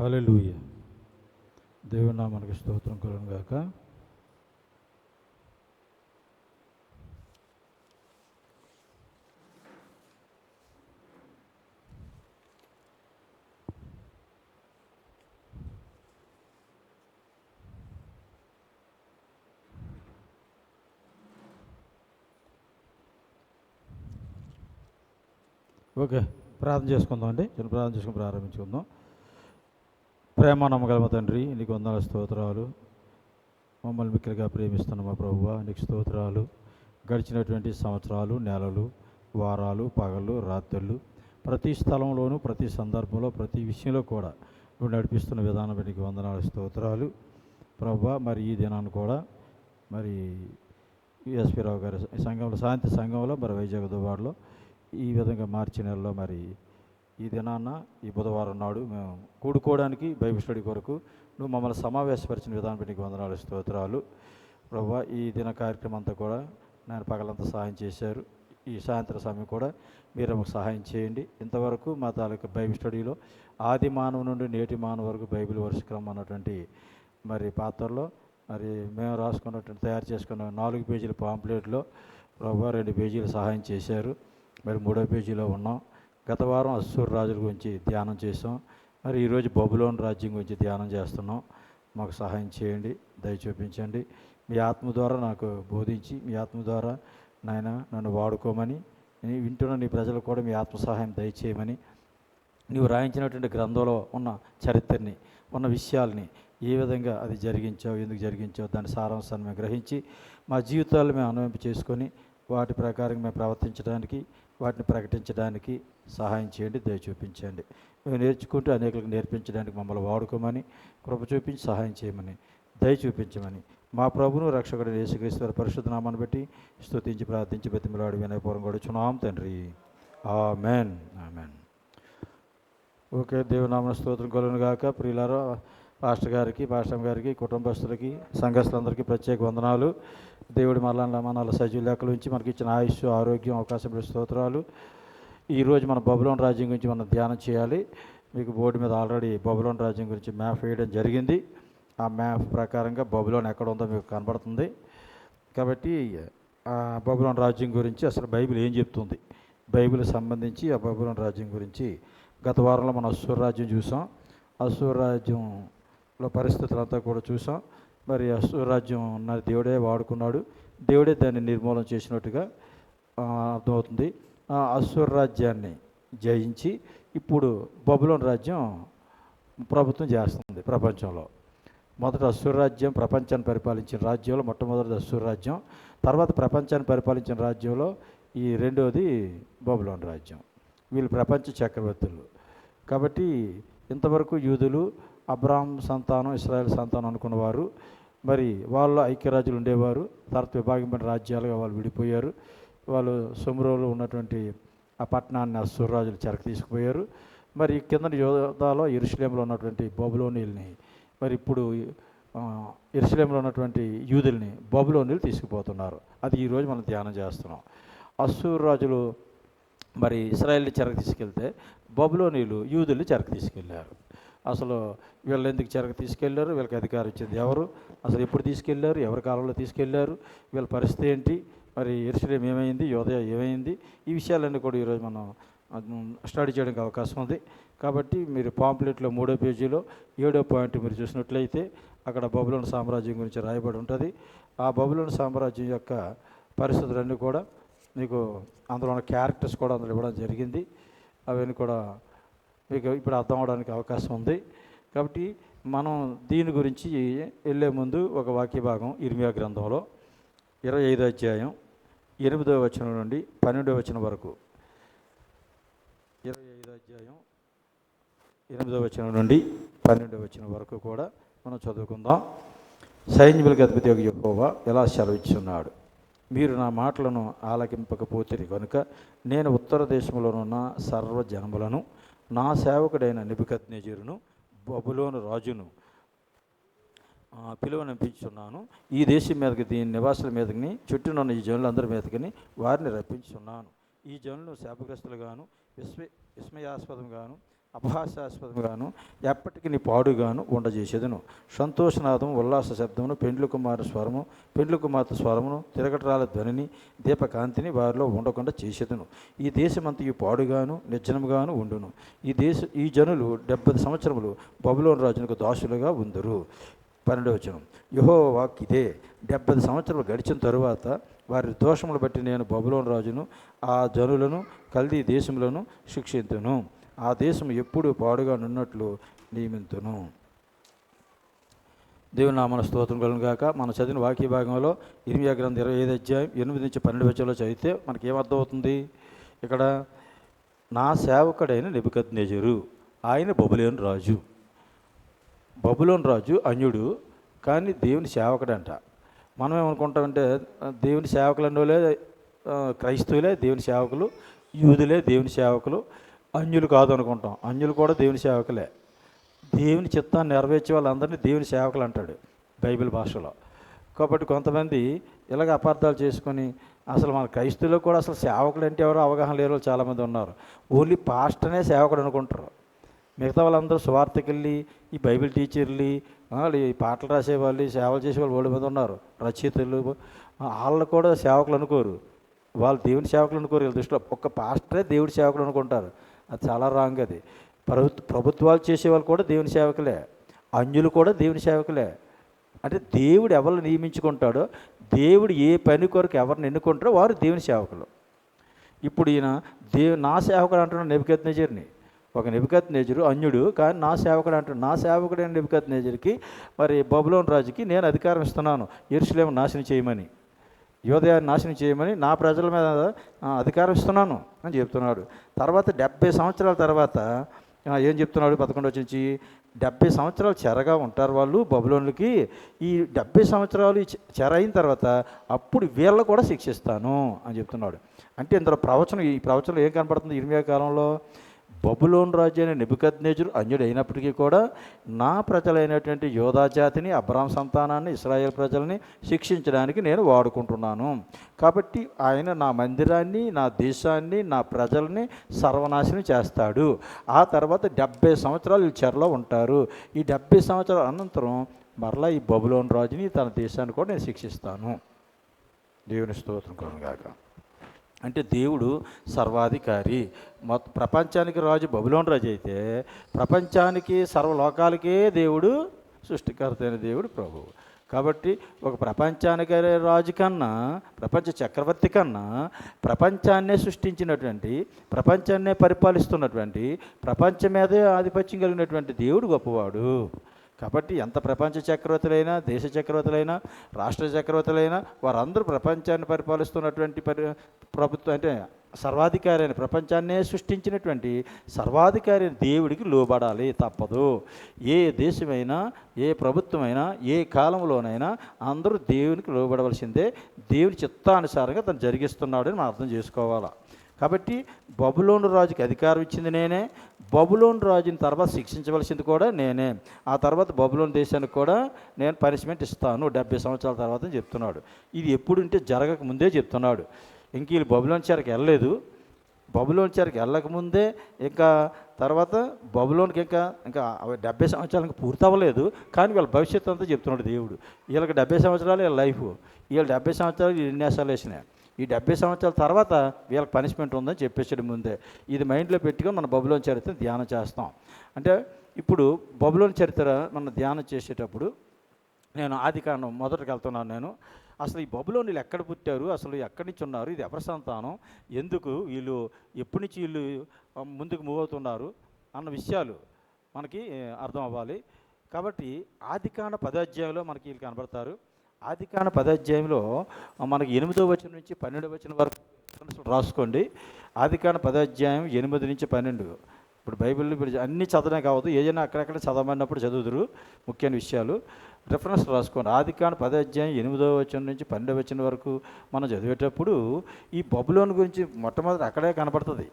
హల్లెలూయా. దేవుని నామానికి స్తోత్రం కలుగును గాక. ఓకే, ప్రార్థన చేసుకుందాం అండి. చిన్న ప్రార్థన చేసుకుని ప్రారంభించుకుందాం. ప్రేమ నమ్మగల మా తండ్రి, నీకు వందల స్తోత్రాలు. మమ్మల్ని మిక్కిలిగా ప్రేమిస్తున్న మా ప్రభువా, నీకు స్తోత్రాలు. గడిచినటువంటి సంవత్సరాలు, నెలలు, వారాలు, పగళ్ళు, రాత్రులు, ప్రతి స్థలంలోనూ, ప్రతి సందర్భంలో, ప్రతి విషయంలో కూడా నువ్వు నడిపిస్తున్న విధానం బట్టి నీకు వందనాలు, స్తోత్రాలు ప్రభువా. మరి ఈ దినాన్ని కూడా మరి ఎస్పీ రావు గారి సంఘంలో, శాంతి సంఘంలో, మరి వైజాగ్ దుబాడులో ఈ విధంగా మార్చి నెలలో మరి ఈ దినాన్న ఈ బుధవారం నాడు మేము కూడుకోవడానికి బైబిల్ స్టడీ కొరకు నువ్వు మమ్మల్ని సమావేశపరిచిన విధానం బట్టి నీకు వందనాలు, స్తోత్రాలు ప్రభువా. ఈ దిన కార్యక్రమం అంతా కూడా నేను పగలంతా సహాయం చేశారు. ఈ సాయంత్రం సమయం కూడా మీరు మాకు సహాయం చేయండి. ఇంతవరకు మా తాలూకా బైబిల్ స్టడీలో ఆది మానవు నుండి నేటి మానవు వరకు బైబిల్ వర్షక్రమం అన్నటువంటి మరి పాత్రలో మరి మేము రాసుకున్నటువంటి తయారు చేసుకున్న 4 పేజీల పాంప్లెట్లో ప్రభువా 2 పేజీలు సహాయం చేశారు. మరి 3వ పేజీలో ఉన్నాం. గత వారం అశ్షూరు రాజుల గురించి ధ్యానం చేసాం. మరి ఈరోజు బబులోను రాజ్యం గురించి ధ్యానం చేస్తున్నాం. మాకు సహాయం చేయండి, దయ చూపించండి. మీ ఆత్మ ద్వారా నాకు బోధించి, మీ ఆత్మ ద్వారా నాయన నన్ను వాడుకోమని, వింటున్న నీ ప్రజలకు కూడా మీ ఆత్మ సహాయం దయచేయమని, నీవు రాయించినటువంటి గ్రంథంలో ఉన్న చరిత్రని, ఉన్న విషయాల్ని ఏ విధంగా అది జరిగించావు, ఎందుకు జరిగించావు, దాని సారాంశాన్ని మేము గ్రహించి మా జీవితాలు మేము అన్వయింపు చేసుకొని వాటి ప్రకారం మేము ప్రవర్తించడానికి, వాటిని ప్రకటించడానికి సహాయం చేయండి, దయ చూపించండి. మేము నేర్చుకుంటూ అనేకులకు నేర్పించడానికి మమ్మల్ని వాడుకోమని, కృప చూపించి సహాయం చేయమని, దయ చూపించమని మా ప్రభువును రక్షకుడు యేసుక్రీస్తు వారి పరిశుద్ధ నామాన్ని బట్టి స్తుతించి ప్రార్థించి బతిమలాడి వినయపూర్వం గడుచున్నాం తండ్రి. Amen, amen. ఓకే, దేవునామన స్తోత్రం కలుగును గాక. ప్రియులారా, పాస్టర్ గారికి, పాస్టర్ గారికి, కుటుంబస్తులకి, సంఘస్థులందరికీ ప్రత్యేక వందనాలు. దేవుడి మళ్ళా సజీవ లెక్కల నుంచి మనకి ఇచ్చిన ఆయుష్, ఆరోగ్యం, అవకాశం, స్తోత్రాలు. ఈరోజు మన బబులోను రాజ్యం గురించి మనం ధ్యానం చేయాలి. మీకు బోర్డు మీద ఆల్రెడీ బబులోను రాజ్యం గురించి మ్యాప్ వేయడం జరిగింది. ఆ మ్యాప్ ప్రకారంగా బబులోను ఎక్కడ ఉందో మీకు కనబడుతుంది. కాబట్టి ఆ బబులోను రాజ్యం గురించి అసలు బైబిల్ ఏం చెప్తుంది, బైబిల్ సంబంధించి ఆ బబులోను రాజ్యం గురించి గత వారంలో మనం అశ్షూరు రాజ్యం చూసాం. అశ్షూరు రాజ్యంలో పరిస్థితులంతా కూడా చూసాం. మరి అశ్షూరు రాజ్యం ఉన్న దేవుడే వాడుకున్నాడు, దేవుడే దాన్ని నిర్మూలన చేసినట్టుగా అర్థమవుతుంది. అశ్షూరు రాజ్యాన్ని జయించి ఇప్పుడు బబులోను రాజ్యం ప్రభుత్వం చేస్తుంది ప్రపంచంలో. మొదట అశ్షూరు రాజ్యం ప్రపంచాన్ని పరిపాలించిన రాజ్యంలో మొట్టమొదటిది అశ్షూరు రాజ్యం. తర్వాత ప్రపంచాన్ని పరిపాలించిన రాజ్యంలో ఈ రెండవది బబులోను రాజ్యం. వీళ్ళు ప్రపంచ చక్రవర్తులు. కాబట్టి ఇంతవరకు యూదులు అబ్రాహాం సంతానం, ఇశ్రాయేల్ సంతానం అనుకున్నవారు. మరి వాళ్ళు ఐక్యరాజ్యాలు ఉండేవారు. తర్వాత విభాగమైన రాజ్యాలుగా వాళ్ళు విడిపోయారు. వాళ్ళు సొమ్రోలో ఉన్నటువంటి ఆ పట్టణాన్ని అశ్షూరు రాజులు చెరకు తీసుకుపోయారు. మరి కింద యోధాలో యెరూషలేములో ఉన్నటువంటి బబులోనీయుల్ని, మరి ఇప్పుడు యెరూషలేములో ఉన్నటువంటి యూదుల్ని బబులోనీయులు తీసుకుపోతున్నారు. అది ఈరోజు మనం ధ్యానం చేస్తున్నాం. అశ్షూరు రాజులు మరి ఇశ్రాయేల్ని చెరకు తీసుకెళ్తే బబులోనీయులు యూదుల్ని చెరకు తీసుకెళ్ళారు. అసలు వీళ్ళు ఎందుకు చెరకు తీసుకెళ్లారు, వీళ్ళకి అధికారం ఇచ్చింది ఎవరు, అసలు ఎప్పుడు తీసుకెళ్లారు, ఎవరి కాలంలో తీసుకెళ్లారు, వీళ్ళ పరిస్థితి ఏంటి, మరి యెరూషలేము ఏమైంది, యోదయ ఏమైంది, ఈ విషయాలన్నీ కూడా ఈరోజు మనం స్టడీ చేయడానికి అవకాశం ఉంది. కాబట్టి మీరు పాంప్లెట్లో 3వ పేజీలో 7వ పాయింట్ మీరు చూసినట్లయితే అక్కడ బబులోను సామ్రాజ్యం గురించి రాయబడి ఉంటుంది. ఆ బబులోను సామ్రాజ్యం యొక్క పరిస్థితులన్నీ కూడా మీకు అందులో ఉన్న క్యారెక్టర్స్ కూడా అందులో ఇవ్వడం జరిగింది. అవన్నీ కూడా మీకు ఇప్పుడు అర్థం అవడానికి అవకాశం ఉంది. కాబట్టి మనం దీని గురించి వెళ్ళే ముందు ఒక వాక్య భాగం ఇర్మియా గ్రంథంలో 25వ అధ్యాయం 8వ వచనం నుండి 12వ వచనం వరకు, 25వ అధ్యాయం 8వ వచనం నుండి 12వ వచనం వరకు కూడా మనం చదువుకుందాం. సైన్యములకు అధిపతి యెహోవా ఎలా సెలవిచ్చున్నాడు, మీరు నా మాటలను ఆలకింపకపోతిరి కనుక నేను ఉత్తర దేశంలోనున్న సర్వ జనములను నా సేవకుడైన నెబుకద్నెజరును బబులోను రాజును పిలువనంపించున్నాను. ఈ దేశం మీదకి, దీని నివాసుల మీదకి, చుట్టూనున్న ఈ జనులందరి మీదకి వారిని రప్పించున్నాను. ఈ జనులను శాపగ్రస్తులుగాను విస్మయాస్పదంగాను అపహాస్యాస్పదముగాను ఎప్పటికీ నీ పాడుగాను ఉండజేసేదను. సంతోషనాదం ఉల్లాస శబ్దమును పెండ్లి కుమార స్వరము పెండ్లి కుమార్తె స్వరమును తిరగటరాల ధ్వనిని దీపకాంతిని వారిలో ఉండకుండా చేసేదను. ఈ దేశమంతయు పాడుగాను నిర్జనముగాను ఉండును. ఈ జనులు 70 సంవత్సరములు బబులోను రాజునకు దాసులుగా ఉందరు. 12వ వచనం, యెహోవా వాక్కు ఇదే, 70 సంవత్సరాలు గడిచిన తరువాత వారి దోషములు బట్టి నేను బబులోను రాజును ఆ జనులను కల్దీ దేశములను శిక్షింతును. ఆ దేశం ఎప్పుడు పాడుగా నున్నట్లు నియమింతును. దేవుని నామన స్తోత్రం కలుగును గాక. మనం చదివిన వాక్య భాగంలో ఇర్మియా గ్రంథం 25 అధ్యాయం 8 నుంచి 12 వచనంలో చదివితే మనకి ఏమర్థమవుతుంది? ఇక్కడ నా సేవకుడైన నెబుకద్నెజరు, ఆయన బబులోను రాజు. బబులోను రాజు అన్యుడు, కానీ దేవుని సేవకుడంట. మనం ఏమనుకుంటామంటే దేవుని సేవకులు అన్నోలే క్రైస్తవులే దేవుని సేవకులు, యూదులే దేవుని సేవకులు, అన్యులు కాదు అనుకుంటాం. అన్యులు కూడా దేవుని సేవకులే. దేవుని చిత్తాన్ని నెరవేర్చే వాళ్ళందరినీ దేవుని సేవకులు అంటాడు బైబిల్ భాషలో. కాబట్టి కొంతమంది ఇలాగ అపార్థాలు చేసుకొని అసలు మన క్రైస్తవులో కూడా అసలు సేవకులు అంటే ఎవరో అవగాహన లేని వాళ్ళు చాలామంది ఉన్నారు. ఓన్లీ పాస్టర్నే సేవకుడు అనుకుంటారు. మిగతా వాళ్ళందరూ సువార్తకెళ్ళి ఈ బైబిల్ టీచర్లు, ఈ పాటలు రాసేవాళ్ళు, సేవలు చేసేవాళ్ళు ఓడి మంది ఉన్నారు. రచయితలు వాళ్ళు కూడా సేవకులు అనుకోరు. వాళ్ళు దేవుని సేవకులు అనుకోరు. వీళ్ళ దృష్టిలో ఒక్క పాస్టరే దేవుడి సేవకులు అనుకుంటారు. అది చాలా రాంగ్. అది ప్రభుత్వాలు చేసేవాళ్ళు కూడా దేవుని సేవకులే, అన్యులు కూడా దేవుని సేవకులే. అంటే దేవుడు ఎవరిని నియమించుకుంటాడో, దేవుడు ఏ పని కొరకు ఎవరిని ఎన్నుకుంటారో వారు దేవుని సేవకులు. ఇప్పుడు ఈయన నా సేవకుడు అంటున్నాడు నెబుకద్నెజరుని. ఒక నెబుకద్నెజరు అన్యుడు, కానీ నా సేవకుడు అంటున్నాడు. నా సేవకుడైన నెబుకద్నెజరుకి మరి బబులోను రాజుకి నేను అధికారం ఇస్తున్నాను యెరూషలేము నాశనం చేయమని, యోదయాన్ని నాశనం చేయమని నా ప్రజల మీద అధికారం ఇస్తున్నాను అని చెప్తున్నాడు. తర్వాత 70 సంవత్సరాల తర్వాత ఏం చెప్తున్నాడు? 11 నుంచి 70 సంవత్సరాలు చెరగా ఉంటారు వాళ్ళు బబులోనులకి. ఈ 70 సంవత్సరాలు చెర అయిన తర్వాత అప్పుడు వీళ్ళని కూడా శిక్షిస్తాను అని చెప్తున్నాడు. అంటే ఇందులో ఈ ప్రవచనం ఏం కనపడుతుంది? ఇర్మియా కాలంలో బబులోను రాజు అయిన నెబుకద్నెజరు అన్యుడు అయినప్పటికీ కూడా నా ప్రజలైనటువంటి యోధా జాతిని, అబ్రాహాము సంతానాన్ని, ఇశ్రాయేల్ ప్రజల్ని శిక్షించడానికి నేను వాడుకుంటున్నాను. కాబట్టి ఆయన నా మందిరాన్ని, నా దేశాన్ని, నా ప్రజల్ని సర్వనాశనం చేస్తాడు. ఆ తర్వాత 70 సంవత్సరాలు ఈ చెరలో ఉంటారు. ఈ 70 సంవత్సరాల అనంతరం మరలా ఈ బబులోను రాజుని, తన దేశాన్ని కూడా నేను శిక్షిస్తాను. దేవుని స్తోత్రం కలుగుగాక. అంటే దేవుడు సర్వాధికారి. ప్రపంచానికి రాజు బబులోను రాజు అయితే, ప్రపంచానికి సర్వలోకాలకే దేవుడు సృష్టికర్త అయిన దేవుడు ప్రభువు. కాబట్టి ఒక ప్రపంచానికి రాజు కన్నా, ప్రపంచ చక్రవర్తి కన్నా, ప్రపంచాన్నే సృష్టించినటువంటి, ప్రపంచాన్నే పరిపాలిస్తున్నటువంటి, ప్రపంచం మీదే ఆధిపత్యం కలిగినటువంటి దేవుడు గొప్పవాడు. కాబట్టి ఎంత ప్రపంచ చక్రవర్తులైనా, దేశ చక్రవర్తులైనా, రాష్ట్ర చక్రవర్తులైనా వారందరూ ప్రపంచాన్ని పరిపాలిస్తున్నటువంటి ప్రభుత్వం అంటే సర్వాధికారి అయిన, ప్రపంచాన్నే సృష్టించినటువంటి సర్వాధికారి దేవుడికి లోబడాలి, తప్పదు. ఏ దేశమైనా, ఏ ప్రభుత్వమైనా, ఏ కాలంలోనైనా అందరూ దేవునికి లోబడవలసిందే. దేవుని చిత్తానుసారంగా తను జరిగిస్తున్నాడని మనం అర్థం చేసుకోవాలి. కాబట్టి బబులోను రాజుకి అధికారం ఇచ్చింది నేనే, బబులోను రాజుని తర్వాత శిక్షించవలసింది కూడా నేనే. ఆ తర్వాత బబులోను దేశానికి కూడా నేను పనిష్మెంట్ ఇస్తాను 70 సంవత్సరాల తర్వాత అని చెప్తున్నాడు. ఇది ఎప్పుడుంటే జరగక ముందే చెప్తున్నాడు. ఇంక వీళ్ళు బబులోను చెరకు వెళ్ళలేదు. బబులోను చెరకు వెళ్ళకముందే ఇంకా తర్వాత బబులోనికి ఇంకా 70 సంవత్సరాలకు పూర్తి అవ్వలేదు, కానీ వీళ్ళ భవిష్యత్తు అంతా చెప్తున్నాడు దేవుడు. వీళ్ళకి 70 సంవత్సరాలు వీళ్ళ లైఫ్, వీళ్ళు 70 సంవత్సరాలు విన్యాసాలు వేసినాయి. ఈ 70 సంవత్సరాల తర్వాత వీళ్ళకి పనిష్మెంట్ ఉందని చెప్పేసాడు ముందే. ఇది మైండ్లో పెట్టుకొని మన బబులోను చరిత్రను ధ్యానం చేస్తాం. అంటే ఇప్పుడు బబులోను చరిత్ర మనం ధ్యానం చేసేటప్పుడు నేను ఆదికాండం మొదటికి వెళ్తున్నాను. నేను అసలు ఈ బబులోనులు ఎక్కడ పుట్టారు, అసలు ఎక్కడి నుంచి ఉన్నారు, ఇది ఎవరి సంతానం, ఎందుకు వీళ్ళు, ఎప్పటి నుంచి వీళ్ళు ముందుకు మూవ్ అవుతున్నారు అన్న విషయాలు మనకి అర్థం అవ్వాలి. కాబట్టి ఆదికాండ 10వ అధ్యాయంలో మనకి వీళ్ళు కనబడతారు. ఆదికాండ 10వ అధ్యాయంలో మనకి 8వ వచనం నుంచి 12వ వచనం వరకు రాసుకోండి. ఆదికాండ 10వ అధ్యాయం 8 నుంచి 12. ఇప్పుడు బైబిల్ ఇప్పుడు అన్నీ చదవనే కావద్దు, ఏదైనా అక్కడక్కడ చదవమన్నప్పుడు చదువుదురు ముఖ్యమైన విషయాలు. రెఫరెన్స్ రాసుకోండి. ఆదికాండ 10వ అధ్యాయం 8వ వచనం నుంచి 12వ వచనం వరకు మనం చదివేటప్పుడు ఈ బబులోను గురించి మొట్టమొదటి అక్కడే కనపడుతుంది.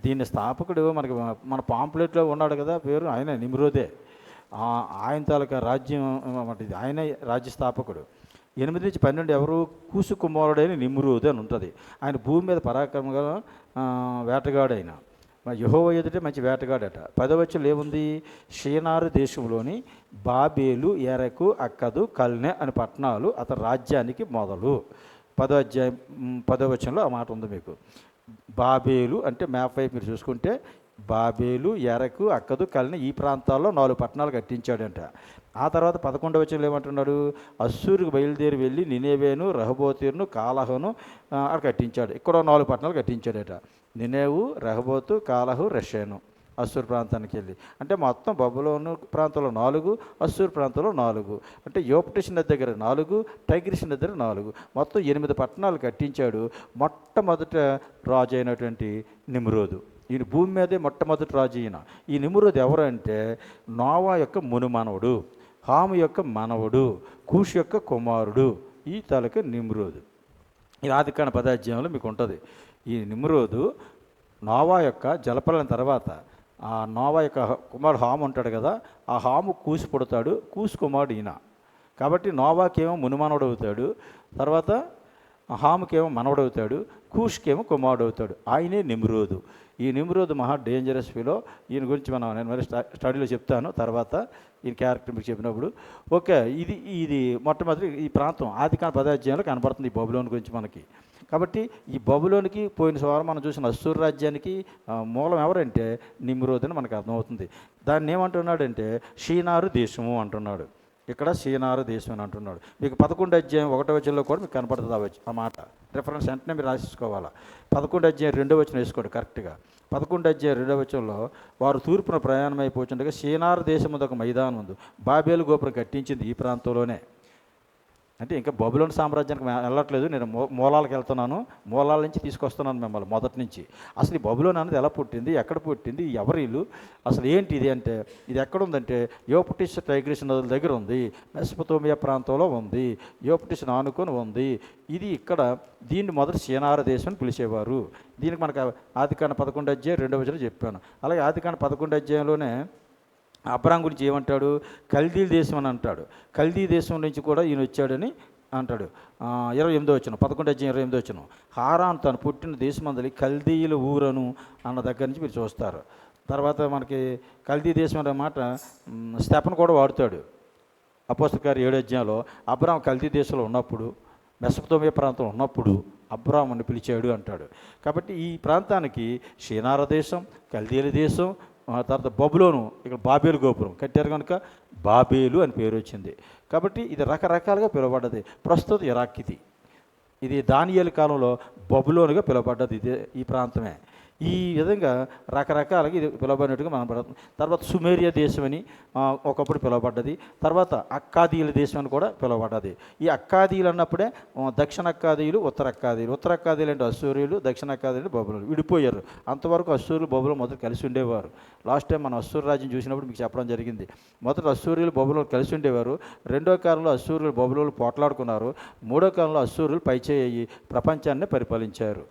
దీని స్థాపకుడు మనకి మన పాంప్లెట్లో ఉన్నాడు కదా, పేరు ఆయన నిమ్రోదే. ఆయన తాలూకా రాజ్యం, ఆయన రాజ్య స్థాపకుడు. 8 నుంచి 12 ఎవరు? కూసు కుమారుడైన నిమ్రోదు అని ఉంటుంది. ఆయన భూమి మీద పరాక్రమంగా వేటగాడైన యెహోవా ఎదుట మంచి వేటగాడట. 10వ వచనంలో ఏముంది? షీనారు దేశంలోని బాబేలు, ఎరకు, అక్కదు, కల్నె అని పట్టణాలు అతని రాజ్యానికి మొదలు. 10వ వచనంలో ఆ మాట ఉంది మీకు. బాబేలు అంటే మ్యాప్ వైపు మీరు చూసుకుంటే బాబేలు, ఎరకు, అక్కదు, కల్నె ఈ ప్రాంతాల్లో 4 పట్టణాలు కట్టించాడంట. ఆ తర్వాత 11వ వచనంలో ఏమంటున్నాడు? అస్సూరుకు బయలుదేరి వెళ్ళి నినేవేను, రహబోతును, కాలహును అక్కడ కట్టించాడు. ఇక్కడ 4 పట్టణాలు కట్టించాడట. నినేవు, రహబోతు, కాలహు, రెషేను. అస్సూరు ప్రాంతానికి వెళ్ళి అంటే మొత్తం బబులోను ప్రాంతంలో 4, అస్సూరు ప్రాంతంలో 4, అంటే యూఫ్రటీస్ నది దగ్గర 4, టైగ్రిస్ నది దగ్గర 4, మొత్తం 8 పట్టణాలు కట్టించాడు. మొట్టమొదట రాజు అయినటువంటి నిమ్రోదు, ఈయన భూమి మీదే మొట్టమొదటి రాజు ఈయన. ఈ నిమ్రోదు ఎవరు అంటే నోవా యొక్క మునుమానవుడు, హాము యొక్క మనవడు, కూష్ యొక్క కుమారుడు. ఈ తాలూకా నిమ్రోదు. ఇది ఆదికాండ 10వ అధ్యాయంలో మీకు ఉంటుంది. ఈ నిమ్రోదు నోవా యొక్క జలపలం తర్వాత ఆ నోవా యొక్క కుమారుడు హాము ఉంటాడు కదా, ఆ హాము కూసి పుడతాడు. కూసి కుమారుడు ఈయన. కాబట్టి నోవాకేమో మునుమానవుడు అవుతాడు, తర్వాత హాముకేమో మనవడు అవుతాడు, కూష్కేమో కుమారుడు అవుతాడు. ఆయనే నిమ్రోదు. ఈ నిమ్రోదు మహా డేంజరస్ ఫీలో. ఈయన గురించి నేను మరి స్టడీలో చెప్తాను తర్వాత, ఈయన క్యారెక్టర్ మీకు చెప్పినప్పుడు. ఓకే, ఇది మొట్టమొదటి ఈ ప్రాంతం ఆదికాండ 10వ అధ్యాయంలో కనపడుతుంది ఈ బబులోన్ గురించి మనకి. కాబట్టి ఈ బబులోనికి పోయిన వారం మనం చూసిన అస్సూరు రాజ్యానికి మూలం ఎవరంటే నిమ్రోదు అని మనకు అర్థమవుతుంది. దాన్ని ఏమంటున్నాడంటే షీనారు దేశము అంటున్నాడు. ఇక్కడ షీనారు దేశం అని అంటున్నాడు. మీకు 11వ అధ్యాయం 1వ వచనంలో కూడా మీకు కనపడుతుంది ఆ మాట. రిఫరెన్స్ వెంటనే మీరు రాసుకోవాలా. 11వ అధ్యాయం 2వ వచనం వేసుకోండి కరెక్ట్గా. 11వ అధ్యాయం 2వ వచనంలో వారు తూర్పున ప్రయాణం అయిపోతుండగా షీనారు దేశం ఒక మైదానం ఉంది. బాబేలు గోపురం కట్టించింది ఈ ప్రాంతంలోనే. అంటే ఇంకా బబులోను సామ్రాజ్యానికి వెళ్ళట్లేదు, నేను మూలాలకు వెళ్తున్నాను, మూలాల నుంచి తీసుకొస్తున్నాను మిమ్మల్ని మొదటి నుంచి. అసలు ఈ బబులోన్ అనేది ఎలా పుట్టింది, ఎక్కడ పుట్టింది, ఎవరు ఇల్లు, అసలు ఏంటి ఇది అంటే ఇది ఎక్కడుందంటే యూఫ్రటీస్ టైగ్రిస్ నదుల దగ్గర ఉంది, మెసొపొతేమియా ప్రాంతంలో ఉంది, యూఫ్రటీస్ ఆనుకొని ఉంది. ఇది ఇక్కడ దీన్ని మొదటి షీనారు దేశం అని పిలిచేవారు. దీనికి మనకు ఆదికాండ 11వ అధ్యాయం 2వ వచనం చెప్పాను. అలాగే ఆదికాండ 11వ అధ్యాయంలోనే అబ్రాం గురించి ఏమంటాడు? కల్దీ దేశం అని అంటాడు. కల్దీ దేశం నుంచి కూడా ఈయన వచ్చాడని అంటాడు. 28వ వచనం 11వ అధ్యాయం 28వ వచనం. హారాన్ తను పుట్టిన దేశమందలి కల్దీయుల ఊరను అన్న దగ్గర నుంచి మీరు చూస్తారు. తర్వాత మనకి కల్దీ దేశం అనే మాట స్తెఫను కూడా వాడుతాడు. అపోస్తలుల కార్యం 7వ అధ్యాయంలో అబ్రాం కల్దీ దేశంలో ఉన్నప్పుడు, మెసొపొతేమియా ప్రాంతంలో ఉన్నప్పుడు అబ్రాముని పిలిచాడు అంటాడు. కాబట్టి ఈ ప్రాంతానికి షీనారు దేశం, కల్దీయుల దేశం, తర్వాత బబులోను, ఇక్కడ బాబేలు గోపురం కట్టారు కనుక బాబేలు అని పేరు వచ్చింది. కాబట్టి ఇది రకరకాలుగా పిలువబడ్డది. ప్రస్తుతం ఇరాక్ ఇది దానియేలు కాలంలో బబులోనుగా పిలువబడ్డది. ఇదే ఈ ప్రాంతమే. ఈ విధంగా రకరకాలుగా ఇది పిలువబడినట్టుగా మనం పడుతుంది. తర్వాత సుమేరియా దేశం అని ఒకప్పుడు పిలువబడ్డది. తర్వాత అక్కాదీయుల దేశం అని కూడా పిలువబడ్డది. ఈ అక్కాదీయులు అన్నప్పుడే దక్షిణ అక్కాదీయులు, ఉత్తర అక్కాదీయులు. ఉత్తర అక్కాదీయులు అంటే అస్సూరీయులు, దక్షిణ అక్కాదీయులు బబులోను విడిపోయారు. అంతవరకు అస్సూరులు బబులోను మొదట కలిసి ఉండేవారు. లాస్ట్ టైం మనం అస్సూరు రాజ్యం చూసినప్పుడు మీకు చెప్పడం జరిగింది. మొదట అస్సూరీయులు బబులోను కలిసి ఉండేవారు. రెండో కాలంలో అస్సూరులు బబులోను పోట్లాడుకున్నారు. మూడో కాలంలో అస్సూరులు పైచేయి ప్రపంచాన్ని పరిపాలించారు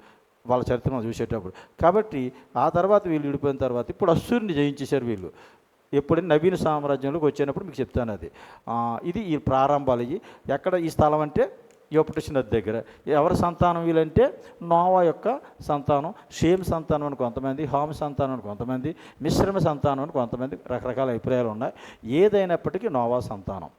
వాళ్ళ చరిత్ర మనం చూసేటప్పుడు. కాబట్టి ఆ తర్వాత వీళ్ళు విడిపోయిన తర్వాత ఇప్పుడు అస్సూరిని జయించేశారు వీళ్ళు. ఎప్పుడైనా నవీన సామ్రాజ్యంలోకి వచ్చినప్పుడు మీకు చెప్తాను అది. ఇది ఈ ప్రారంభాలు. ఎక్కడ ఈ స్థలం అంటే యూఫ్రటీస్ నది దగ్గర. ఎవరి సంతానం వీళ్ళంటే నోవా యొక్క సంతానం, షేమ్ సంతానం అని కొంతమంది, హామ్ సంతానం అని కొంతమంది, మిశ్రమ సంతానం అని కొంతమంది, రకరకాల అభిప్రాయాలు ఉన్నాయి. ఏదైనప్పటికీ నోవా సంతానం.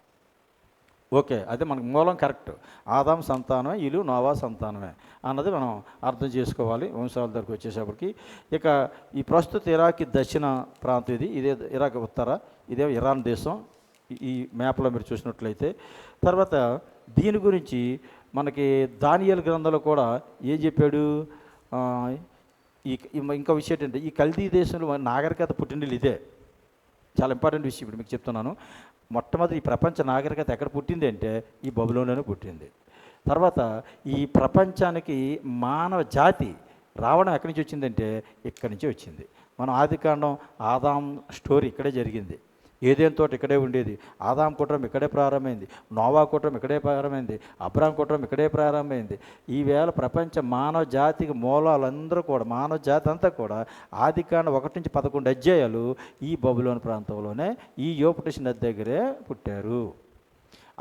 ఓకే, అదే మనకు మూలం కరెక్ట్. ఆదాం సంతానమే, వీళ్ళు నోవా సంతానమే అన్నది మనం అర్థం చేసుకోవాలి వంశాల దగ్గరికి వచ్చేసప్పటికి. ఇక ఈ ప్రస్తుత ఇరాక్ దక్షిణ ప్రాంతం ఇదే ఇరాక్ ఉత్తర, ఇదే ఇరాన్ దేశం ఈ మ్యాప్లో మీరు చూసినట్లయితే. తర్వాత దీని గురించి మనకి దానియేలు గ్రంథంలో కూడా ఏం చెప్పాడు? ఇంకో విషయం ఏంటంటే ఈ కల్దీ దేశంలో నాగరికత పుట్టినది ఇదే. చాలా ఇంపార్టెంట్ విషయం ఇప్పుడు మీకు చెప్తున్నాను. మొట్టమొదటి ఈ ప్రపంచ నాగరికత ఎక్కడ పుట్టింది అంటే ఈ బబులోన్లోనే పుట్టింది. తర్వాత ఈ ప్రపంచానికి మానవ జాతి రావడం ఎక్కడి నుంచి వచ్చిందంటే ఇక్కడి నుంచి వచ్చింది. మనం ఆదికాండం ఆదాం స్టోరీ ఇక్కడే జరిగింది. ఏదేం తోట ఇక్కడే ఉండేది. ఆదాం కుట్రం ఇక్కడే ప్రారంభమైంది, నోవా కుట్రం ఇక్కడే ప్రారంభమైంది, అబ్రాం కుట్రం ఇక్కడే ప్రారంభమైంది. ఈవేళ ప్రపంచ మానవ జాతికి మూలాలందరూ కూడా, మానవ జాతి అంతా కూడా ఆదికాండం 1 నుంచి 11 అధ్యాయాలు ఈ బబులోను ప్రాంతంలోనే ఈ యూఫ్రటీస్ నది దగ్గరే పుట్టారు.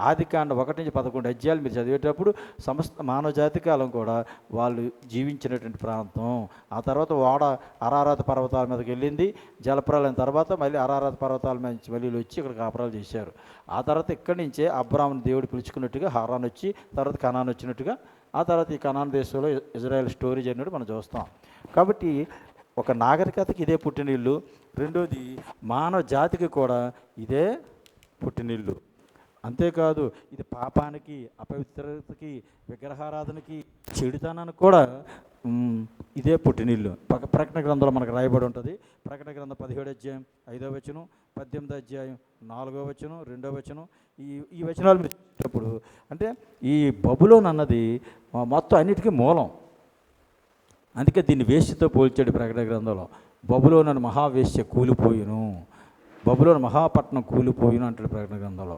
ఆదికాండం 1-11 అధ్యాయాలు మీరు చదివేటప్పుడు సమస్త మానవ జాతి కాలం కూడా వాళ్ళు జీవించినటువంటి ప్రాంతం. ఆ తర్వాత ఓడ అరారాత్ పర్వతాల మీదకి వెళ్ళింది. జలప్రలయం తర్వాత మళ్ళీ అరారాత్ పర్వతాల మీద నుంచి మళ్ళీ వచ్చి ఇక్కడ కాపురాలు చేశారు. ఆ తర్వాత ఇక్కడి నుంచే అబ్రాహాముని దేవుడు పిలుచుకున్నట్టుగా హారాన్ వచ్చి, తర్వాత కనాన్ వచ్చినట్టుగా, ఆ తర్వాత ఈ కనాన్ దేశంలో ఇజ్రాయెల్ స్టోరీ జరిగినట్టు మనం చూస్తాం. కాబట్టి ఒక నాగరికతకి ఇదే పుట్టినిల్లు. రెండోది మానవ జాతికి కూడా ఇదే పుట్టినిల్లు. అంతేకాదు ఇది పాపానికి, అపవిత్రతకి, విగ్రహారాధనకి, చెడుతనానికి కూడా ఇదే పుట్టినిల్లు. ప్రకటన గ్రంథంలో మనకు రాయబడి ఉంటుంది. ప్రకటన గ్రంథం 17 అధ్యాయం 5వ వచనం, 18 అధ్యాయం 4వ వచనం, 2వ వచనం, ఈ వచనాలు మీరు చూసినప్పుడు అంటే ఈ బబులోన్ అన్నది మొత్తం అన్నిటికీ మూలం. అందుకే దీన్ని వేశ్యతో పోల్చాడు ప్రకటన గ్రంథంలో. బబులోను అని మహావేశ్య కూలిపోయిను, బబులోను మహాపట్నం కూలిపోయిను అంటాడు ప్రకటన గ్రంథంలో.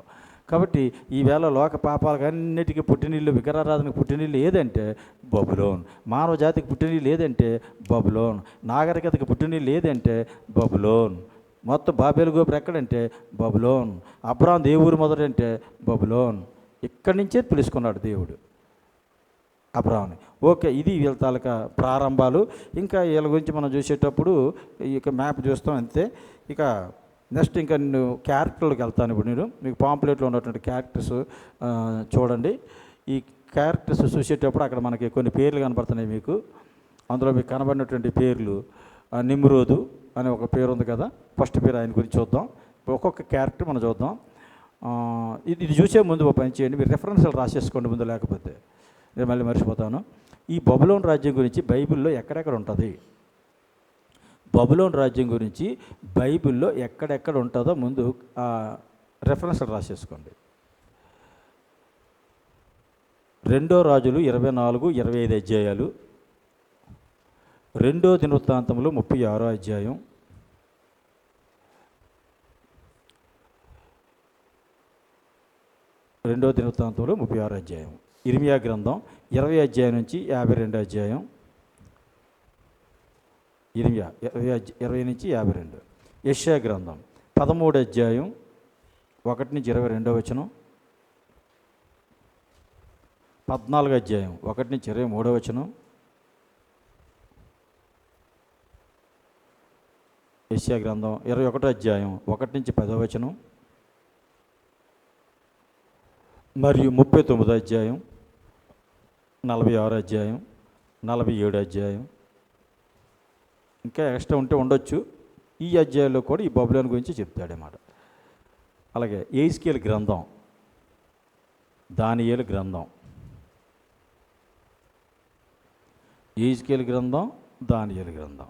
కాబట్టి ఈవేళ లోక పాపాలకు అన్నిటికీ పుట్టినిల్లు, విగ్రహారాధనకు పుట్టినిల్లు ఏదంటే బబులోన్. మానవ జాతికి పుట్టినిల్లు ఏదంటే బబులోన్. నాగరికతకి పుట్టినిల్లు ఏదంటే బబులోన్. మొత్తం బాబేలు గోపురం ఎక్కడంటే బబులోన్. అబ్రాహాము ఏ ఊరు మొదటంటే బబులోన్. ఇక్కడి నుంచే పిలుచుకున్నాడు దేవుడు అబ్రాహాముని. ఓకే, ఇది వీళ్ళ తాలూకా ప్రారంభాలు. ఇంకా వీళ్ళ గురించి మనం చూసేటప్పుడు ఇక మ్యాప్ చూస్తాం అంతే. ఇక నెక్స్ట్ ఇంకా నేను క్యారెక్టర్లకు వెళ్తాను. ఇప్పుడు నేను మీకు పాంప్లెట్లో ఉన్నటువంటి క్యారెక్టర్స్ చూడండి. ఈ క్యారెక్టర్స్ చూసేటప్పుడు అక్కడ మనకి కొన్ని పేర్లు కనబడుతున్నాయి మీకు. అందులో మీకు కనబడినటువంటి పేర్లు నిమ్రోదు అనే ఒక పేరు ఉంది కదా, ఫస్ట్ పేరు ఆయన గురించి చూద్దాం. ఒక్కొక్క క్యారెక్టర్ మనం చూద్దాం. ఇది చూసే ముందు ఒక పని చేయండి, మీరు రెఫరెన్స్లు రాసేసుకోండి ముందు, లేకపోతే నేను మళ్ళీ మర్చిపోతాను. ఈ బబులోన్ రాజ్యం గురించి బైబిల్లో ఎక్కడెక్కడ ఉంటుంది, బబులోన్ రాజ్యం గురించి బైబిల్లో ఎక్కడెక్కడ ఉంటుందో ముందు రెఫరెన్స్లు రాసేసుకోండి. 2 రాజులు 24-25 అధ్యాయాలు, 2 దినవృత్తాంతములు 36 అధ్యాయం, 2 దినవృత్తాంతములు 36 అధ్యాయం, ఇర్మియా గ్రంథం 20 అధ్యాయం నుంచి 52 అధ్యాయం, ఇర్మియా 20 నుంచి 52, యెషయా గ్రంథం 13 అధ్యాయం 1 నుంచి 22 వచనం, 14 అధ్యాయం 1 నుంచి 23 వచనం, యెషయా గ్రంథం 21 అధ్యాయం 1 నుంచి 10 వచనం, మరియు 39 అధ్యాయం, 46 అధ్యాయం, 47 అధ్యాయం, ఇంకా ఎక్స్ట్రా ఉంటే ఉండొచ్చు. ఈ అధ్యాయంలో కూడా ఈ బబులోన్ గురించి చెప్తాడన్నమాట. అలాగే యెహెజ్కేలు గ్రంథం, దానియేలు గ్రంథం, యెహెజ్కేలు గ్రంథం, దానియేలు గ్రంథం.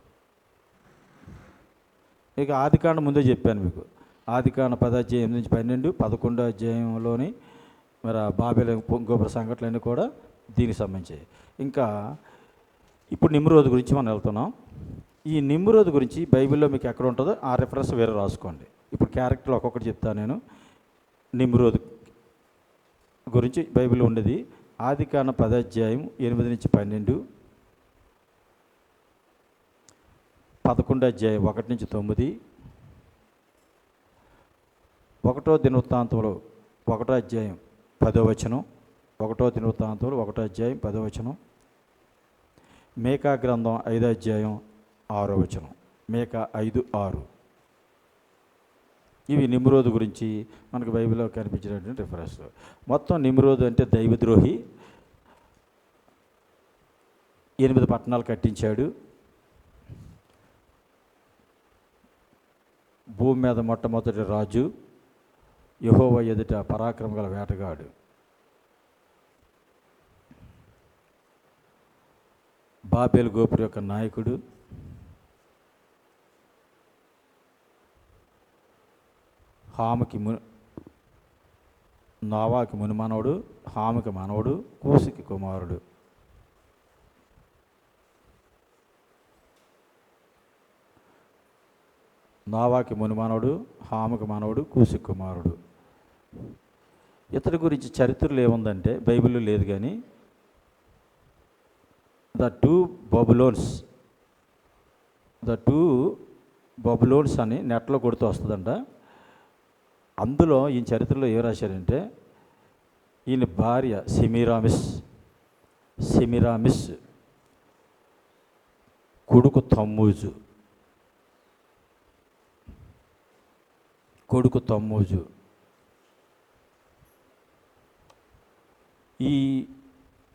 ఇక ఆదికాండం ముందే చెప్పాను మీకు. ఆదికాండం 10 అధ్యాయం 8 నుంచి 12, 11 అధ్యాయంలోని మరి బాబేలు గోపుర సంఘటనలన్నీ కూడా దీనికి సంబంధించాయి. ఇంకా ఇప్పుడు నిమ్రోదు గురించి మనం వెళ్తున్నాం. ఈ నిమ్రోదు గురించి బైబిల్లో మీకు ఎక్కడ ఉంటుందో ఆ రెఫరెన్స్ వేరే రాసుకోండి. ఇప్పుడు క్యారెక్టర్లు ఒక్కొక్కటి చెప్తాను నేను. నిమ్రోదు గురించి బైబిల్లో ఉండేది ఆదికాండం 10 అధ్యాయం 8 నుంచి 12, 11 అధ్యాయం 1 నుంచి 9, 1 దినవృత్తాంతంలో 1 అధ్యాయం 10వ వచనం, 1 దినవృత్తాంతంలో 1 అధ్యాయం 10వ వచనం, మేకా గ్రంథం 5 అధ్యాయం 6వ వచనం, మేకా 5:6. ఇవి నిమ్రోదు గురించి మనకు బైబిల్లో కనిపించినటువంటి రిఫరెన్స్. మొత్తం నిమ్రోదు అంటే దైవద్రోహి. 8 పట్టణాలు కట్టించాడు. భూమి మీద మొట్టమొదటి రాజు, యెహోవా ఎదుట పరాక్రమ గల వేటగాడు. బాబేలు గోపురం యొక్క నాయకుడు. నోవాకి మునిమానవుడు, హాముకి మనవడు, కూసికి కుమారుడు. నోవాకి మునిమానవుడు, హాముకి మనవడు, కూసికి కుమారుడు. ఇతడి గురించి చరిత్రలో ఏముందంటే బైబిల్లో లేదు, కానీ ద టూ బబులోన్స్ అని నెట్లో కొడుతూ వస్తుందంట. అందులో ఈ చరిత్రలో ఏం రాశారంటే ఈయన భార్య సెమిరామిస్, కొడుకు తమ్మూజు. ఈ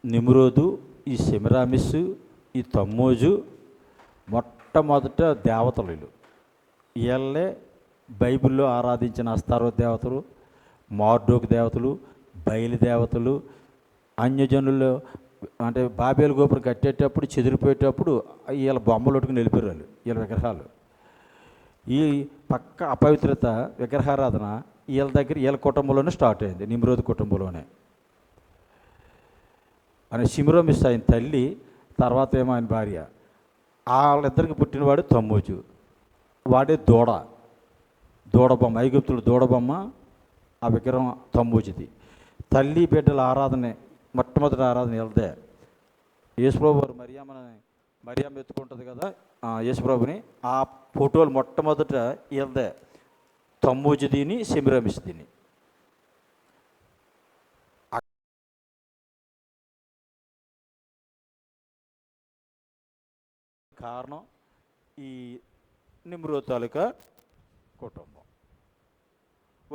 నిమ్రోదు, ఈ సెమిరామిస్, ఈ తమ్మూజు మొట్టమొదట దేవతలు వీళ్ళు. వీళ్ళే బైబిల్లో ఆరాధించిన అస్తారోత్ దేవతలు, మార్డోక్ దేవతలు, బయలు దేవతలు. అన్యజనులు అంటే బాబేలు గోపురం కట్టేటప్పుడు చెదిరిపోయేటప్పుడు వీళ్ళ బొమ్మలు ఒట్టుకుని వెళ్ళిపోయారు వాళ్ళు, వీళ్ళ విగ్రహాలు. ఈ పక్క అపవిత్రత విగ్రహారాధన వీళ్ళ దగ్గర వీళ్ళ కుటుంబంలోనే స్టార్ట్ అయింది, నిమ్రోదు కుటుంబంలోనే. అని సెమిరామిస్ ఆయన తల్లి, తర్వాత ఏమో ఆయన భార్య. వాళ్ళిద్దరికి పుట్టినవాడు తమ్మూజు. వాడే దూడబొమ్మ, ఐగుప్తుల దూడబొమ్మ ఆ విగ్రహం తమ్మూజుది. తల్లి బిడ్డల ఆరాధన, మొట్టమొదటి ఆరాధన వెళ్తే యేసుప్రభు వారు మరియమ్మ ఎత్తుకుంటుంది కదా యేసుప్రభుని, ఆ ఫోటోలు మొట్టమొదట వెళ్తే తమ్మూజు దీని, సెమిరామిస్ దీని. కారణం ఈ నిమ్రోదు తాలూకా కుటుంబం.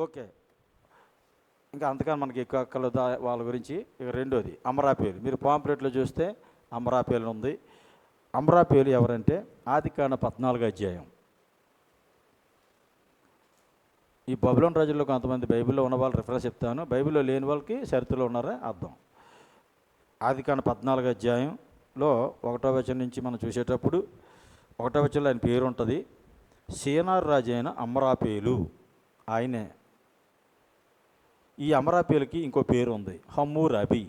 ఓకే, ఇంకా అంతకన్నా మనకి ఎక్కువ అక్కర్లేదు వాళ్ళ గురించి. ఇక రెండోది అమరాపేలు. మీరు పాంప్లెట్లో చూస్తే అమరాపేలు ఉంది. అమరాపేలు ఎవరంటే ఆదికాండం 14వ అధ్యాయం. ఈ బబులోను రాజుల్లో కొంతమంది బైబిల్లో ఉన్న వాళ్ళు రిఫరెన్స్ చెప్తాను, బైబిల్లో లేని వాళ్ళకి చరిత్రలో ఉన్నారా అర్థం. ఆదికాండం 14వ అధ్యాయంలో 1వ వచనం నుంచి మనం చూసేటప్పుడు 1వ వచనంలో ఆయన పేరు ఉంటుంది. సీనారు రాజు అయిన అమరాపేలు ఆయనే. ఈ అమరాపేలుకి ఇంకో పేరు ఉంది, హమ్మూరాబి.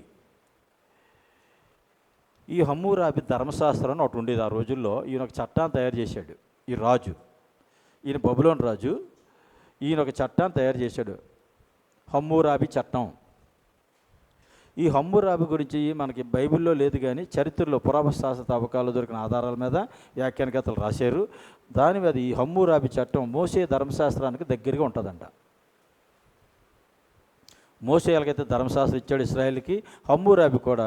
ఈ హమ్మూరాబి ధర్మశాస్త్రం ఒకటి ఉండేది ఆ రోజుల్లో. ఈయన ఒక చట్టాన్ని తయారు చేశాడు. ఈ రాజు, ఈయన బబులోను రాజు, ఈయన ఒక చట్టాన్ని తయారు చేశాడు, హమ్మూరాబి చట్టం. ఈ హమ్మూరాబి గురించి మనకి బైబిల్లో లేదు, కానీ చరిత్రలో పురావస్తు తవ్వకాలు దొరికిన ఆధారాల మీద వ్యాఖ్యానకర్తలు రాశారు. దాని మీద ఈ హమ్మూరాబి చట్టం మోసే ధర్మశాస్త్రానికి దగ్గరగా ఉంటుందంట. మోసే ఎలాగైతే ధర్మశాస్త్రం ఇచ్చాడు ఇశ్రాయేలుకి, హమ్మూరాబి కూడా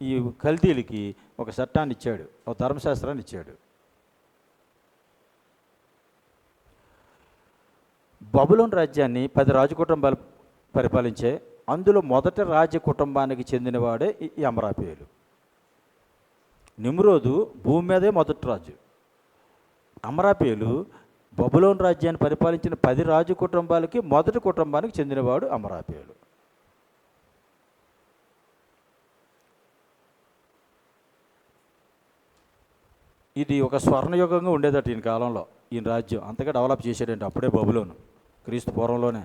ఈ కల్దీలకి ఒక చట్టాన్ని ఇచ్చాడు, ఒక ధర్మశాస్త్రాన్ని ఇచ్చాడు. బబులోను రాజ్యాన్ని 10 రాజకుటుంబాలు పరిపాలించే, అందులో మొదటి రాజ్య కుటుంబానికి చెందినవాడే ఈ అమరాపేలు. నిమ్రోదు భూమి మీదే మొదటి రాజు. అమరాపేలు బబులోను రాజ్యాన్ని పరిపాలించిన 10 రాజు కుటుంబాలకి మొదటి కుటుంబానికి చెందినవాడు అమరాపేలు. ఇది ఒక స్వర్ణయుగంగా ఉండేదట ఈయన కాలంలో. ఈయన రాజ్యం అంతగా డెవలప్ చేశాడంటే అప్పుడే బబులోను, క్రీస్తు పూర్వంలోనే.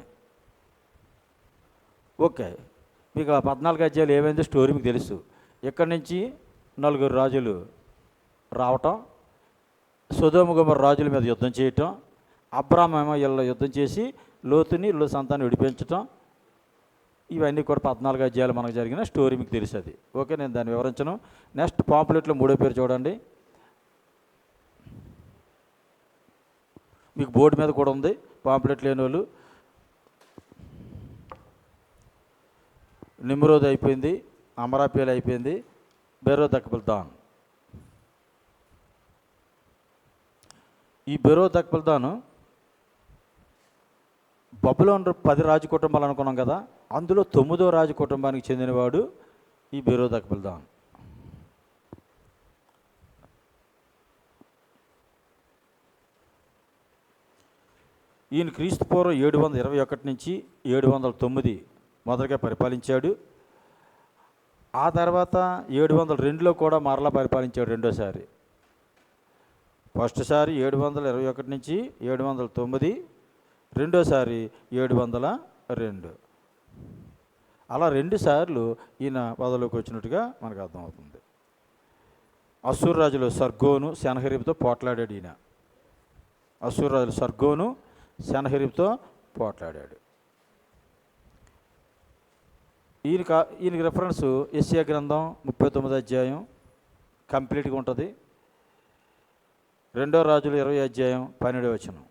ఓకే, మీకు 14 అధ్యాయాలు ఏమైందో స్టోరీ మీకు తెలుసు. ఇక్కడి నుంచి 4 రాజులు రావటం, సొదొమ గొమొర్రా రాజుల మీద యుద్ధం చేయటం, అబ్రాహాము ఏమో వీళ్ళ యుద్ధం చేసి లోతుని సంతాన్ని విడిపించటం, ఇవన్నీ కూడా 14 అధ్యాయాలు మనకు జరిగిన స్టోరీ మీకు తెలుసు అది. ఓకే, నేను దాన్ని వివరించను. నెక్స్ట్ పాంప్లెట్లో 3వ పేరు చూడండి, మీకు బోర్డు మీద కూడా ఉంది. పాంప్లెట్ లేని వాళ్ళు, నిమ్రోదు అయిపోయింది, అమరాపేలు అయిపోయింది, బెరోదక్బిల్దాన్. ఈ బెరోదక్బిల్దాను బబులోను 10 రాజు కుటుంబాలు అనుకున్నాం కదా, అందులో 9వ రాజు కుటుంబానికి చెందినవాడు ఈ బెరోదక్బిల్దాన్. ఈయన క్రీస్తు పూర్వం 721 నుంచి 709 మొదలుగా పరిపాలించాడు. ఆ తర్వాత 702లో కూడా మరలా పరిపాలించాడు రెండోసారి. ఫస్ట్ సారి 721 నుంచి 709, రెండోసారి 702. అలా 2 సార్లు ఈయన పదవిలోకి వచ్చినట్టుగా మనకు అర్థమవుతుంది. అస్సూరు రాజులు సర్గోను సెనహెరీబుతో పోట్లాడాడు ఈయన. అస్సూరు రాజులు సర్గోను సెనహెరీబుతో పోట్లాడాడు. ఈయనకి రెఫరెన్స్ యెషయా గ్రంథం 39వ అధ్యాయం కంప్లీట్గా ఉంటుంది. 2వ రాజులు 20వ అధ్యాయం 12వ వచనం.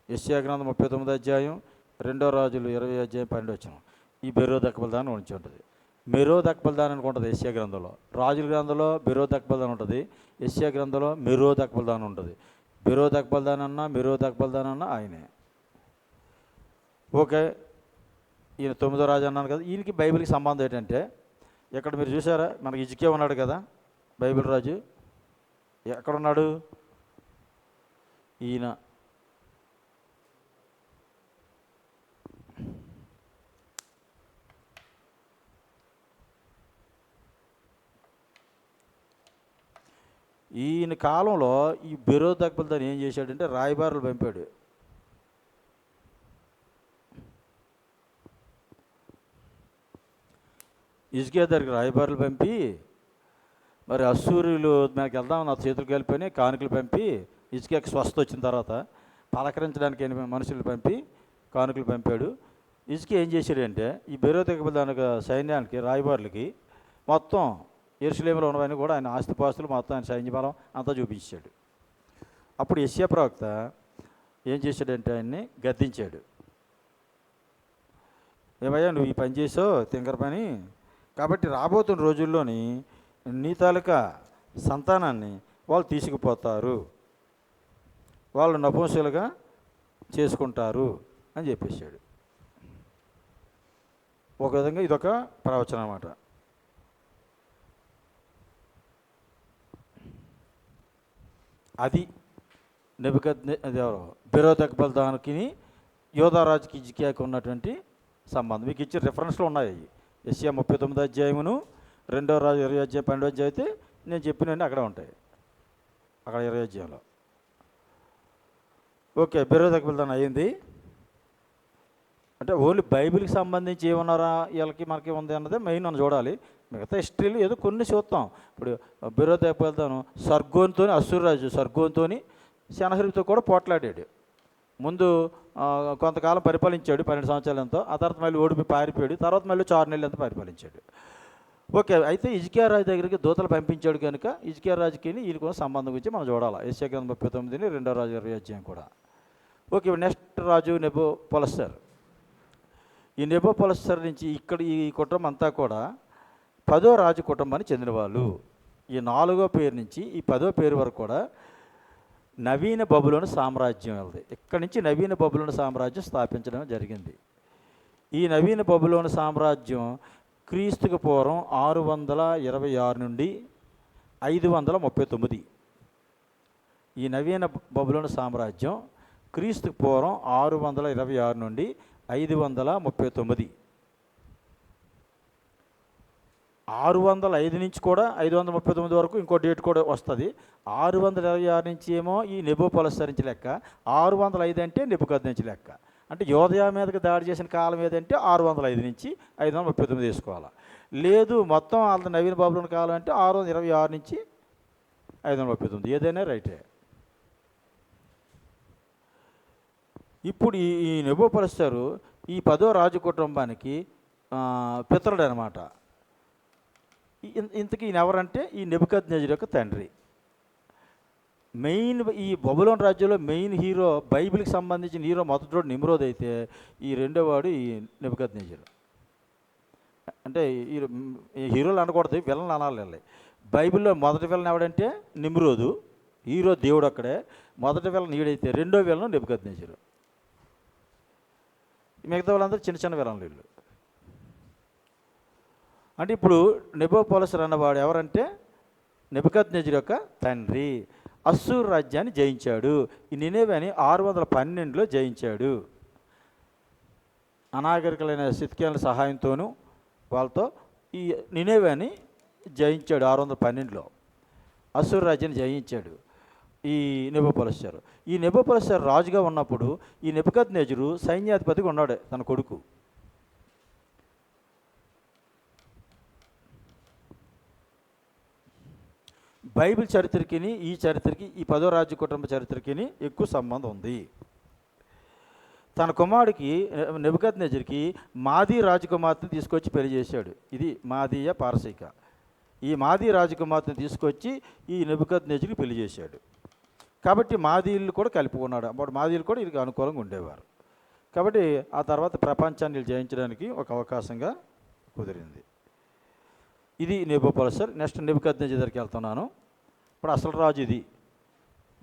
యెషయా గ్రంథం 39వ అధ్యాయం, 2వ రాజులు 20వ అధ్యాయం 12వ వచనం. ఈ బెరోదక్బల్దాన్ ఉంచి ఉంటుంది. మెరోదక్బల్దాన్ అని ఉంటుంది యెషయా గ్రంథంలో. రాజుల గ్రంథంలో బెరోదక్బల్దాన్ ఉంటుంది, యెషయా గ్రంథంలో మెరోదక్బల్దాన్ ఉంటుంది. బెరోదక్బల్దాన్ అన్నా మెరోదక్బల్దాన్ అన్నా ఆయనే. ఓకే, ఈయన 9వ రాజు అన్నాను కదా. ఈయనకి బైబిల్కి సంబంధం ఏంటంటే, ఇక్కడ మీరు చూసారా, మనకి హిజ్కియా ఉన్నాడు కదా బైబిల్ రాజు. ఎక్కడున్నాడు ఈయన? ఈయన కాలంలో ఈ బెరోదక్బల్దాన్ ఏం చేశాడంటే రాయబారులు పంపాడు. హిజ్కియా దగ్గరికి రాయబారులు పంపి, మరి అశ్షూరీయులు మనకి వెళ్దాం నా చేతులు కలిపి కానుకలు పంపి, హిజ్కియాకి స్వస్థత వచ్చిన తర్వాత పలకరించడానికి మనుషులు పంపి కానుకలు పంపాడు. హిజ్కియా ఏం చేశాడంటే ఈ బెరోదక్బల్దాన్ సైన్యానికి రాయబారులకి మొత్తం యెరూషలేములో ఉన్నవన్నీ కూడా ఆయన ఆస్తిపాస్తులు మొత్తం ఆయన సైన్యబలం అంతా చూపించాడు. అప్పుడు యెషయా ప్రవక్త ఏం చేశాడంటే ఆయన్ని గద్దించాడు. ఏమయ్యా నువ్వు ఈ పని చేసావు తింగర పని, కాబట్టి రాబోతున్న రోజుల్లోని నీ తాలూకా సంతానాన్ని వాళ్ళు తీసుకుపోతారు, వాళ్ళు నపుంసకులుగా చేసుకుంటారు అని చెప్పేశాడు. ఒక విధంగా ఇదొక ప్రవచనం అన్నమాట. అది బెరోదక్బల్దాన్కి యోధారాజుకి హిజ్కియాకి ఉన్నటువంటి సంబంధం. మీకు ఇచ్చే రిఫరెన్స్లో ఉన్నాయి. యెషయా 39వ అధ్యాయమును 2వ రాజు 20వ అధ్యాయం 12వ అధ్యాయం అయితే నేను చెప్పినవన్నీ అక్కడ ఉంటాయి, అక్కడ 20వ అధ్యాయంలో. ఓకే, బెరోదక్బల్దాన్ అయ్యింది. అంటే ఓన్లీ బైబిల్కి సంబంధించి ఏమన్నారా వీళ్ళకి మనకి ఉంది అన్నదే మెయిన్ అని చూడాలి. మిగతా హిస్టరీలు ఏదో కొన్ని చూస్తాం. ఇప్పుడు బెరోదక్బల్దాను సర్గోన్తో, అశ్షూరు రాజు సర్గోన్తో సెనహెరీబుతో కూడా పోట్లాడాడు. ముందు కొంతకాలం పరిపాలించాడు, 12 సంవత్సరాలు ఎంతో. ఆ తర్వాత మళ్ళీ ఓడిపోయి పారిపోయాడు. తర్వాత మళ్ళీ 6 నెలలు ఎంతో పరిపాలించాడు. ఓకే, అయితే హిజ్కియా రాజు దగ్గరికి దూతలు పంపించాడు కనుక హిజ్కియా రాజుకి ఈయనకు సంబంధం గురించి మనం చూడాలి. యెషయా గ్రంథం 39, 2వ రాజు 20వ అధ్యాయం కూడా. ఓకే, నెక్స్ట్ రాజు నెబోపొలెస్సర్. ఈ నెబోపొలెస్సర్ నుంచి ఇక్కడ ఈ కుటుంబం అంతా కూడా 10వ రాజు కుటుంబానికి చెందిన వాళ్ళు. ఈ 4వ పేరు నుంచి ఈ 10వ పేరు వరకు కూడా నవీన బబులోను సామ్రాజ్యం వెళ్తుంది. ఇక్కడి నుంచి నవీన బబులోను సామ్రాజ్యం స్థాపించడం జరిగింది. ఈ నవీన బబులోను సామ్రాజ్యం క్రీస్తుకు పూర్వం 626 నుండి 539. ఈ నవీన బబులోను సామ్రాజ్యం క్రీస్తుకు పూర్వం 626 నుండి 539. 605 నుంచి కూడా 539 వరకు ఇంకో డేట్ కూడా వస్తుంది. 626 నుంచి ఏమో ఈ నెబోపొలెస్సర్ నుంచి లెక్క, 605 అంటే నెబుకద్నెజర్ నుంచి లెక్క. అంటే యోదయ మీదకి దాడి చేసిన కాలం ఏదంటే 605 నుంచి 539 తీసుకోవాలి. లేదు మొత్తం వాళ్ళ నవీన బబులోను కాలం అంటే 626 నుంచి 539, ఏదైనా రైటే. ఇప్పుడు ఈ నెబోపొలెస్సరు ఈ 10వ రాజు కుటుంబానికి పితరుడు అనమాట. ఇంతకీ ఈయన ఎవరంటే ఈ నెబుకద్నెజర్ యొక్క తండ్రి. మెయిన్ ఈ బబులోన్ రాజ్యంలో మెయిన్ హీరో, బైబిల్కి సంబంధించిన హీరో మొదటివాడు నిమ్రోద్ అయితే ఈ రెండోవాడు ఈ నెబుకద్నెజర్. అంటే ఈ హీరోలు అనకూడదు, విలన్ అనాలి. బైబిల్లో మొదటి విలన్ ఎవడంటే నిమ్రోదు, హీరో దేవుడు అక్కడే. మొదటి విలన్ ఈడైతే రెండో విలన్ నెబుకద్నెజర్. మిగతా వాళ్ళందరూ చిన్న చిన్న విలన్లు వీళ్ళు. అంటే ఇప్పుడు నెబోపొలెస్సర్ అన్నవాడు ఎవరంటే నెబుకద్నెజర్ యొక్క తండ్రి. అశ్షూరు రాజ్యాన్ని జయించాడు. ఈ నినెవేని 612లో జయించాడు. అనాగరికులైన సిద్కియాల సహాయంతోనూ వాళ్ళతో ఈ నినెవేని జయించాడు 612లో. అశ్షూరు రాజ్యాన్ని జయించాడు ఈ నెబోపొలెస్సర్. ఈ నెబోపొలెస్సర్ రాజుగా ఉన్నప్పుడు ఈ నెబుకద్నెజరు సైన్యాధిపతిగా ఉన్నాడు తన కొడుకు. బైబిల్ చరిత్రకి ఈ చరిత్రకి ఈ 10వ రాజు కుటుంబ చరిత్రకి ఎక్కువ సంబంధం ఉంది. తన కుమారుడికి నెబుకద్నెజర్కి మాదీ రాజకుమార్తెను తీసుకొచ్చి పెళ్లి చేశాడు. ఇది మాదీయ పారసీక. ఈ మాదీ రాజకుమార్తెను తీసుకొచ్చి ఈ నెబుకద్నెజర్కి పెళ్లి చేశాడు. కాబట్టి మాదీయులు కూడా కలుపుకున్నాడు. అప్పుడు మాదీయులు కూడా వీరికి అనుకూలంగా ఉండేవారు. కాబట్టి ఆ తర్వాత ప్రపంచాన్ని జయించడానికి ఒక అవకాశంగా కుదిరింది. ఇది నెబుకద్నెజర్. నెక్స్ట్ నెబుకద్నెజర్ దగ్గరికి వెళ్తున్నాను. ఇప్పుడు అసలు రాజు ఇది.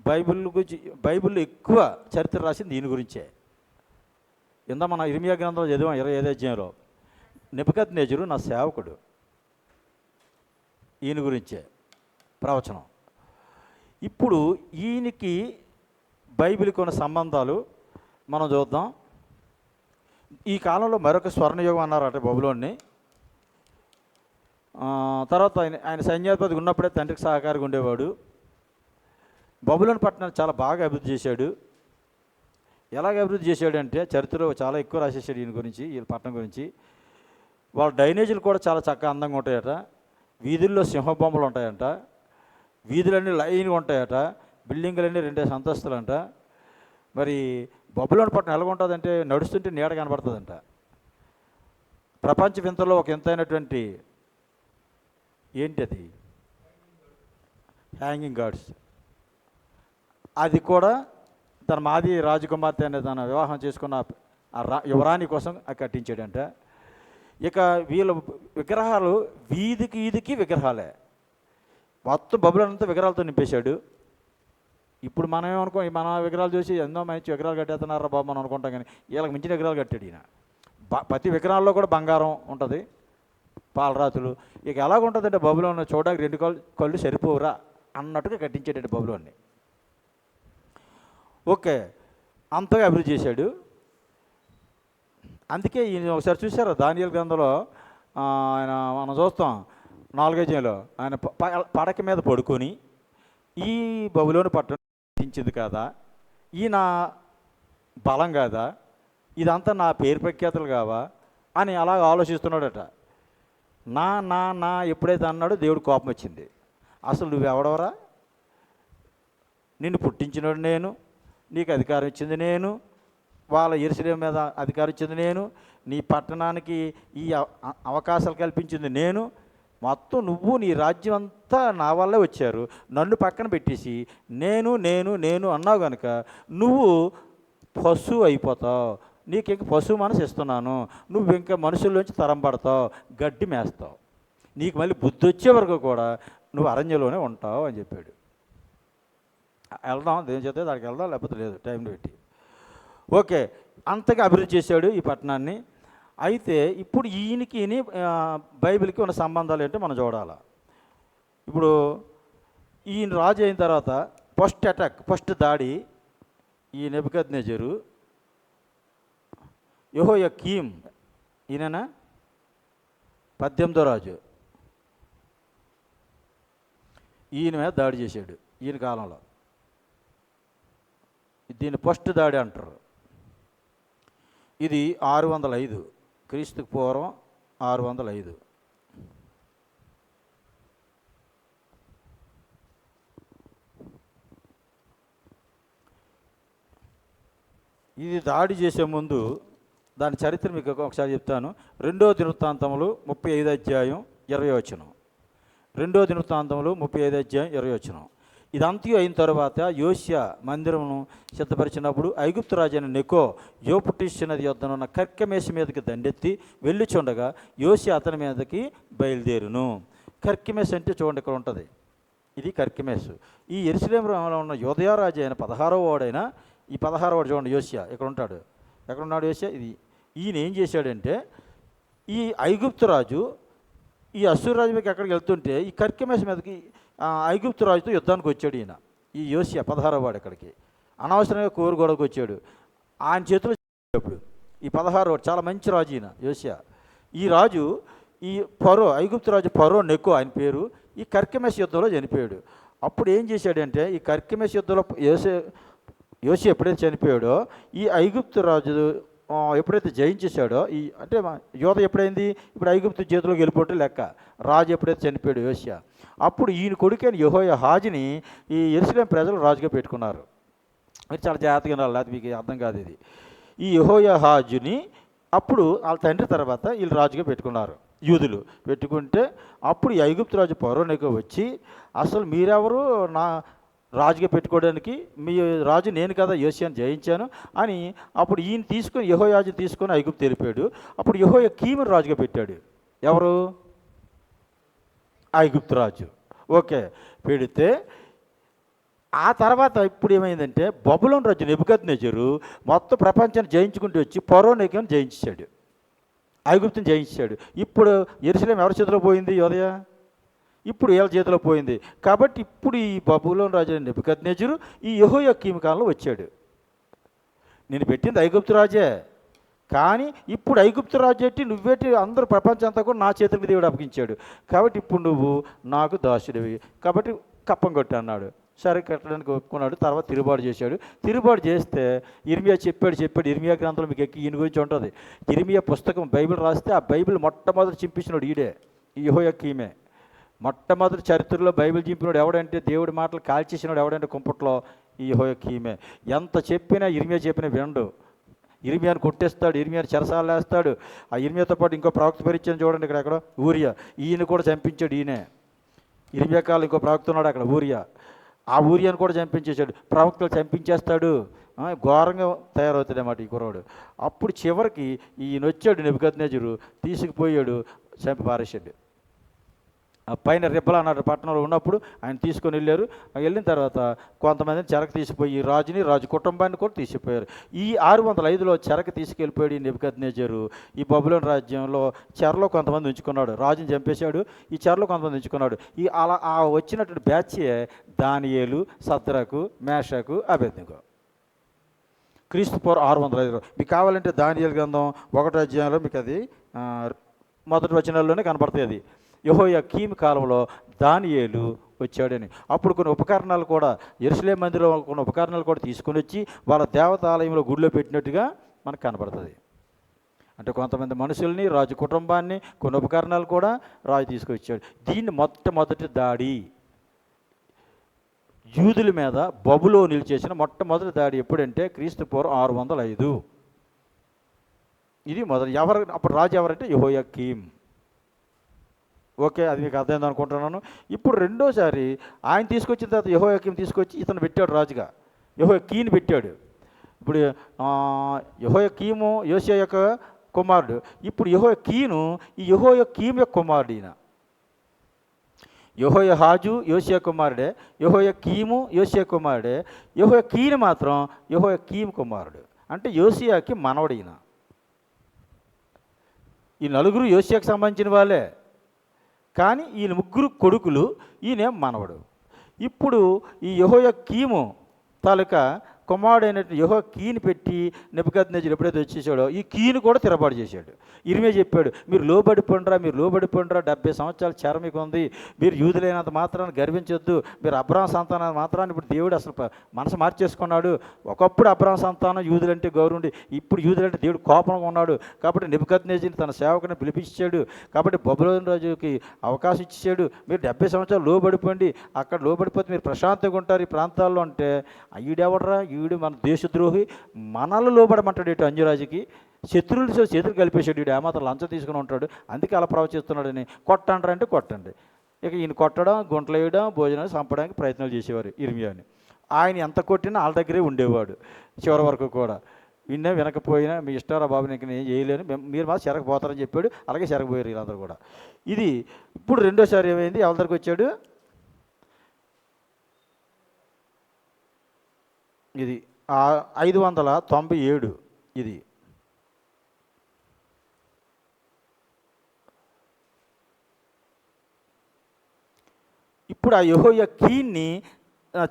బైబిల్ గురించి, బైబిల్లో ఎక్కువ చరిత్ర రాసింది దీని గురించే. మన ఇర్మియా గ్రంథంలో చదివాం 25వ అధ్యాయంలో, నెబుకద్నెజరు నా సేవకుడు, ఈయన గురించే ప్రవచనం. ఇప్పుడు ఈయనకి బైబిల్కి ఉన్న సంబంధాలు మనం చూద్దాం. ఈ కాలంలో మరొక స్వర్ణయుగం అన్నారట బబులోన్ని. తర్వాత ఆయన సైన్యాధిపతి ఉన్నప్పుడే తండ్రికి సహకారిగా ఉండేవాడు. బబులోని పట్టణాన్ని చాలా బాగా అభివృద్ధి చేశాడు. ఎలాగ అభివృద్ధి చేశాడు అంటే చరిత్రలో చాలా ఎక్కువ రాసేసాడు ఈయన గురించి, ఈ పట్టణం గురించి. వాళ్ళ డైనేజీలు కూడా చాలా చక్కగా అందంగా ఉంటాయట. వీధుల్లో సింహబొమ్మలు ఉంటాయంట. వీధులన్నీ లైన్గా ఉంటాయట. బిల్డింగులన్నీ 2 అంతస్తులంట. మరి బబులోని పట్టణం ఎలా ఉంటుందంటే నడుస్తుంటే నీడ కనబడుతుందంట. ప్రపంచ వింతలో ఒక వింతైనటువంటి ఏంటి అది, హ్యాంగింగ్ గార్డ్స్. అది కూడా తన మాది రాజకుమార్తె అనే తన వివాహం చేసుకున్న యువరాణి కోసం కట్టించాడంట. ఇక వీళ్ళ విగ్రహాలు వీధికి వీధికి విగ్రహాలే. మొత్తం బబులోనంతా విగ్రహాలతో నింపేశాడు. ఇప్పుడు మనం ఏమనుకో, మన విగ్రహాలు చూసి ఎన్నో మంచి విగ్రహాలు కట్టేస్తున్నారా బాబు మనం అనుకుంటాం, కానీ వీళ్ళకి మించిన విగ్రహాలు కట్టాడు ఈయన. ప్రతి విగ్రహాల్లో కూడా బంగారం ఉంటుంది, పాలరాతులు. ఇక ఎలాగుంటుందంటే బబులోని చూడడానికి 2 కళ్ళు సరిపోవురా అన్నట్టుగా కట్టించాడండి బబులోన్ని. ఓకే, అంతగా అభివృద్ధి చేశాడు. అందుకే ఈయన ఒకసారి చూసారా దానియేలు గ్రంథంలో, ఆయన మనం చూస్తాం 4వ అధ్యాయంలో, ఆయన పడక మీద పడుకొని ఈ బబులోని పట్టణం కట్టించింది కాదా, ఈ నా బలం కాదా, ఇదంతా నా పేరు ప్రఖ్యాతులు కావా అని అలాగ ఆలోచిస్తున్నాడట. నా నా నా ఎప్పుడైతే అన్నాడో దేవుడు కోపం వచ్చింది. అసలు నువ్వెవడవరా, నిన్ను పుట్టించినోడు నేను, నీకు అధికారం ఇచ్చింది నేను, వాళ్ళ యెరూషలేము మీద అధికారం ఇచ్చింది నేను, నీ పట్టణానికి ఈ అవకాశాలు కల్పించింది నేను, మొత్తం నువ్వు నీ రాజ్యం అంతా నా వల్లే వచ్చారు, నన్ను పక్కన పెట్టేసి నేను నేను నేను అన్నావు కనుక నువ్వు పశువు అయిపోతావు, నీకు ఇంక పశువు మనసు ఇస్తున్నాను, నువ్వు ఇంకా మనుషుల్లోంచి తరం పడతావు, గడ్డి మేస్తావు, నీకు మళ్ళీ బుద్ధి వచ్చే వరకు కూడా నువ్వు అరణ్యంలోనే ఉంటావు అని చెప్పాడు. వెళ్దాం, దేని చేస్తే దానికి వెళ్దాం, లేకపోతే లేదు, టైం పెట్టి. ఓకే, అంతగా అభివృద్ధి చేశాడు ఈ పట్టణాన్ని. అయితే ఇప్పుడు ఈయనకి బైబిల్కి ఉన్న సంబంధాలు ఏంటో మనం చూడాలి. ఇప్పుడు ఈయన రాజు అయిన తర్వాత ఫస్ట్ దాడి ఈ నెబుకద్నెజరు యెహోయాకీం, ఈయన 18వ రాజు, ఈయన మీద దాడి చేశాడు ఈయన కాలంలో. దీన్ని ఫస్ట్ దాడి అంటారు. ఇది 605, క్రీస్తుకు పూర్వం 605. ఇది దాడి చేసే ముందు దాని చరిత్ర మీకు ఒకసారి చెప్తాను. 2వ దినవృత్తాంతములు 35వ అధ్యాయం 20వ వచనం. 2వ దినవృత్తాంతములు 35వ అధ్యాయం 20వ వచనం. ఇదంతా అయిన తర్వాత యోషియా మందిరమును సిద్ధపరిచినప్పుడు ఐగుప్తు రాజు అయిన నెకో యూఫ్రటీసు నది యొద్దనున్న కర్కెమేసు మీదకి దండెత్తి వెళ్ళుచుండగా యోషియా అతని మీదకి బయలుదేరును. కర్కెమేసు అంటే చూడండి ఇక్కడ ఉంటుంది, ఇది కర్కెమేసు. ఈ యెరూషలేములో ఉన్న యూదయ రాజు అయిన 16వ వాడైన ఈ 16వ వాడు చూడండి యోషియా ఇక్కడ ఉంటాడు. ఎక్కడున్నాడు యోషియా? ఇది. ఈయన ఏం చేశాడంటే ఈ ఐగుప్తు రాజు ఈ అశ్షూరు రాజు మీదకి ఎక్కడికి వెళ్తుంటే ఈ కర్కెమేసు మీదకి ఐగుప్తు రాజుతో యుద్ధానికి వచ్చాడు ఈయన. ఈ యోషియా 16వ వాడు ఇక్కడికి అనవసరంగా కోరు గొడవకు వచ్చాడు. ఆయన చేతిలో ఇప్పుడు ఈ 16వ వాడు చాలా మంచి రాజు ఈయన యోషియా. ఈ రాజు ఈ ఐగుప్తు రాజు ఫరో నెకో ఆయన పేరు, ఈ కర్కెమేసు యుద్ధంలో చనిపోయాడు. అప్పుడు ఏం చేశాడంటే ఈ కర్కెమేసు యుద్ధంలో యోషియా ఎప్పుడైతే చనిపోయాడో ఈ ఐగుప్తు రాజు ఎప్పుడైతే జయించేశాడో అంటే యోధ ఎప్పుడైంది, ఇప్పుడు ఐగుప్తు చేతిలోకి వెళ్ళిపోతే లెక్క. రాజు ఎప్పుడైతే చనిపోయాడు యోషియా, అప్పుడు ఈయన కొడుకైన యెహోయాహాజుని ఈ యెరూషలేము ప్రజలు రాజుగా పెట్టుకున్నారు. మీరు చాలా జాగ్రత్తగా ఉండాలి, అది మీకు అర్థం కాదు. ఇది ఈ యెహోయాహాజుని అప్పుడు వాళ్ళ తండ్రి తర్వాత వీళ్ళు రాజుగా పెట్టుకున్నారు యూదులు. పెట్టుకుంటే అప్పుడు ఈ ఐగుప్తు రాజు ఫరో నెకో వచ్చి అసలు మీరెవరు రాజుగా పెట్టుకోవడానికి మీ రాజు నేను కదా యోసియాను జయించాను అని అప్పుడు ఈయన తీసుకొని యెహోయాజుని తీసుకొని ఐగుప్తు వెళ్ళిపోయాడు. అప్పుడు యెహోయాకీమును రాజుగా పెట్టాడు. ఎవరు? ఐగుప్తు రాజు. ఓకే, పెడితే ఆ తర్వాత ఇప్పుడు ఏమైందంటే బబులోను రాజు నెబుకద్నెజరు మొత్తం ప్రపంచాన్ని జయించుకుంటూ వచ్చి ఫరోనేకీని జయించాడు, ఐగుప్తుని జయించాడు. ఇప్పుడు యెరూషలేము ఎవరి చేతిలో పోయింది? యోదయ. ఇప్పుడు వీళ్ళ చేతిలో పోయింది. కాబట్టి ఇప్పుడు ఈ బబులోను రాజు నెబుకద్నెజరు ఈ యెహోయాకీము కాలంలో వచ్చాడు. నేను పెట్టింది ఐగుప్తు రాజే, కానీ ఇప్పుడు ఐగుప్తు రాజు ఎట్టి నువ్వేటి అందరూ ప్రపంచం అంతా కూడా నా చేతులకు దేవుడు అప్పగించాడు. కాబట్టి ఇప్పుడు నువ్వు నాకు దాసుడివి, కాబట్టి కప్పం కొట్టి అన్నాడు. సరే కట్టడానికి ఒప్పుకున్నాడు. తర్వాత తిరుగుబాటు చేశాడు. తిరుగుబాటు చేస్తే ఇర్మియా చెప్పాడు. ఇర్మియా గ్రంథంలో మీకు ఎక్కి ఈయన గురించి ఉంటుంది. ఇర్మియా పుస్తకం బైబిల్ రాస్తే ఆ బైబిల్ మొట్టమొదటి చింపించినాడు ఈడే, ఈ యెహోయాకీమే. మొట్టమొదటి చరిత్రలో బైబిల్ చింపినాడు ఎవడంటే, దేవుడి మాటలు కాల్చేసినాడు ఎవడంటే కుంపట్లో ఈ యెహోయాకీమే. ఎంత చెప్పినా ఇర్మియా చెప్పిన వినడు. ఇర్మియాను కొట్టేస్తాడు, ఇర్మియాను చెరసాలు వేస్తాడు. ఆ ఇర్మియాతో పాటు ఇంకో ప్రవక్త పరిచయం చూడండి ఇక్కడ ఊరియా, ఈయన కూడా చంపించాడు. ఈయనే ఇర్మియా కాలం ఇంకో ప్రవక్త ఉన్నాడు అక్కడ ఊరియా, ఆ ఊరియాను కూడా చంపించేశాడు. ప్రవక్తలు చంపించేస్తాడు, ఘోరంగా తయారవుతాడు అన్నమాట ఈ కుర్రాడు. అప్పుడు చివరికి ఈయన వచ్చాడు, నెబుకద్నెజరు తీసుకుపోయాడు, చంపి పారేశాడు. ఆ పైన రిబ్బల అన్నాడు పట్టణంలో ఉన్నప్పుడు ఆయన తీసుకొని వెళ్ళారు. వెళ్ళిన తర్వాత కొంతమందిని చెరకు తీసిపోయి రాజుని రాజు కుటుంబాన్ని కూడా తీసిపోయారు. ఈ 605లో చెరకు తీసుకెళ్ళిపోయాడు ఈ నెబుకద్నెజరు. ఈ బబులోను రాజ్యంలో చెరలో కొంతమంది ఉంచుకున్నాడు, రాజుని చంపేశాడు. ఈ చెరలో కొంతమంది ఉంచుకున్నాడు. ఈ అలా ఆ వచ్చినటువంటి బ్యాచే దానియేలు, సద్రకు, మేషకు, అబేద్నెగో. క్రీస్తు పూర్వం 605లో. మీకు కావాలంటే దానియేలు గ్రంథం 1వ అధ్యాయంలో మీకు అది మొదటి వచనాల్లోనే కనపడుతుంది. అది యెహోయాకీము కాలంలో దానియేలు వచ్చాడని. అప్పుడు కొన్ని ఉపకరణాలు కూడా యెరూషలేము మందిరంలో కొన్ని ఉపకరణాలు కూడా తీసుకొని వచ్చి వాళ్ళ దేవతాలయంలో గుడిలో పెట్టినట్టుగా మనకు కనపడుతుంది. అంటే కొంతమంది మనుషుల్ని, రాజు కుటుంబాన్ని, కొన్ని ఉపకరణాలు కూడా రాజు తీసుకొచ్చాడు. దీన్ని మొట్టమొదటి దాడి యూదుల మీద బబులోనీయులు చేసిన మొట్టమొదటి దాడి ఎప్పుడంటే క్రీస్తు పూర్వం 605. ఇది మొదటి. అప్పుడు రాజు ఎవరంటే యెహోయాకీము. ఓకే, అది మీకు అర్థమైంది అనుకుంటున్నాను. ఇప్పుడు రెండోసారి ఆయన తీసుకొచ్చిన తర్వాత యెహోయాకీము తీసుకొచ్చి ఇతను పెట్టాడు రాజుగా, యెహోయాకీను పెట్టాడు. ఇప్పుడు యెహోయాకీము యోసియా యొక్క కుమారుడు. ఇప్పుడు యెహోయాకీను ఈ యెహోయాకీము యొక్క కుమారుడు. ఈయన యెహోయాహాజు యోసియా కుమారుడే, యెహోయాకీము యోసియా కుమారుడే, యెహోయాకీను మాత్రం యెహోయాకీము కుమారుడు. అంటే యోసియాకి మనవడు ఈయన. ఈ నలుగురు యోసియాకు సంబంధించిన వాళ్ళే, కానీ ఈయన ముగ్గురు కొడుకులు, ఈయన మనవడు. ఇప్పుడు ఈ యెహోయాకీము తాలూకా కుమారుడైనటువంటి యెహోయాకీను పెట్టి నెబుకద్నెజరు ఎప్పుడైతే వచ్చేసాడో ఈ కీను కూడా తిరబాటు చేశాడు. ఇర్మియా చెప్పాడు, మీరు లోబడిపోండ్రా 70 సంవత్సరాల చెర మీకు ఉంది, మీరు యూదులైనంత మాత్రాన్ని గర్వించొద్దు, మీరు అబ్రాహాము సంతానం మాత్రాన్ని ఇప్పుడు దేవుడు అసలు మనసు మార్చేసుకున్నాడు. ఒకప్పుడు అబ్రాహాము సంతానం యూదులంటే గౌరవుండి, ఇప్పుడు యూదులంటే దేవుడు కోపంగా ఉన్నాడు. కాబట్టి నెబుకద్నెజరుని తన సేవకుని పిలిపించాడు. కాబట్టి బబులోను రాజుకి అవకాశం ఇచ్చాడు, మీరు 70 సంవత్సరాలు లోబడిపోండి, అక్కడ లోబడిపోతే మీరు ప్రశాంతంగా ఉంటారు ఈ ప్రాంతాల్లో. అంటే ఈడెవడరా, ఈడు మన దేశద్రోహి, మనల్ని లోబడమంటాడు ఇటు అన్యరాజుకి, శత్రువులు చేతులు కలిపేశాడు. వీడు ఏమాత్రం లంచం తీసుకుని ఉంటాడు, అందుకే అలా ప్రవచిస్తున్నాడని. కొట్టంటారంటే కొట్టండి. ఇక ఈయన కొట్టడం, గుంటలు వేయడం, భోజనాలు చంపడానికి ప్రయత్నాలు చేసేవారు ఇర్మియాని. ఆయన ఎంత కొట్టినా వాళ్ళ దగ్గరే ఉండేవాడు చివరి వరకు కూడా. వినకపోయినా మీ ఇష్టారా బాబు, నీకు నేను చేయలేను, మీరు మాత్రం చెరకపోతారని చెప్పాడు. అలాగే చెరకపోయారు వీళ్ళందరూ కూడా. ఇది ఇప్పుడు రెండోసారి ఏమైంది, ఎవరి దగ్గరికి వచ్చాడు, ఇది 597. ఇది ఇప్పుడు ఆ యెహోయాకీన్ని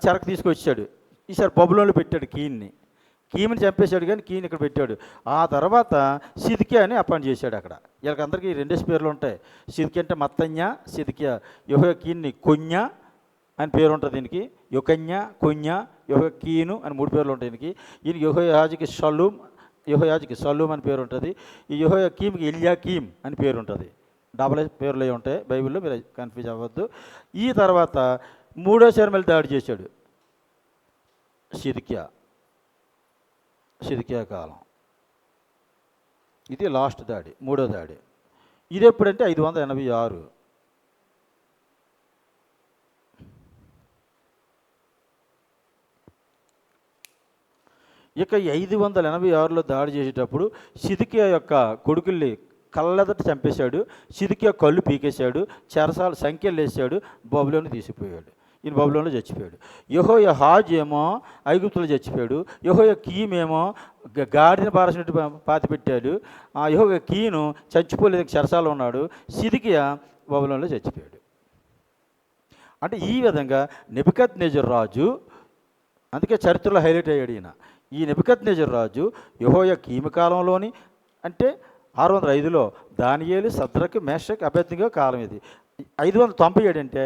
చెరకు తీసుకొచ్చాడు. ఈసారి బబులోనులో పెట్టాడు కీముని చంపేశాడు, కానీ కీని ఇక్కడ పెట్టాడు. ఆ తర్వాత సిద్కియా అని అపాయింట్ చేశాడు అక్కడ. వీళ్ళకందరికీ 2 పేర్లు ఉంటాయి. సిద్కియా అంటే మత్తన్య, సిద్కియా. యెహోయాకీన్ని కొన్య అని పేరు ఉంటుంది దీనికి, యొకన్య, కొన్య, యెహోయాకీను అని 3 పేర్లు ఉంటాయి దీనికి. ఈయన యెహోయాహాజుకి షల్లూమ్ అని పేరు ఉంటుంది. ఈ యెహోయాకీముకి ఎల్యాకీమ్ అని పేరు ఉంటుంది. డబల్ పేర్లు అవి ఉంటాయి బైబిల్లో, మీరు కన్ఫ్యూజ్ అవ్వద్దు. ఈ తర్వాత మూడోసారి మళ్ళీ దాడి చేశాడు సిద్కియా కాలం. ఇది లాస్ట్ దాడి, మూడో దాడి. ఇది ఎప్పుడంటే 586. ఇక 586లో దాడి చేసేటప్పుడు సిద్కియా యొక్క కొడుకుల్ని కళ్ళెదట చంపేశాడు. సిద్కియా కళ్ళు పీకేశాడు, చెరసాల సంఖ్యలు వేసాడు, బబులోని తీసిపోయాడు. ఈయన బబులోన్లో చచ్చిపోయాడు. యెహోయాహాజు ఏమో ఐగుప్తులో చచ్చిపోయాడు. యెహోయాకీమేమో గాడిని పారసినట్టు పాతి పెట్టాడు. ఆ యెహోయాకీను చచ్చిపోలేదు, చెరసాలలో ఉన్నాడు. సిద్కియా బబులోన్లో చచ్చిపోయాడు. అంటే ఈ విధంగా నెబుకద్నెజరు రాజు, అందుకే చరిత్రలో హైలైట్ అయ్యాడు ఈయన. ఈ నెబుకద్నెజరు రాజు యెహోయాకీము కాలంలోని, అంటే 605లో దానియేలు, సద్రకు, మేషక్, అబేద్నెగో కాలం ఇది. 597 అంటే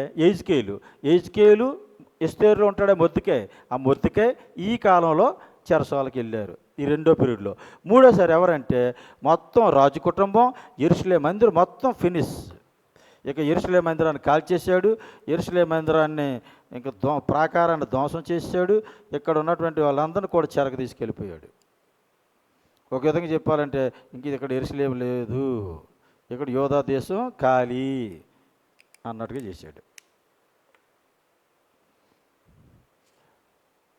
ఎజ్కేలు ఎస్తేరులో ఉంటాడే మొర్దెకై. ఆ మొర్దెకై ఈ కాలంలో చెరసాలకు వెళ్ళారు, ఈ రెండో పీరియడ్లో. మూడోసారి ఎవరంటే మొత్తం రాజు కుటుంబం, యెరూషలేము మందిరం మొత్తం ఫినిష్. ఇక యెరూషలేము మందిరాన్ని కాల్చేశాడు, యెరూషలేము మందిరాన్ని ఇంకా ప్రాకారాన్ని ధ్వంసం చేశాడు. ఇక్కడ ఉన్నటువంటి వాళ్ళందరినీ కూడా చెరకు తీసుకెళ్ళిపోయాడు. ఒక విధంగా చెప్పాలంటే ఇంక ఇక్కడ యెరూషలేము లేదు, ఇక్కడ యోధా దేశం ఖాళీ అన్నట్టుగా చేశాడు.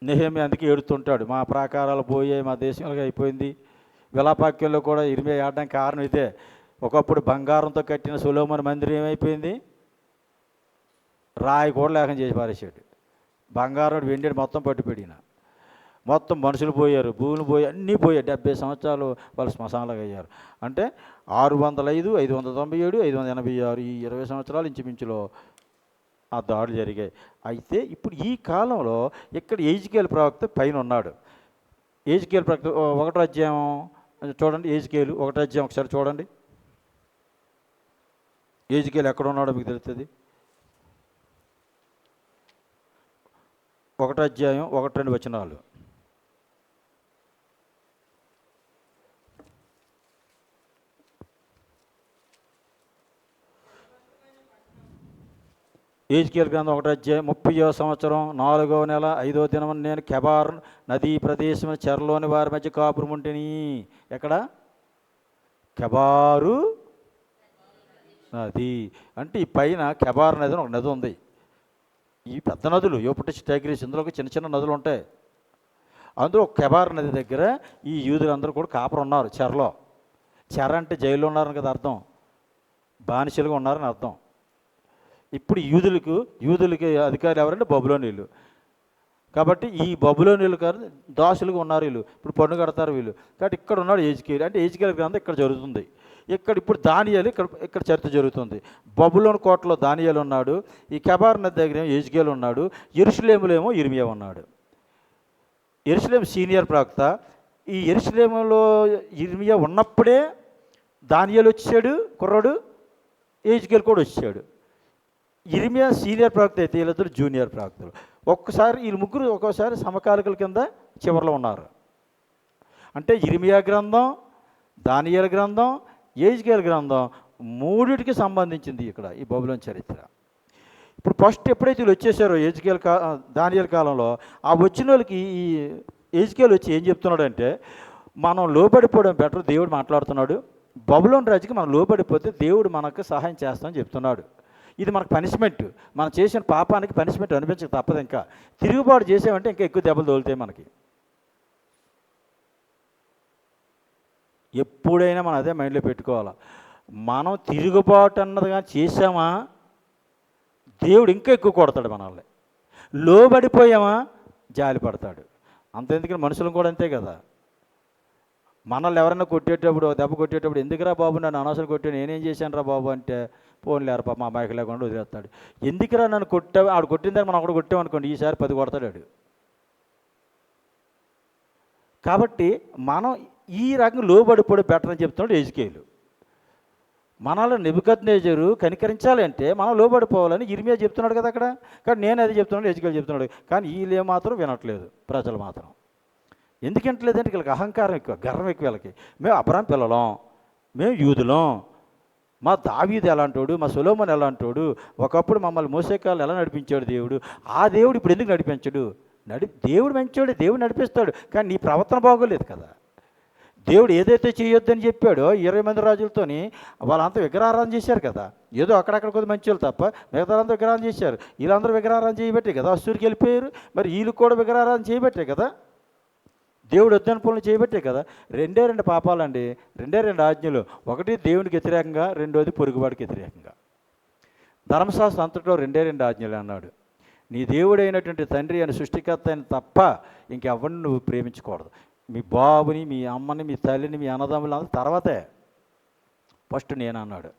నెహెమ్యా అందుకే ఏడుతుంటాడు, మా ప్రాకారాలు పోయాయి, మా దేశంలో అయిపోయింది. విలాపాక్యంలో కూడా ఇరిమియా ఏడడానికి కారణం ఇదే. ఒకప్పుడు బంగారంతో కట్టిన సొలొమోను మందిరం ఏమైపోయింది? రాయి కూడా లేకుండా చేసి పారేశాడు. బంగారం వెండి మొత్తం పట్టుపెడిన, మొత్తం మనుషులు పోయారు, భూములు పోయి అన్నీ పోయాయి. 70 సంవత్సరాలు వాళ్ళు శ్మశానాలుగా అయ్యారు. అంటే 605, 597, 586 ఈ 20 సంవత్సరాలు ఇంచుమించులో ఆ దాడులు జరిగాయి. అయితే ఇప్పుడు ఈ కాలంలో ఇక్కడ యెహెజ్కేలు ప్రవక్త పైన ఉన్నాడు. యెహెజ్కేలు ప్రవక్త 1వ అధ్యాయం చూడండి. యెహెజ్కేలు 1వ అధ్యాయం ఒకసారి చూడండి. యెహెజ్కేలు ఎక్కడ ఉన్నాడో మీకు తెలుస్తుంది. 1వ అధ్యాయం 1-2 వచనాలు. యెహెజ్కేలు గ్రంథం 1వ అధ్యాయం 30వ సంవత్సరం 4వ నెల 5వ దినం నేను కెబార్ నదీ ప్రదేశం చెరలోని వారి మధ్య కాపురం ఉంటిని. ఎక్కడ? కెబారు నది. అంటే ఈ పైన కెబార్ నది అని ఒక నది ఉంది. ఈ పెద్ద నదులు యూఫ్రటీస్, టైగ్రీస్, ఇందులోకి చిన్న చిన్న నదులు ఉంటాయి. అందులో కెబార్ నది దగ్గర ఈ యూదులందరూ కూడా కాపురం ఉన్నారు చెరలో. చెర అంటే జైల్లో ఉన్నారని కదా అర్థం, బానిసలుగా ఉన్నారని అర్థం. ఇప్పుడు యూదులకి అధికారులు ఎవరంటే బబులోనీయులు. కాబట్టి ఈ బబులోనీయులు కాదు, దాసులుగా ఉన్నారు వీళ్ళు. ఇప్పుడు పన్ను కడతారు వీళ్ళు. కాబట్టి ఇక్కడ ఉన్నాడు యెహెజ్కేలు. అంటే యెహెజ్కేలు గ్రంథం ఇక్కడ జరుగుతుంది. ఇక్కడ ఇప్పుడు దానియేలు ఇక్కడ చరిత్ర జరుగుతుంది. బబులోను కోటలో దానియేలు ఉన్నాడు. ఈ కెబార్ నది దగ్గర యెహెజ్కేలు ఉన్నాడు. యెరూషలేములో ఏమో ఇర్మియా ఉన్నాడు. యెరూషలేము సీనియర్ ప్రవక్త. ఈ యెరూషలేములో ఇర్మియా ఉన్నప్పుడే దానియేలు వచ్చాడు కుర్రాడు, యెహెజ్కేలు కూడా వచ్చాడు. ఇర్మియా సీనియర్ ప్రవక్త అయితే వీళ్ళిద్దరు జూనియర్ ప్రవక్తలు. వీళ్ళు ముగ్గురు ఒక్కోసారి సమకాలికల కింద చివరిలో ఉన్నారు. అంటే ఇర్మియా గ్రంథం, దానియేలు గ్రంథం, యెహెజ్కేలు గ్రంథం మూడిటికి సంబంధించింది ఇక్కడ ఈ బబులోను చరిత్ర. ఇప్పుడు ఫస్ట్ ఎప్పుడైతే వీళ్ళు వచ్చేసారో దానియేలు కాలంలో, ఆ వచ్చిన వాళ్ళకి ఈ యెహెజ్కేలు వచ్చి ఏం చెప్తున్నాడంటే, మనం లోబడిపోవడం బెటర్, దేవుడు మాట్లాడుతున్నాడు. బబులోను రాజుకి మనం లోబడిపోతే దేవుడు మనకు సహాయం చేస్తామని చెప్తున్నాడు. ఇది మనకు పనిష్మెంట్, మనం చేసిన పాపానికి పనిష్మెంట్ అనిపించక తప్పదు. ఇంకా తిరుగుబాటు చేసామంటే ఇంకా ఎక్కువ దెబ్బలు తోలుతాయి మనకి. ఎప్పుడైనా మనం అదే మైండ్లో పెట్టుకోవాలి. మనం తిరుగుబాటు అన్నదిగా చేసామా, దేవుడు ఇంకా ఎక్కువ కొడతాడు మనల్ని. లోబడిపోయామా, జాలి పడతాడు. అంతెందుకని మనుషులు కూడా అంతే కదా. మనల్ని ఎవరైనా కొట్టేటప్పుడు, దెబ్బ కొట్టేటప్పుడు, ఎందుకురా బాబు నన్ను అనవసరం కొట్టాను, నేనేం చేశాను రా బాబు అంటే, పోన్లేరు పాప మా అమ్మాయికి లేకుండా వదిలేస్తాడు. ఎందుకురా నన్ను కొట్టావు, ఆడు కొట్టిందని మనం అక్కడ కొట్టామనుకోండి, ఈసారి 10 కొడతాడు. కాబట్టి మనం ఈ రకంగా లోబడిపోయి బెటర్ అని చెప్తున్నాడు యెహెజ్కేలు. మనలో నెబుకద్నెజరు కనికరించాలి అంటే మనం లోబడిపోవాలని ఇర్మియా చెప్తున్నాడు కదా అక్కడ. కానీ నేను అది చెప్తున్నాడు, యెహెజ్కేలు చెప్తున్నాడు. కానీ వీళ్ళే మాత్రం వినట్లేదు, ప్రజలు మాత్రం. ఎందుకు వినట్లేదంటే వీళ్ళకి అహంకారం ఎక్కువ, గర్వం ఎక్కువ వీళ్ళకి. మేము అబ్రాహాం పిల్లలం, మేము యూదులం, మా దావీదు ఎలాంటోడు, మా సొలొమోను ఎలాంటోడు, ఒకప్పుడు మమ్మల్ని మోసే కాలం ఎలా నడిపించాడు దేవుడు, ఆ దేవుడు ఇప్పుడు ఎందుకు నడిపించాడు? దేవుడు మంచోడు, దేవుడు నడిపిస్తాడు. కానీ నీ ప్రవర్తన బాగోలేదు కదా. దేవుడు ఏదైతే చేయొద్దని చెప్పాడో 20 మంది రాజులతోని వాళ్ళంతా విగ్రహారాధన చేశారు కదా. ఏదో అక్కడక్కడ కొద్ది మంచి వాళ్ళు తప్ప మిగతాలంతా విగ్రహారాధన చేశారు. వీళ్ళందరూ విగ్రహారాధన చేయబట్టే కదా అశ్షూరుకి వెళ్ళిపోయారు. మరి వీళ్ళు కూడా విగ్రహారాధన చేయబట్టే కదా దేవుడు వద్దని పనులు చేయబట్టే కదా. రెండే రెండు పాపాలండి, రెండే రెండు ఆజ్ఞలు. ఒకటి దేవునికి వ్యతిరేకంగా, రెండోది పొరుగువాడికి వ్యతిరేకంగా. ధర్మశాస్త్రం అంతట్లో రెండే రెండు ఆజ్ఞలు అన్నాడు. నీ దేవుడైనటువంటి తండ్రి అని సృష్టికర్త అయిన తప్ప ఇంకెవరిని నువ్వు ప్రేమించకూడదు. మీ బాబుని, మీ అమ్మని, మీ తల్లిని, మీ అన్నదమ్ములు అందరూ తర్వాతే, ఫస్ట్ నేను అన్నాడు.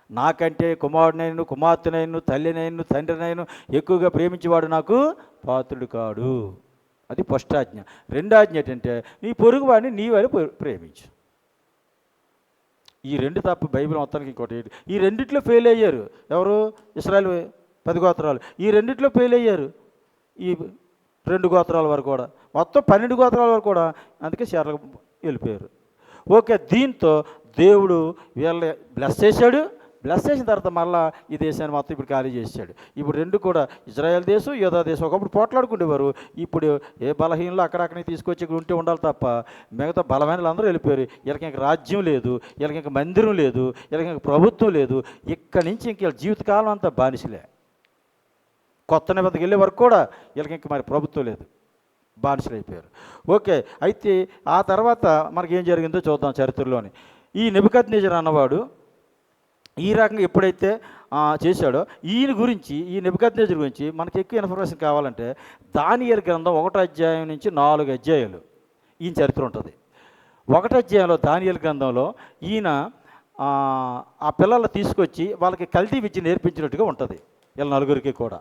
నాకంటే కుమారుడైన, కుమార్తెనైను, తల్లినైను, తండ్రినైను ఎక్కువగా ప్రేమించేవాడు నాకు పాత్రుడు కాడు. అది ఫస్ట్ ఆజ్ఞ. రెండో ఆజ్ఞ ఏంటంటే నీ పొరుగువాడిని నీ వాడిని ప్రేమించు. ఈ రెండు తప్ప బైబిల్ మొత్తానికి ఇంకోటి. ఈ రెండిట్లో ఫెయిల్ అయ్యారు ఎవరు? ఇశ్రాయేలు 10 గోత్రాలు. ఈ రెండిట్లో ఫెయిల్ అయ్యారు ఈ 2 గోత్రాల వరకు కూడా, మొత్తం 12 గోత్రాల వరకు కూడా. అందుకే చీరలకు వెళ్ళిపోయారు. ఓకే, దీంతో దేవుడు వీళ్ళని బ్లెస్ చేశాడు. బ్లెస్ చేసిన తర్వాత మళ్ళీ ఈ దేశాన్ని మొత్తం ఇప్పుడు ఖాళీ చేశాడు. ఇప్పుడు రెండు కూడా ఇజ్రాయెల్ దేశం, యూదా దేశం. ఒకప్పుడు పోట్లాడుకుంటేవారు. ఇప్పుడు ఏ బలహీనలు అక్కడక్కడికి తీసుకొచ్చి ఇక్కడ ఉంటే ఉండాలి తప్ప మిగతా బలమైన అందరూ వెళ్ళిపోయారు. వీళ్ళకి ఇంక రాజ్యం లేదు, వీళ్ళకి ఇంక మందిరం లేదు, వీళ్ళకి ఇంక ప్రభుత్వం లేదు. ఇక్కడి నుంచి ఇంక జీవితకాలం అంతా బానిసలే. కొత్త నిబంధనకి వెళ్ళే వరకు కూడా వీళ్ళకి ఇంక మరి ప్రభుత్వం లేదు, బానిసలు అయిపోయారు. ఓకే, అయితే ఆ తర్వాత మనకి ఏం జరిగిందో చూద్దాం చరిత్రలోని. ఈ నెబుకద్నెజరు అన్నవాడు ఈ రకంగా ఎప్పుడైతే చేశాడో ఈయన గురించి, ఈ నెబుకద్నెజరు గురించి మనకి ఎక్కువ ఇన్ఫర్మేషన్ కావాలంటే దానియేలు గ్రంథం 1వ అధ్యాయం నుంచి 4 అధ్యాయాలు ఈయన చరిత్ర ఉంటుంది. 1వ అధ్యాయంలో దానియేలు గ్రంథంలో ఈయన ఆ పిల్లలు తీసుకొచ్చి వాళ్ళకి కల్తీ విద్య నేర్పించినట్టుగా ఉంటుంది వీళ్ళ నలుగురికి కూడా.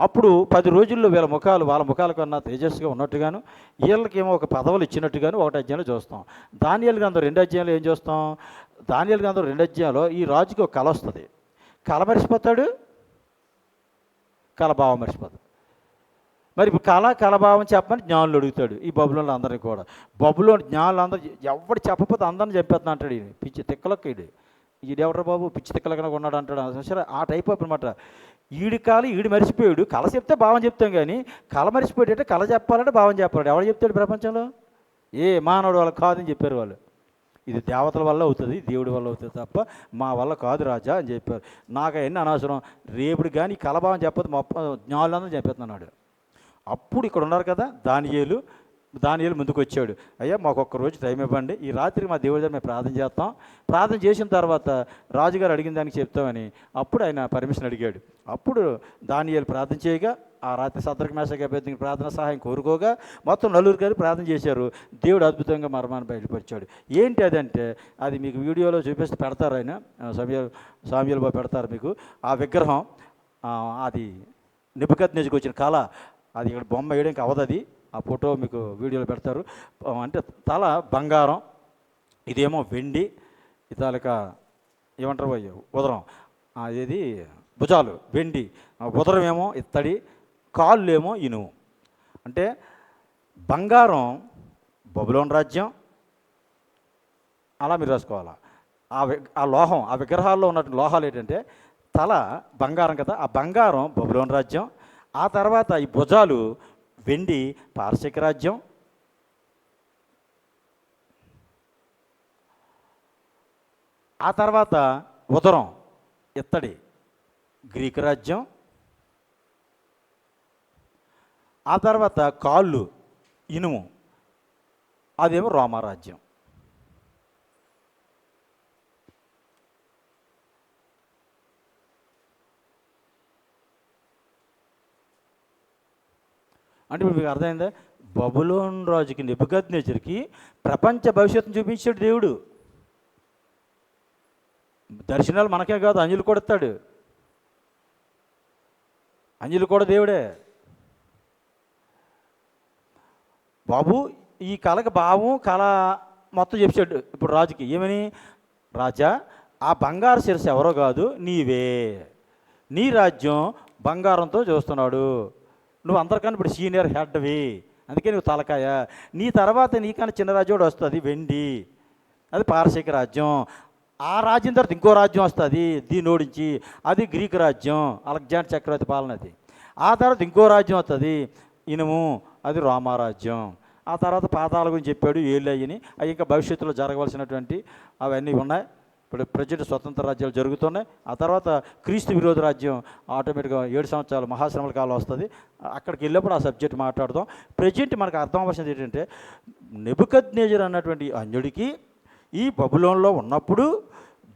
అప్పుడు 10 రోజుల్లో వీళ్ళ ముఖాలు వాళ్ళ ముఖాల కన్నా తేజస్సుగా ఉన్నట్టుగాను, వీళ్ళకేమో ఒక పదవులు ఇచ్చినట్టుగాను 1వ అధ్యాయంలో చూస్తాం. దానియేలు గ్రంథం 2వ అధ్యాయంలో ఏం చూస్తాం? దానియేలు గ్రంథం 2వ అధ్యాయంలో ఈ రాజుకి ఒక కళ వస్తుంది. కళ మరిచిపోతాడు, కళభావం మరిచిపోతాడు. మరి ఇప్పుడు కళభావం చెప్పమని జ్ఞానులు అడుగుతాడు ఈ బబులోన్లు అందరినీ కూడా. బబులోని జ్ఞానులు అందరూ ఎవడు చెప్పకపోతే అందరిని చెప్పేస్తున్నా అంటాడు. ఈయన పిచ్చి తిక్కలకి ఈడెవడరా బాబు పిచ్చి తిక్కలకన్నా ఉన్నాడు అంటాడు. సరే, ఆ టైప్ అనమాట. ఈడు మరిచిపోయాడు. కళ చెప్తే భావం చెప్తాం, కానీ కళ మరిచిపోయాడంటే కళ చెప్పాలంటే భావం చెప్పాలి. ఎవడు చెప్తాడు ప్రపంచంలో? ఏ మానవుడు వాళ్ళకి కాదని చెప్పారు వాళ్ళు. ఇది దేవతల వల్ల అవుతుంది, దేవుడి వల్ల అవుతుంది తప్ప మా వల్ల కాదు రాజా అని చెప్పారు. నాకు అవన్నీ అనవసరం. రేపుడు కానీ కళభావం చెప్పదు, జ్ఞానులందరూ చెప్పేస్తున్నాడు. అప్పుడు ఇక్కడ ఉన్నారు కదా దానియేలు ముందుకు వచ్చాడు. అయ్యా మాకు ఒక్క రోజు టైం ఇవ్వండి, ఈ రాత్రి మా దేవుడి దగ్గర మేము ప్రార్థన చేస్తాం, ప్రార్థన చేసిన తర్వాత రాజుగారు అడిగిన దానికి చెప్తామని అప్పుడు ఆయన పర్మిషన్ అడిగాడు. అప్పుడు దానియేలు ప్రార్థన చేయగా ఆ రాత్రి సద్రక్ మేషక్ అబేద్నెగో ప్రార్థన సహాయం కోరుకోగా మొత్తం 4 గారు ప్రార్థన చేశారు. దేవుడు అద్భుతంగా మర్మాన్ని బయటపరిచాడు. ఏంటి అదంటే అది మీకు వీడియోలో చూపిస్తే పెడతారు, ఆయన సామ్యూయల్ బాబు పెడతారు మీకు ఆ విగ్రహం. అది నెబుకద్నెజరుకు వచ్చిన కళ, అది ఇక్కడ బొమ్మ వేయడానికి అవదు. అది ఆ ఫోటో మీకు వీడియోలో పెడతారు. అంటే తల బంగారం, ఇదేమో వెండి, ఇతాలిక ఏమంటారు ఉదరం, ఇది భుజాలు వెండి, ఉదరం ఏమో ఇత్తడి, కాళ్ళు ఏమో ఇనుము. అంటే బంగారం బబులోను రాజ్యం, అలా మీరు రాసుకోవాలా. ఆ లోహం, ఆ విగ్రహాల్లో ఉన్నటువంటి లోహాలు ఏంటంటే తల బంగారం కదా, ఆ బంగారం బబులోను రాజ్యం. ఆ తర్వాత ఈ భుజాలు వెండి పారసీక రాజ్యం. ఆ తర్వాత ఉదరం ఇత్తడి గ్రీకు రాజ్యం. ఆ తర్వాత కాళ్ళు ఇనుము, అదేమో రోమారాజ్యం. అంటే ఇప్పుడు మీకు అర్థమైందా? బబులోన్ రాజుకి నెబుకద్నెజరుకి ప్రపంచ భవిష్యత్తును చూపించాడు దేవుడు. దర్శనాలు మనకే కాదు, అంజులు కూడా ఇస్తాడు. అంజులు కూడా దేవుడే. బాబు ఈ కళకి భావం కళ మొత్తం చెప్పాడు ఇప్పుడు రాజుకి. ఏమని? రాజా, ఆ బంగారు శిరస్సు ఎవరో కాదు, నీవే. నీ రాజ్యం బంగారంతో చూస్తున్నాడు. నువ్వు అందరికన్నా ఇప్పుడు సీనియర్ హెడ్వి, అందుకే నువ్వు తలకాయ. నీ తర్వాత నీకన్నా చిన్న రాజ్యం కూడా వస్తుంది, వెండి, అది పారసీక రాజ్యం. ఆ రాజ్యం తర్వాత ఇంకో రాజ్యం వస్తుంది దీన్ని ఓడించి, అది గ్రీకు రాజ్యం, అలెగ్జాండర్ చక్రవర్తి పాలనది. ఆ తర్వాత ఇంకో రాజ్యం వస్తుంది ఇనుము, అది రోమారాజ్యం. ఆ తర్వాత పాతాల గురించి చెప్పాడు, ఏళ్ళు అయ్యని, అవి ఇంకా భవిష్యత్తులో జరగవలసినటువంటి అవన్నీ ఉన్నాయి. ఇప్పుడు ప్రజెంట్ స్వతంత్ర రాజ్యాలు జరుగుతున్నాయి. ఆ తర్వాత క్రీస్తు విరోధ రాజ్యం ఆటోమేటిక్గా 7 సంవత్సరాలు మహాశ్రమల కాలం వస్తుంది. అక్కడికి వెళ్ళినప్పుడు ఆ సబ్జెక్ట్ మాట్లాడదాం. ప్రజెంట్ మనకు అర్థం అవ్వాల్సింది ఏంటంటే, నెబుకద్నెజరు అన్నటువంటి అన్యుడికి ఈ బబులోన్లో ఉన్నప్పుడు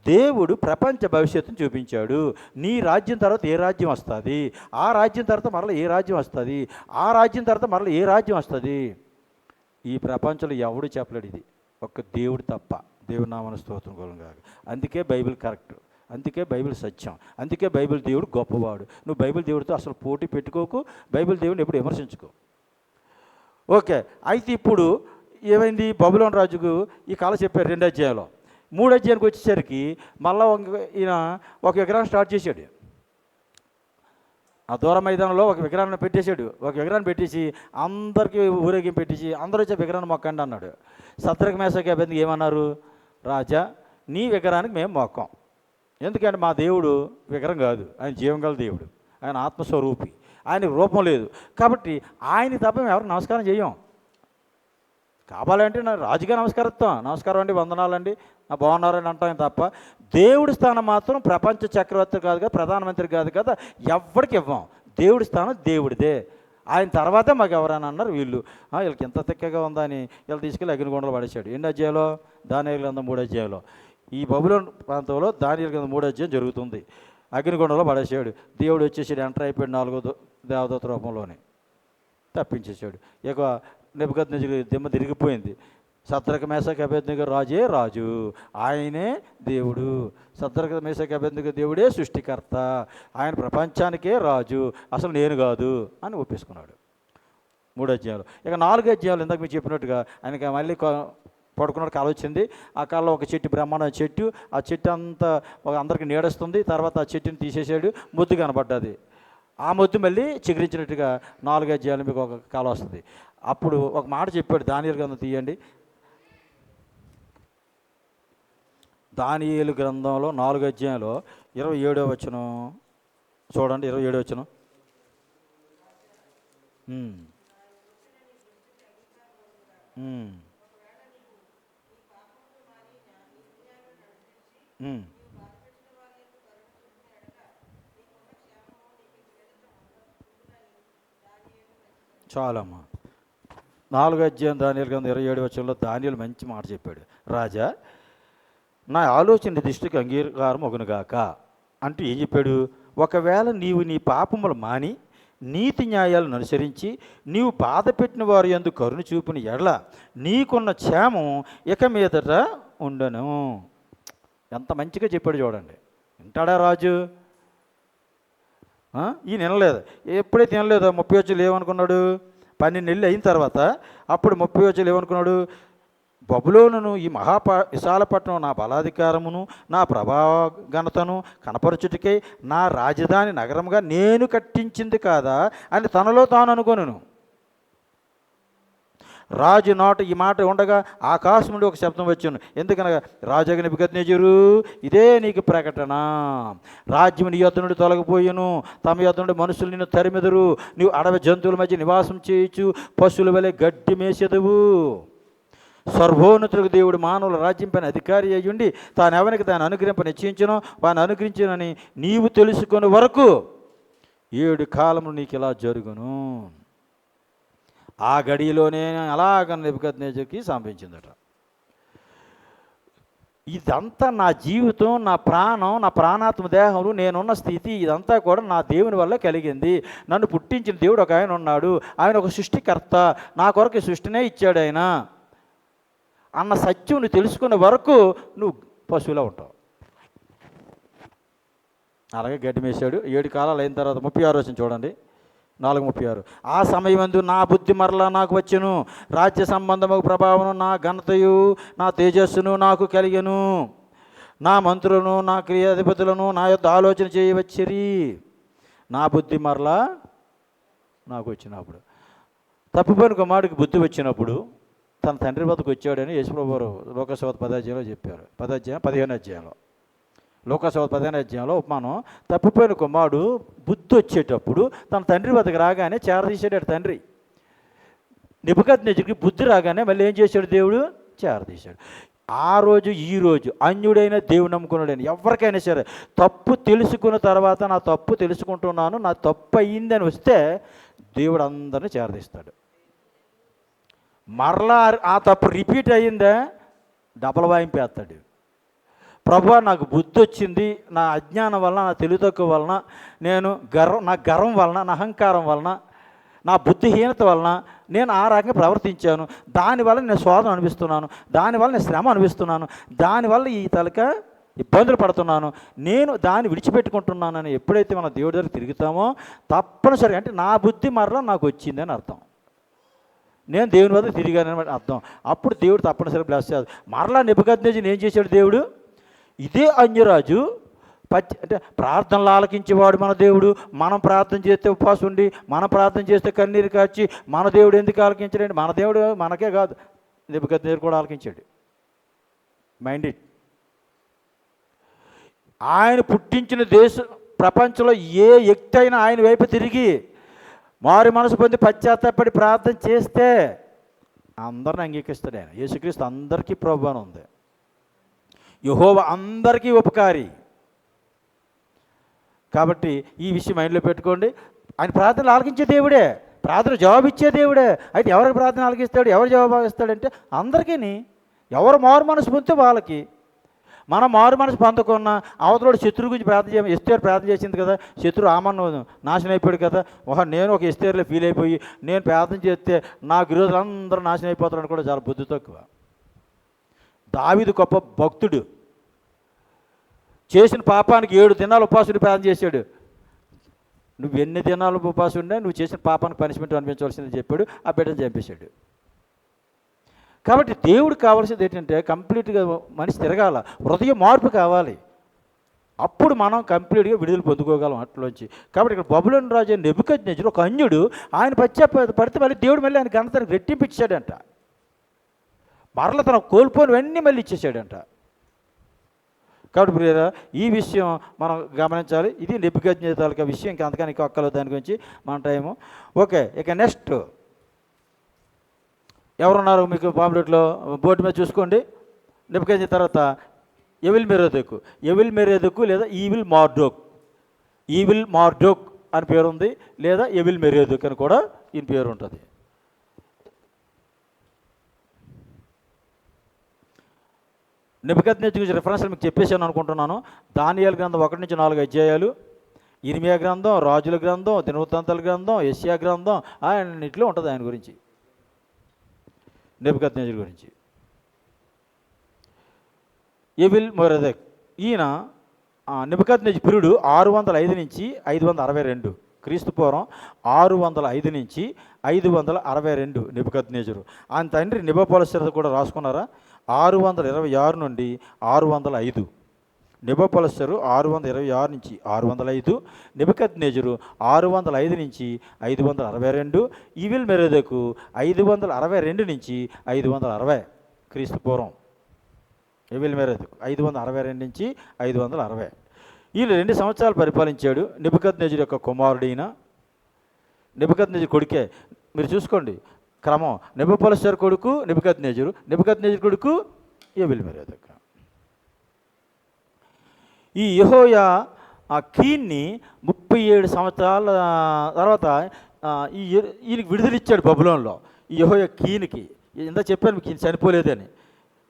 దేవుడు ప్రపంచ భవిష్యత్తును చూపించాడు. నీ రాజ్యం తర్వాత ఏ రాజ్యం వస్తుంది, ఆ రాజ్యం తర్వాత మరలా ఏ రాజ్యం వస్తుంది, ఆ రాజ్యం తర్వాత మరలా ఏ రాజ్యం వస్తుంది, ఈ ప్రపంచంలో ఎవడు చెప్పలేడు. ఇది ఒక్క దేవుడు తప్ప. దేవుడి నామమున స్తోత్రం కలుగును గాక. అందుకే బైబిల్ కరెక్ట్, అందుకే బైబిల్ సత్యం, అందుకే బైబిల్ దేవుడు గొప్పవాడు. నువ్వు బైబిల్ దేవుడితో అసలు పోటీ పెట్టుకోకు, బైబిల్ దేవుడిని ఎప్పుడు విమర్శించుకో. ఓకే, అయితే ఇప్పుడు ఏమైంది, బబులోను రాజుకు ఈ కళ చెప్పారు 2 అధ్యాయంలో. 3 అధ్యాయానికి వచ్చేసరికి మళ్ళీ ఈయన ఒక విగ్రహం స్టార్ట్ చేశాడు. ఆ దూర మైదానంలో ఒక విగ్రహాన్ని పెట్టేశాడు. ఒక విగ్రహాన్ని పెట్టేసి అందరికీ ఊరేగింపు పెట్టేసి అందరూ వచ్చే విగ్రహాన్ని మొక్కండి అన్నాడు. సద్రక మేషకి అభ్యర్థి ఏమన్నారు, రాజా నీ విగ్రహానికి మేము మొక్కం. ఎందుకంటే మా దేవుడు విగ్రహం కాదు, ఆయన జీవంగల దేవుడు, ఆయన ఆత్మస్వరూపి, ఆయనకు రూపం లేదు. కాబట్టి ఆయన తప్ప మేము ఎవరికి నమస్కారం చేయం. కావాలంటే నా రాజుగా నమస్కరిస్తాం, నమస్కారం అండి, వందనాలండి, బాగున్నారని అంటాం తప్ప దేవుడి స్థానం మాత్రం ప్రపంచ చక్రవర్తి కాదు కదా, ప్రధానమంత్రి కాదు కదా, ఎవరికి ఇవ్వం. దేవుడి స్థానం దేవుడిదే. ఆయన తర్వాతే మాకు ఎవరైనా అన్నారు వీళ్ళు. వీళ్ళకి ఎంత తిక్కగా ఉందా అని వీళ్ళు తీసుకెళ్ళి అగ్నిగుండంలో పడేశాడు. 2 అధ్యాయంలో, దానియేలు గ్రంథం 3 అధ్యాయంలో. ఈ బబులోను ప్రాంతంలో దానియేలు గ్రంథం 3 అధ్యాయం జరుగుతుంది. అగ్నిగుండంలో పడేసాడు. దేవుడు వచ్చేసాడు, ఎంటర్ అయిపోయాడు 4వ దేవదూత రూపంలోనే తప్పించేశాడు. ఇక నెబుకద్నెజరు దిమ్మ తిరిగిపోయింది. సద్రక మేషకి అబేద్నెగో రాజే రాజు, ఆయనే దేవుడు. సద్రక మేషకి అబేద్నెగో దేవుడే సృష్టికర్త, ఆయన ప్రపంచానికే రాజు, అసలు నేను కాదు అని ఒప్పేసుకున్నాడు 3 అధ్యాయాలు. ఇక 4 అధ్యాయాలు ఇందాక మీరు చెప్పినట్టుగా ఆయనకి మళ్ళీ పడుకున్నాడు, కాలు వచ్చింది. ఆ కాలంలో ఒక చెట్టు, బ్రహ్మాండ చెట్టు, ఆ చెట్టు అంతా అందరికి నీడస్తుంది. తర్వాత ఆ చెట్టుని తీసేసాడు, ముద్దు కనబడ్డది. ఆ మొద్దు మళ్ళీ చిగురించినట్టుగా 4 అధ్యాయాలు మీకు ఒక కాలం వస్తుంది. అప్పుడు ఒక మాట చెప్పాడు, దానియేలు గ్రంథం తీయండి. దానియేలు గ్రంథంలో 4 అధ్యాయంలో 27వ వచనం చూడండి. 27వ వచనం. చాలమ్మా. 4వ అధ్యాయం దానియేలు గ్రంథం 27వ వచనంలో దానియేలు మంచి మాట చెప్పాడు. రాజా, నా ఆలోచన దృష్టికి అంగీకారం ఒగునుగాక అంటూ ఏం చెప్పాడు, ఒకవేళ నీవు నీ పాపములు మాని నీతి న్యాయాలను అనుసరించి నీవు బాధ పెట్టిన వారు యందు కరుణ చూపిన ఎడల నీకున్న క్షేమం ఇక మీదట ఉండను. ఎంత మంచిగా చెప్పాడు చూడండి. వింటాడా రాజు? ఈయన వినలేదు. ఎప్పుడైతే వినలేదో 30 వచ్చులు ఏమనుకున్నాడు, 12 నెలలు అయిన తర్వాత అప్పుడు 30 వచ్చులు ఏమనుకున్నాడు, బబులోనును ఈ విశాలపట్నం నా బలాధికారమును నా ప్రభావ ఘనతను కనపరచుటకై నా రాజధాని నగరముగా నేను కట్టించింది కాదా అని తనలో తాను అనుకొనును. రాజు నోట ఈ మాట ఉండగా ఆకాశం నుండి ఒక శబ్దం వచ్చును. ఎందుకనగా రాజు నెబుకద్నెజరు, ఇదే నీకు ప్రకటన, రాజ్యం నీ యొద్ద నుండి తొలగిపోయును, తమ యొద్ద నుండి మనుషులు నిన్ను తరిమెదరు, నీవు అడవి జంతువుల మధ్య నివాసం చేయొచ్చు, పశువుల వలె గడ్డి మేసెదవు. సర్వోన్నతులకు దేవుడు మానవుల రాజ్యం పైన అధికారి అయ్యుండి తాను ఎవరికి తాను అనుగ్రహింప నిశ్చయించను వాని అనుగ్రహించనని నీవు తెలుసుకునే వరకు 7 కాలములు నీకు ఇలా జరుగును. ఆ గడిలోనే అలాగ నెబుకద్నెజరుకి సంభవించిందట. ఇదంతా నా జీవితం, నా ప్రాణం, నా ప్రాణాత్మ దేహములు, నేనున్న స్థితి, ఇదంతా కూడా నా దేవుని వల్ల కలిగింది. నన్ను పుట్టించిన దేవుడు ఒక ఆయన ఉన్నాడు, ఆయన ఒక సృష్టికర్త, నా కొరకు సృష్టినే ఇచ్చాడు ఆయన అన్న సత్యం నువ్వు తెలుసుకునే వరకు నువ్వు పశువులో ఉంటావు. అలాగే గడ్డి మేసాడు. 7 కాలాలు అయిన తర్వాత 36 వచ్చిన చూడండి, 4:36. ఆ సమయమందు నా బుద్ధి మరలా నాకు వచ్చెను, రాజ్య సంబంధము ప్రభావం నా ఘనతయు నా తేజస్సును నాకు కలిగెను, నా మంత్రులను నా క్రియాధిపతులను నా యొద్ద ఆలోచన చేయవచ్చిరి. నా బుద్ధి మరలా నాకు వచ్చినప్పుడు, తప్పిపోయిన కుమారుడికి బుద్ధి వచ్చినప్పుడు తన తండ్రి వద్దకు వచ్చాడని యేసుప్రభువు లోకాసువార్త 10వ అధ్యాయంలో చెప్పారు. 15వ అధ్యాయంలో, లోకాసువార్త 15వ అధ్యాయంలో ఉపమానం, తప్పిపోయిన కుమారుడు బుద్ధి వచ్చేటప్పుడు తన తండ్రి వద్దకు రాగానే చేరదీశాడు తండ్రి. నెబుకద్నెజరుకి బుద్ధి రాగానే మళ్ళీ ఏం చేశాడు దేవుడు? చేరదీశాడు. ఆ రోజు ఈ రోజు అన్యుడైన దేవుడు నమ్ముకున్నాడని ఎవరికైనా సరే తప్పు తెలుసుకున్న తర్వాత నా తప్పు తెలుసుకుంటున్నాను, నా తప్పు అయ్యిందని వస్తే దేవుడు అందరిని చేరదీస్తాడు. మరలా ఆ తప్పు రిపీట్ అయ్యిందా డబల్ వాయింపేస్తాడు. ప్రభువా నాకు బుద్ధి వచ్చింది, నా అజ్ఞానం వలన, నా తెలివి తక్కువ వలన, నా గర్వం వలన, నా అహంకారం వలన, నా బుద్ధిహీనత వలన నేను ఆ రకంగా ప్రవర్తించాను, దానివల్ల నేను శోధన అనిపిస్తున్నాను, దానివల్ల నేను శ్రమ అనిపిస్తున్నాను, దానివల్ల ఈ తలక ఇబ్బందులు పడుతున్నాను, నేను దాన్ని విడిచిపెట్టుకుంటున్నానని ఎప్పుడైతే మనం దేవుడి దగ్గర తిరుగుతామో తప్పనిసరిగా అంటే నా బుద్ధి మరలా నాకు వచ్చిందని అర్థం, నేను దేవుని వద్ద తిరిగానని అర్థం. అప్పుడు దేవుడు తప్పనిసరిగా బ్లెస్ చేస్తాడు. మరలా నెబుకద్నెజరుని ఏం చేశాడు దేవుడు? ఇదే అన్యరాజు అంటే ప్రార్థనలు ఆలకించేవాడు మన దేవుడు. మనం ప్రార్థన చేస్తే ఉపవాసం ఉండి, మనం ప్రార్థన చేస్తే కన్నీరు కాచి మన దేవుడు ఎందుకు ఆలకించడండి? మన దేవుడు మనకే కాదు, నెబుకద్నెజరు కూడా ఆలకించాడు. Mind it. ఆయన పుట్టించిన ప్రపంచంలో ఏ వ్యక్తి అయినా ఆయన వైపు తిరిగి మారు మనసు పొంది పశ్చాత్తాపడి ప్రార్థన చేస్తే అందరిని అంగీకరిస్తాడు ఆయన. యేసుక్రీస్తు అందరికీ ప్రభువు అని ఉంది. యెహోవా అందరికీ ఉపకారి. కాబట్టి ఈ విషయం మైండ్లో పెట్టుకోండి. ఆయన ప్రార్థనలు ఆలకించే దేవుడే, ప్రార్థన జవాబిచ్చే దేవుడే. అయితే ఎవరికి ప్రార్థన ఆలకిస్తాడు, ఎవరు జవాబు ఇస్తాడంటే అందరికీ. ఎవరు మారు మనసు పొందితే వాళ్ళకి. మనం మారు మనసు పొందకున్న అవతలోడు శత్రువు గురించి ప్రార్థన చేయ ఎస్తేరు ప్రార్థన చేసింది కదా, శత్రువు ఆమను నాశనం అయిపోయాడు కదా, నేను ఒక ఎస్తేరులో ఫీల్ అయిపోయి నేను ప్రార్థన చేస్తే నా విరోధులు అందరూ నాశనం అయిపోతారని కూడా చాలా బుద్ధి తక్కువ. దావీదు గొప్ప భక్తుడు, చేసిన పాపానికి 7 దినాలు ఉపవాసుడు ప్రార్థన చేశాడు. నువ్వు ఎన్ని దినాలు ఉపవాసం ఉండే నువ్వు చేసిన పాపానికి పనిష్మెంట్ అనిపించవలసిందని చెప్పాడు. ఆ బిడ్డను చంపేశాడు. కాబట్టి దేవుడికి కావాల్సింది ఏంటంటే కంప్లీట్గా మనిషి తిరగాల, హృదయ మార్పు కావాలి. అప్పుడు మనం కంప్లీట్గా విడుదల పొందుకోగలం అట్లోంచి. కాబట్టి ఇక్కడ బబులోను రాజు నెబుకద్నెజరు ఒక అన్యుడు, ఆయన పడితే మళ్ళీ దేవుడు మళ్ళీ ఆయన ఘనతను రెట్టింపిచ్చాడంట. మరల తన కోల్పోనివన్నీ మళ్ళీ ఇచ్చేసాడంట. కాబట్టి ప్రియరా ఈ విషయం మనం గమనించాలి. ఇది నెబుకద్నెజరు తాలూకా విషయం. ఇంకా అంతకని ఇంకా ఒక్కలో దాని గురించి మన టైము. ఓకే, ఇక నెక్స్ట్ ఎవరున్నారు మీకు పాంప్లెట్లో బోర్డు మీద చూసుకోండి. నెబుకద్నెజరు తర్వాత ఎవిల్ మెరోదకు లేదా ఈవిల్ మార్డోక్ అని పేరు ఉంది, లేదా ఎవిల్ మెరోదక్ అని కూడా ఈయన పేరు ఉంటుంది. నెబుకద్నెజరు గురించి రిఫరెన్స్లు మీకు చెప్పేసాను అనుకుంటున్నాను. దానియేలు గ్రంథం 1-4 అధ్యాయాలు, ఇర్మియా గ్రంథం, రాజుల గ్రంథం, దినవృత్తాంతాల గ్రంథం, యెషయా గ్రంథం అన్నిట్లో ఉంటుంది ఆయన గురించి, నెబుకద్నెజరు గురించి. ఎవిల్ మెరోదక్ ఈయన నెబుకద్నెజరు పీరియడ్ 605 నుంచి 562 క్రీస్తు పూర్వం 605 నుంచి 562 నెబుకద్నెజరు. ఆయన తండ్రి నెబుకద్నెజరు కూడా రాసుకున్నారా? 626 నుండి 605. నెబుకద్నెజరు 626 నుంచి 605, నెబుకద్నెజరు 605 నుంచి 562, ఈవిల్ మెరోదకు 562 నుంచి 560 క్రీస్తు పూర్వం. ఎవిల్ మెరోదకు 562 నుంచి 560. ఈయన 2 సంవత్సరాలు పరిపాలించాడు. నెబుకద్నెజరు యొక్క కుమారుడైన నెబుకద్నెజరు కొడుకే. మీరు చూసుకోండి క్రమం, నెబుకద్నెజరు కొడుకు నెబుకద్నెజరు కొడుకు ఎవిల్ మెరోదక్. ఈ యెహోయా కీన్ని 37 సంవత్సరాల తర్వాత ఈయనకి విడుదలిచ్చాడు బబులోన్లో. ఈ యెహోయా కీనికి ఇందా చెప్పాను మీకు, ఈయన చనిపోలేదని.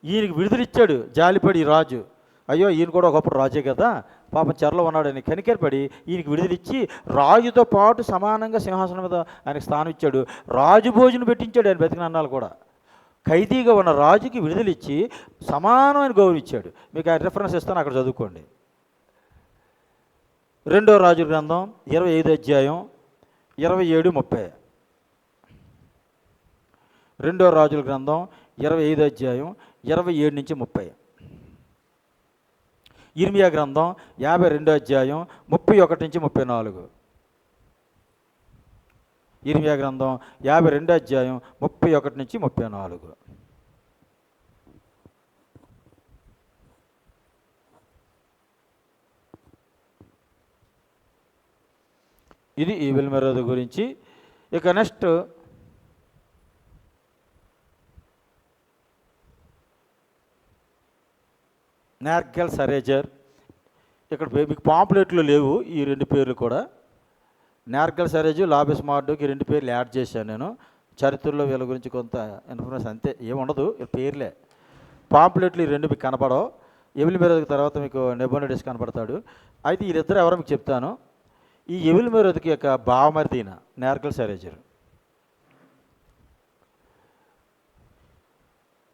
ఈయనకి విడుదలిచ్చాడు జాలిపడి రాజు. అయ్యో ఈయన కూడా ఒకప్పుడు రాజే కదా, పాపం చెరలో ఉన్నాడని కనికరపడి ఈయనకి విడుదలిచ్చి రాజుతో పాటు సమానంగా సింహాసనం మీద ఆయనకు స్థానం ఇచ్చాడు. రాజు భోజనం పెట్టించాడు ఆయన బతికిన అన్నాలు కూడా. ఖైదీగా ఉన్న రాజుకి విడుదలిచ్చి సమానమైన గౌరవం ఇచ్చాడు. మీకు ఆ రిఫరెన్స్ ఇస్తాను, అక్కడ చదువుకోండి. 2వ రాజుల గ్రంథం 25 అధ్యాయం 27-30. 2వ రాజుల గ్రంథం 25 అధ్యాయం 27 నుంచి 30. ఇర్మియా గ్రంథం 52 అధ్యాయం 31 నుంచి 34. ఇర్మియా గ్రంథం 52 అధ్యాయం 31 నుంచి 34. ఇది ఈవిల్ మెరోదక్ గురించి. ఇక నెక్స్ట్ నేర్గల్ సరేజర్. ఇక్కడ మీకు పాంప్లెట్లు లేవు ఈ రెండు పేర్లు కూడా. నేర్గల్ సరేజు, లాబెస్ మార్డోక్, ఈ రెండు పేర్లు యాడ్ చేశాను నేను. చరిత్రలో వీళ్ళ గురించి కొంత ఇన్ఫర్మేషన్ అంతే, ఏముండదు, పేర్లే. పాంప్లెట్లు ఈ రెండు మీకు కనపడవు. ఎవెల్ మెరోదక్ తర్వాత మీకు నెబోనిడస్ కనపడతాడు. అయితే వీళ్ళిద్దరు ఎవరో మీకు చెప్తాను. ఈ ఎవెల్ మెరోదక్ యొక్క బావమరిది ఈయన నేర్గల్ సరేజర్.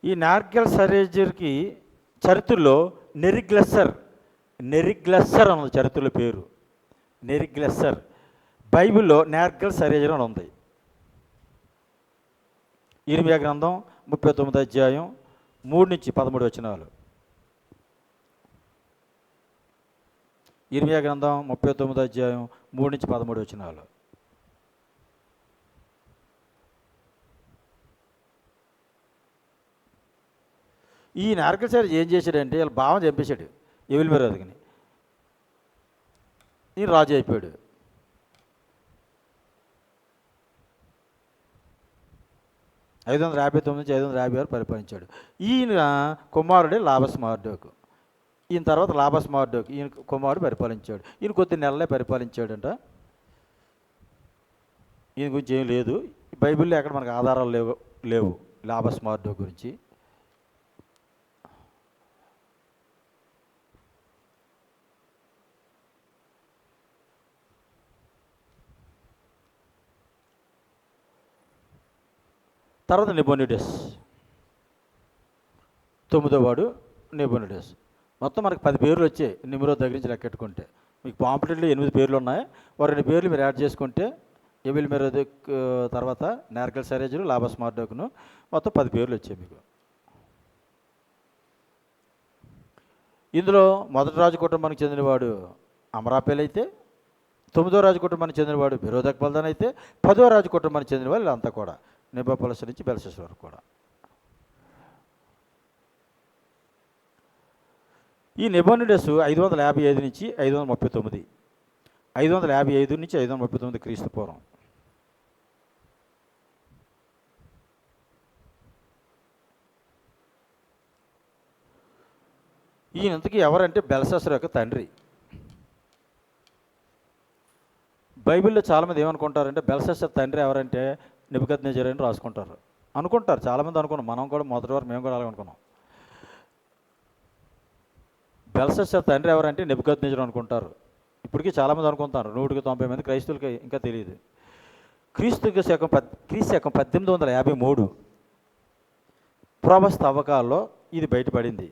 ఈ నేర్గల్ సరేజర్కి చరిత్రలో నెరిగ్లెస్సర్ అన్నది చరిత్రలో పేరు. నెరిగ్లెస్సర్. బైబిల్లో నేర్గల్ సరేజర్ అని ఉంది. ఇర్మియా గ్రంథం 39 అధ్యాయం 3 నుంచి 13 వచనాలు. ఇర్మియా గ్రంథం 39 అధ్యాయం 3 నుంచి 13 వచనాలు. ఈ నేర్గల్ సరేజర్ ఏం చేశాడంటే వీళ్ళ భావం చంపేశాడు ఎవెల్ మెరోదక్ని. ఈయన రాజు అయిపోయాడు. ఐదు 559 నుంచి 556 పరిపాలించాడు. ఈయన కుమారుడే లాబెస్ మార్డోక్. ఈయన తర్వాత లాబెస్ మార్డోక్ ఈయన కుమారుడు పరిపాలించాడు. ఈయన కొద్ది నెలలే పరిపాలించాడంట. ఈయన గురించి ఏం లేదు, బైబిల్లో ఎక్కడ మనకు ఆధారాలు లేవు లాబెస్ మార్డోక్ గురించి. తర్వాత నెబోనిడస్, 9వ వాడు నెబోనిడస్. మొత్తం మనకు 10 పేర్లు వచ్చాయి నిమ్రోద్ దగ్గర నుంచి లెక్కెట్టుకుంటే. మీకు పాంప్లెట్లో 8 పేర్లు ఉన్నాయి. ఒక 2 పేర్లు మీరు యాడ్ చేసుకుంటే ఎవెల్ మెరోదక్ తర్వాత నేర్గల్ సరేజరు, లాబెస్ మార్డోక్ను, మొత్తం 10 పేర్లు వచ్చాయి మీకు. ఇందులో మొదటి రాజు కుటుంబానికి చెందినవాడు అమరాపేల్ అయితే, 9వ రాజు కుటుంబానికి చెందినవాడు మెరోదక్ బల్దాన్ అయితే, 10వ రాజు కుటుంబానికి చెందిన వాళ్ళు అంతా కూడా నెబోపలస్ నుంచి బెల్షస్సర్ వరకు కూడా. ఈ నెబోనిడస్ 555 నుంచి 539, 555 నుంచి 539 క్రీస్తు పూర్వం. ఈయనంతకీ ఎవరంటే బెల్షస్సర్ యొక్క తండ్రి. బైబిల్లో చాలామంది ఏమనుకుంటారంటే బెల్షస్సర్ తండ్రి ఎవరంటే నెబుకద్నెజర్ అని రాసుకుంటారు, అనుకుంటారు. చాలామంది అనుకున్నాం, మనం కూడా మొదటి వారు మేము కూడా అలాగే అనుకున్నాం. బెల్షస్సర్ తండ్రి ఎవరంటే నెబుకద్నెజర్ అనుకుంటారు. ఇప్పటికీ చాలామంది అనుకుంటారు. 190 మంది క్రైస్తవులకి ఇంకా తెలియదు. క్రీస్తు శకం 1853 పురావస్తు తవ్వకాల్లో ఇది బయటపడింది.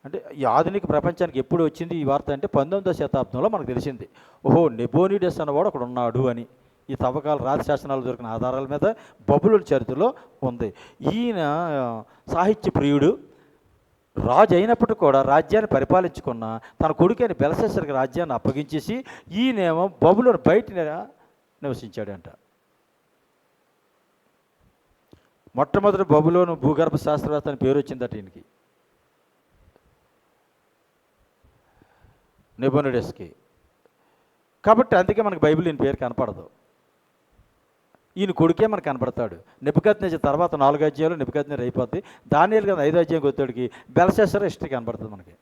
అంటే ఈ ఆధునిక ప్రపంచానికి ఎప్పుడు వచ్చింది ఈ వార్త అంటే 19వ శతాబ్దంలో మనకు తెలిసింది. ఓహో, నెబోనిడస్ అన్నవాడు అక్కడ ఉన్నాడు అని. ఈ తవ్వకాలు రాతి శాసనాలు దొరికిన ఆధారాల మీద బబులోను చరిత్రలో ఉంది. ఈయన సాహిత్య ప్రియుడు, రాజు అయినప్పటికీ కూడా రాజ్యాన్ని పరిపాలించుకున్న తన కొడుకైన బెల్షస్సర్కి రాజ్యాన్ని అప్పగించేసి ఈయనేమో బబులోను బయట నివసించాడంట. మొట్టమొదటి బబులోను భూగర్భ శాస్త్రవేత్త అని పేరు వచ్చిందట ఈయనకి, నెబోనిడస్కి. కాబట్టి అందుకే మనకు బైబిల్ ఈయన పేరు కనపడదు. ఈయన కొడుకే మనకు కనపడతాడు. నెబుకద్నెజర్ తర్వాత 4 అధ్యాయాలు నెబుకద్నెజర్ అయిపోద్ది. దానియేలు కదా 5వ అధ్యాయం వచ్చేటికి బెల్షస్సర్ హిస్టరీ కనపడుతుంది మనకి,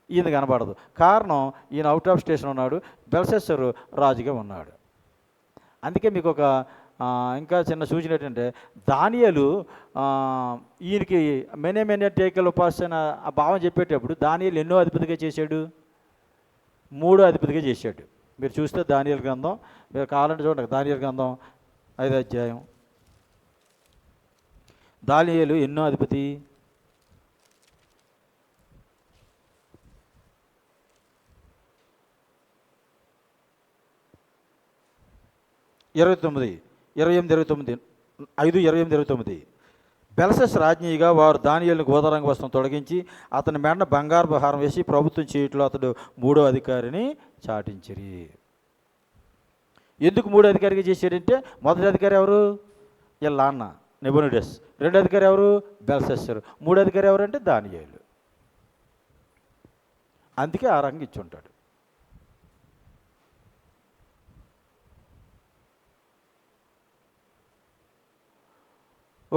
ఈయన కనపడదు. కారణం ఈయన అవుట్ ఆఫ్ స్టేషన్ ఉన్నాడు, బెల్షస్సర్ రాజుగా ఉన్నాడు. అందుకే మీకు ఒక ఇంకా చిన్న సూచన ఏంటంటే దానియేలు ఈయనకి మెనే టేకల్ ఉపాసన ఆ భావం చెప్పేటప్పుడు దానియేలు ఎన్నో అధిపతిగా చేశాడు? 3వ అధిపతిగా చేశాడు. మీరు చూస్తే దానియేలు గ్రంథం, మీరు కావాలంటే చూడండి, దానియేలు గ్రంథం 5వ అధ్యాయం. దానియేలు ఎన్నో అధిపతి? 28, 28, 5:28. బెల్షస్సర్ రాజ్ఞిగా వారు దానియేలును గోదరంగ వస్త్రం తొలగించి అతని మెడన బంగారు హారం వేసి ప్రభుత్వం చేయట్లో అతడు 3వ అధికారిని చాటించిరి. ఎందుకు 3వ అధికారిగా చేశాడంటే మొదటి అధికారి ఎవరు? వీళ్ళ నాన్న నెబోనిడస్. 2వ అధికారి ఎవరు? బెల్షస్సర్. 3వ అధికారి ఎవరంటే దానియేలు. అందుకే ఆ రంగు ఇచ్చి ఉంటాడు.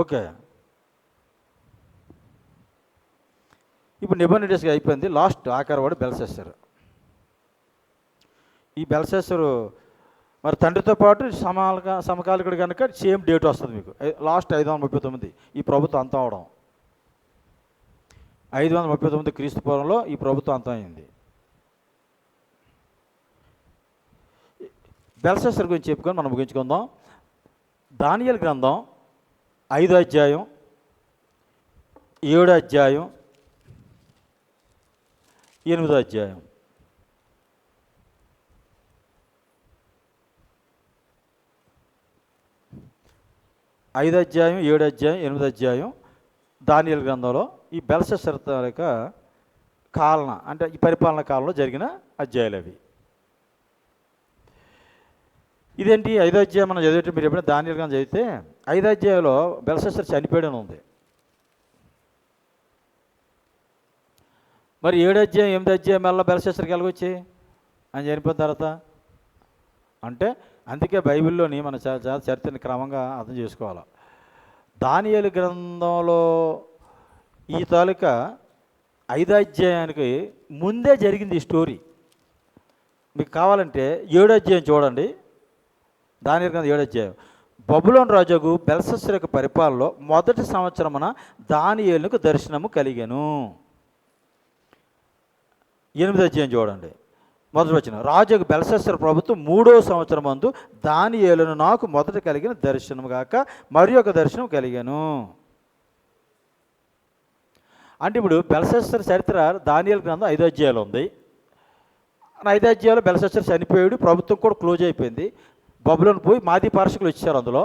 ఓకే, ఇప్పుడు నిబంధనగా అయిపోయింది. లాస్ట్ ఆఖరి వాడు బెల్షస్సరు. ఈ బెల్షస్సరు మరి తండ్రితో పాటు సమకాలికుడు కనుక సేమ్ డేట్ వస్తుంది మీకు. లాస్ట్ 539 ఈ ప్రభుత్వం అంతం అవడం. 539 క్రీస్తు పూర్వంలో ఈ ప్రభుత్వం అంతం అయింది. బెల్షస్సరు గురించి చెప్పుకొని మనం ముగించుకుందాం. దానియేలు గ్రంథం 5వ అధ్యాయం, 7వ అధ్యాయం, 8వ అధ్యాయం. ఐదో అధ్యాయం, 7వ అధ్యాయం, 8వ అధ్యాయం దానియేలు గ్రంథంలో ఈ బెల్షస్సరు యొక్క కాలన అంటే ఈ పరిపాలన కాలంలో జరిగిన అధ్యాయాలు అవి. ఇదేంటి 5వ అధ్యాయం మనం చదివేట మీరు ఎప్పుడైనా దానియేలు గ్రంథం చదివితే 5వ అధ్యాయంలో బెల్షస్సరు చనిపోయాడని ఉంది. మరి 7వ అధ్యాయం, 8వ అధ్యాయం మళ్ళీ బెల్షస్సరుకి ఎలాగొచ్చి ఆయన చనిపోయిన తర్వాత అంటే అందుకే బైబిల్లోని మన చరిత్రని క్రమంగా అర్థం చేసుకోవాలి. దానియేలు గ్రంథంలో ఈ తాలూకా 5వ అధ్యాయానికి ముందే జరిగింది ఈ స్టోరీ. మీకు కావాలంటే 7వ అధ్యాయం చూడండి. దానియేలు గ్రంథం 7వ అధ్యాయం. బబులోను రాజుకు బెల్షస్సరు యొక్క పరిపాలనలో మొదటి సంవత్సరమున దానియేలుకు దర్శనము కలిగెను. 8వ అధ్యాయం చూడండి. మొదటి వచనం. రాజుకు బెల్షస్సరు ప్రభుత్వం 3వ సంవత్సరం మందు దానియేలును నాకు మొదట కలిగిన దర్శనం గాక మరి ఒక దర్శనం కలిగాను. అంటే ఇప్పుడు బెల్షస్సరు చరిత్ర దానియేలు గ్రంథం 5వ అధ్యాయంలో ఉంది. 5వ అధ్యాయంలో బెల్షస్సరు చనిపోయాడు, ప్రభుత్వం కూడా క్లోజ్ అయిపోయింది. బబులోను పోయి మాదీ పార్షికులు వచ్చారు అందులో.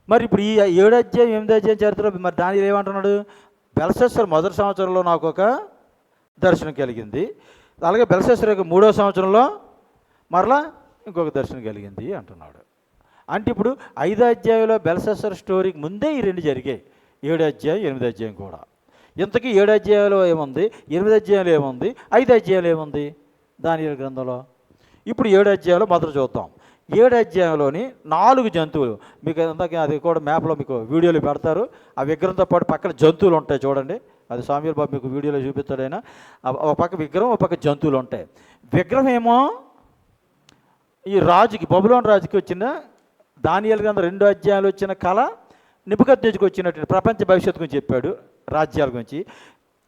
మరి ఇప్పుడు ఈ 7వ అధ్యాయం, 8వ అధ్యాయం చరిత్రలో మరి దానియేలు ఏమంటున్నాడు? బెల్షస్సరు మొదటి సంవత్సరంలో నాకు ఒక దర్శనం కలిగింది, అలాగే బెల్షస్సరు యొక్క 3వ సంవత్సరంలో మరలా ఇంకొక దర్శనం కలిగింది అంటున్నాడు. అంటే ఇప్పుడు 5వ అధ్యాయంలో బెల్షస్సరు స్టోరీకి ముందే ఈ రెండు జరిగాయి. 7వ అధ్యాయం, 8వ అధ్యాయం కూడా. ఇంతకీ 7వ అధ్యాయంలో ఏముంది, 8వ అధ్యాయంలో ఏముంది, 5వ అధ్యాయంలో ఏముంది దానియేలు గ్రంథంలో? ఇప్పుడు 7వ అధ్యాయంలో మొదట చూద్దాం. 7వ అధ్యాయంలోని 4 జంతువులు మీకు ఇందాక అది కూడా మ్యాప్లో మీకు వీడియోలు పెడతారు. ఆ విగ్రహంతో పాటు పక్కన జంతువులు ఉంటాయి చూడండి. అది సామ్యూల్ బాబు మీకు వీడియోలో చూపిస్తాడు. ఆయన ఒక పక్క విగ్రహం, ఒక పక్క జంతువులు ఉంటాయి. విగ్రహం ఏమో ఈ రాజుకి, బబులోను రాజుకి వచ్చిన దానియేలు గ్రంథం 2వ అధ్యాయంలో వచ్చిన కళ నెబుకద్నెజరుకు వచ్చినటువంటి ప్రపంచ భవిష్యత్తు గురించి చెప్పాడు, రాజ్యాల గురించి.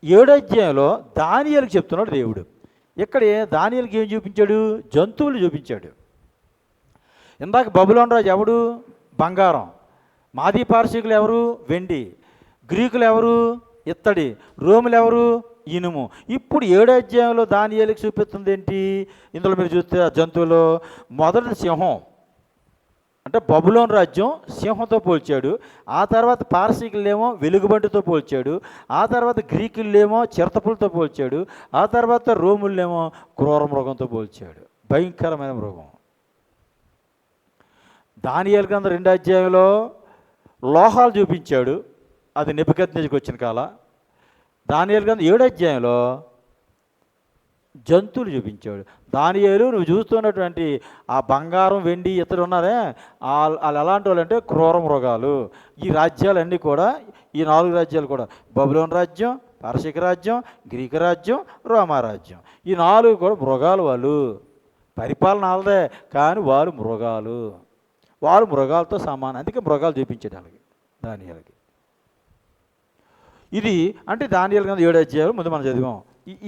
7వ అధ్యాయంలో దానియేలుకి చెప్తున్నాడు దేవుడు. ఇక్కడ దానియేలుకి ఏం చూపించాడు? జంతువులు చూపించాడు. ఇందాక బబులోను రాజు ఎవడు? బంగారం. మాదీ పార్షికులు ఎవరు? వెండి. గ్రీకులు ఎవరు? ఇత్తడి. రోములు ఎవరు? ఇనుము. ఇప్పుడు 7వ అధ్యాయంలో దానియేలుకి చూపిస్తుంది ఏంటి? ఇందులో మీరు చూస్తే ఆ జంతువులు మొదటి సింహం అంటే బబులోను రాజ్యం సింహంతో పోల్చాడు. ఆ తర్వాత పార్షికులేమో వెలుగుబంటితో పోల్చాడు. ఆ తర్వాత గ్రీకులేమో చిరతపులతో పోల్చాడు. ఆ తర్వాత రోములేమో క్రూర మృగంతో పోల్చాడు, భయంకరమైన మృగం. దానియేలు గ్రంథం 2వ అధ్యాయంలో లోహాలు చూపించాడు, అది నెబుకద్నెజరుకు వచ్చిన కాల. దానియేలు గ్రంథం 7వ అధ్యాయంలో జంతువులు చూపించాడు. దానియేలు నువ్వు చూస్తున్నటువంటి ఆ బంగారం, వెండి, ఇతరు ఉన్నారే వాళ్ళు ఎలాంటి వాళ్ళు అంటే క్రూర మృగాలు. ఈ రాజ్యాలన్నీ కూడా, ఈ 4 రాజ్యాలు కూడా, బబులోను రాజ్యం, పారసీక రాజ్యం, గ్రీకు రాజ్యం, రోమా రాజ్యం, ఈ 4 కూడా మృగాలు. వాళ్ళు పరిపాలన వాళ్ళదే, కానీ వాళ్ళు మృగాలు. వాళ్ళు మృగాలతో సమానం. అందుకే మృగాలు చూపించాడు వాళ్ళకి, దానియేలుకి. ఇది అంటే దానియేలు గ్రంథం 7వ అధ్యాయం ముందు మనం చదివాం.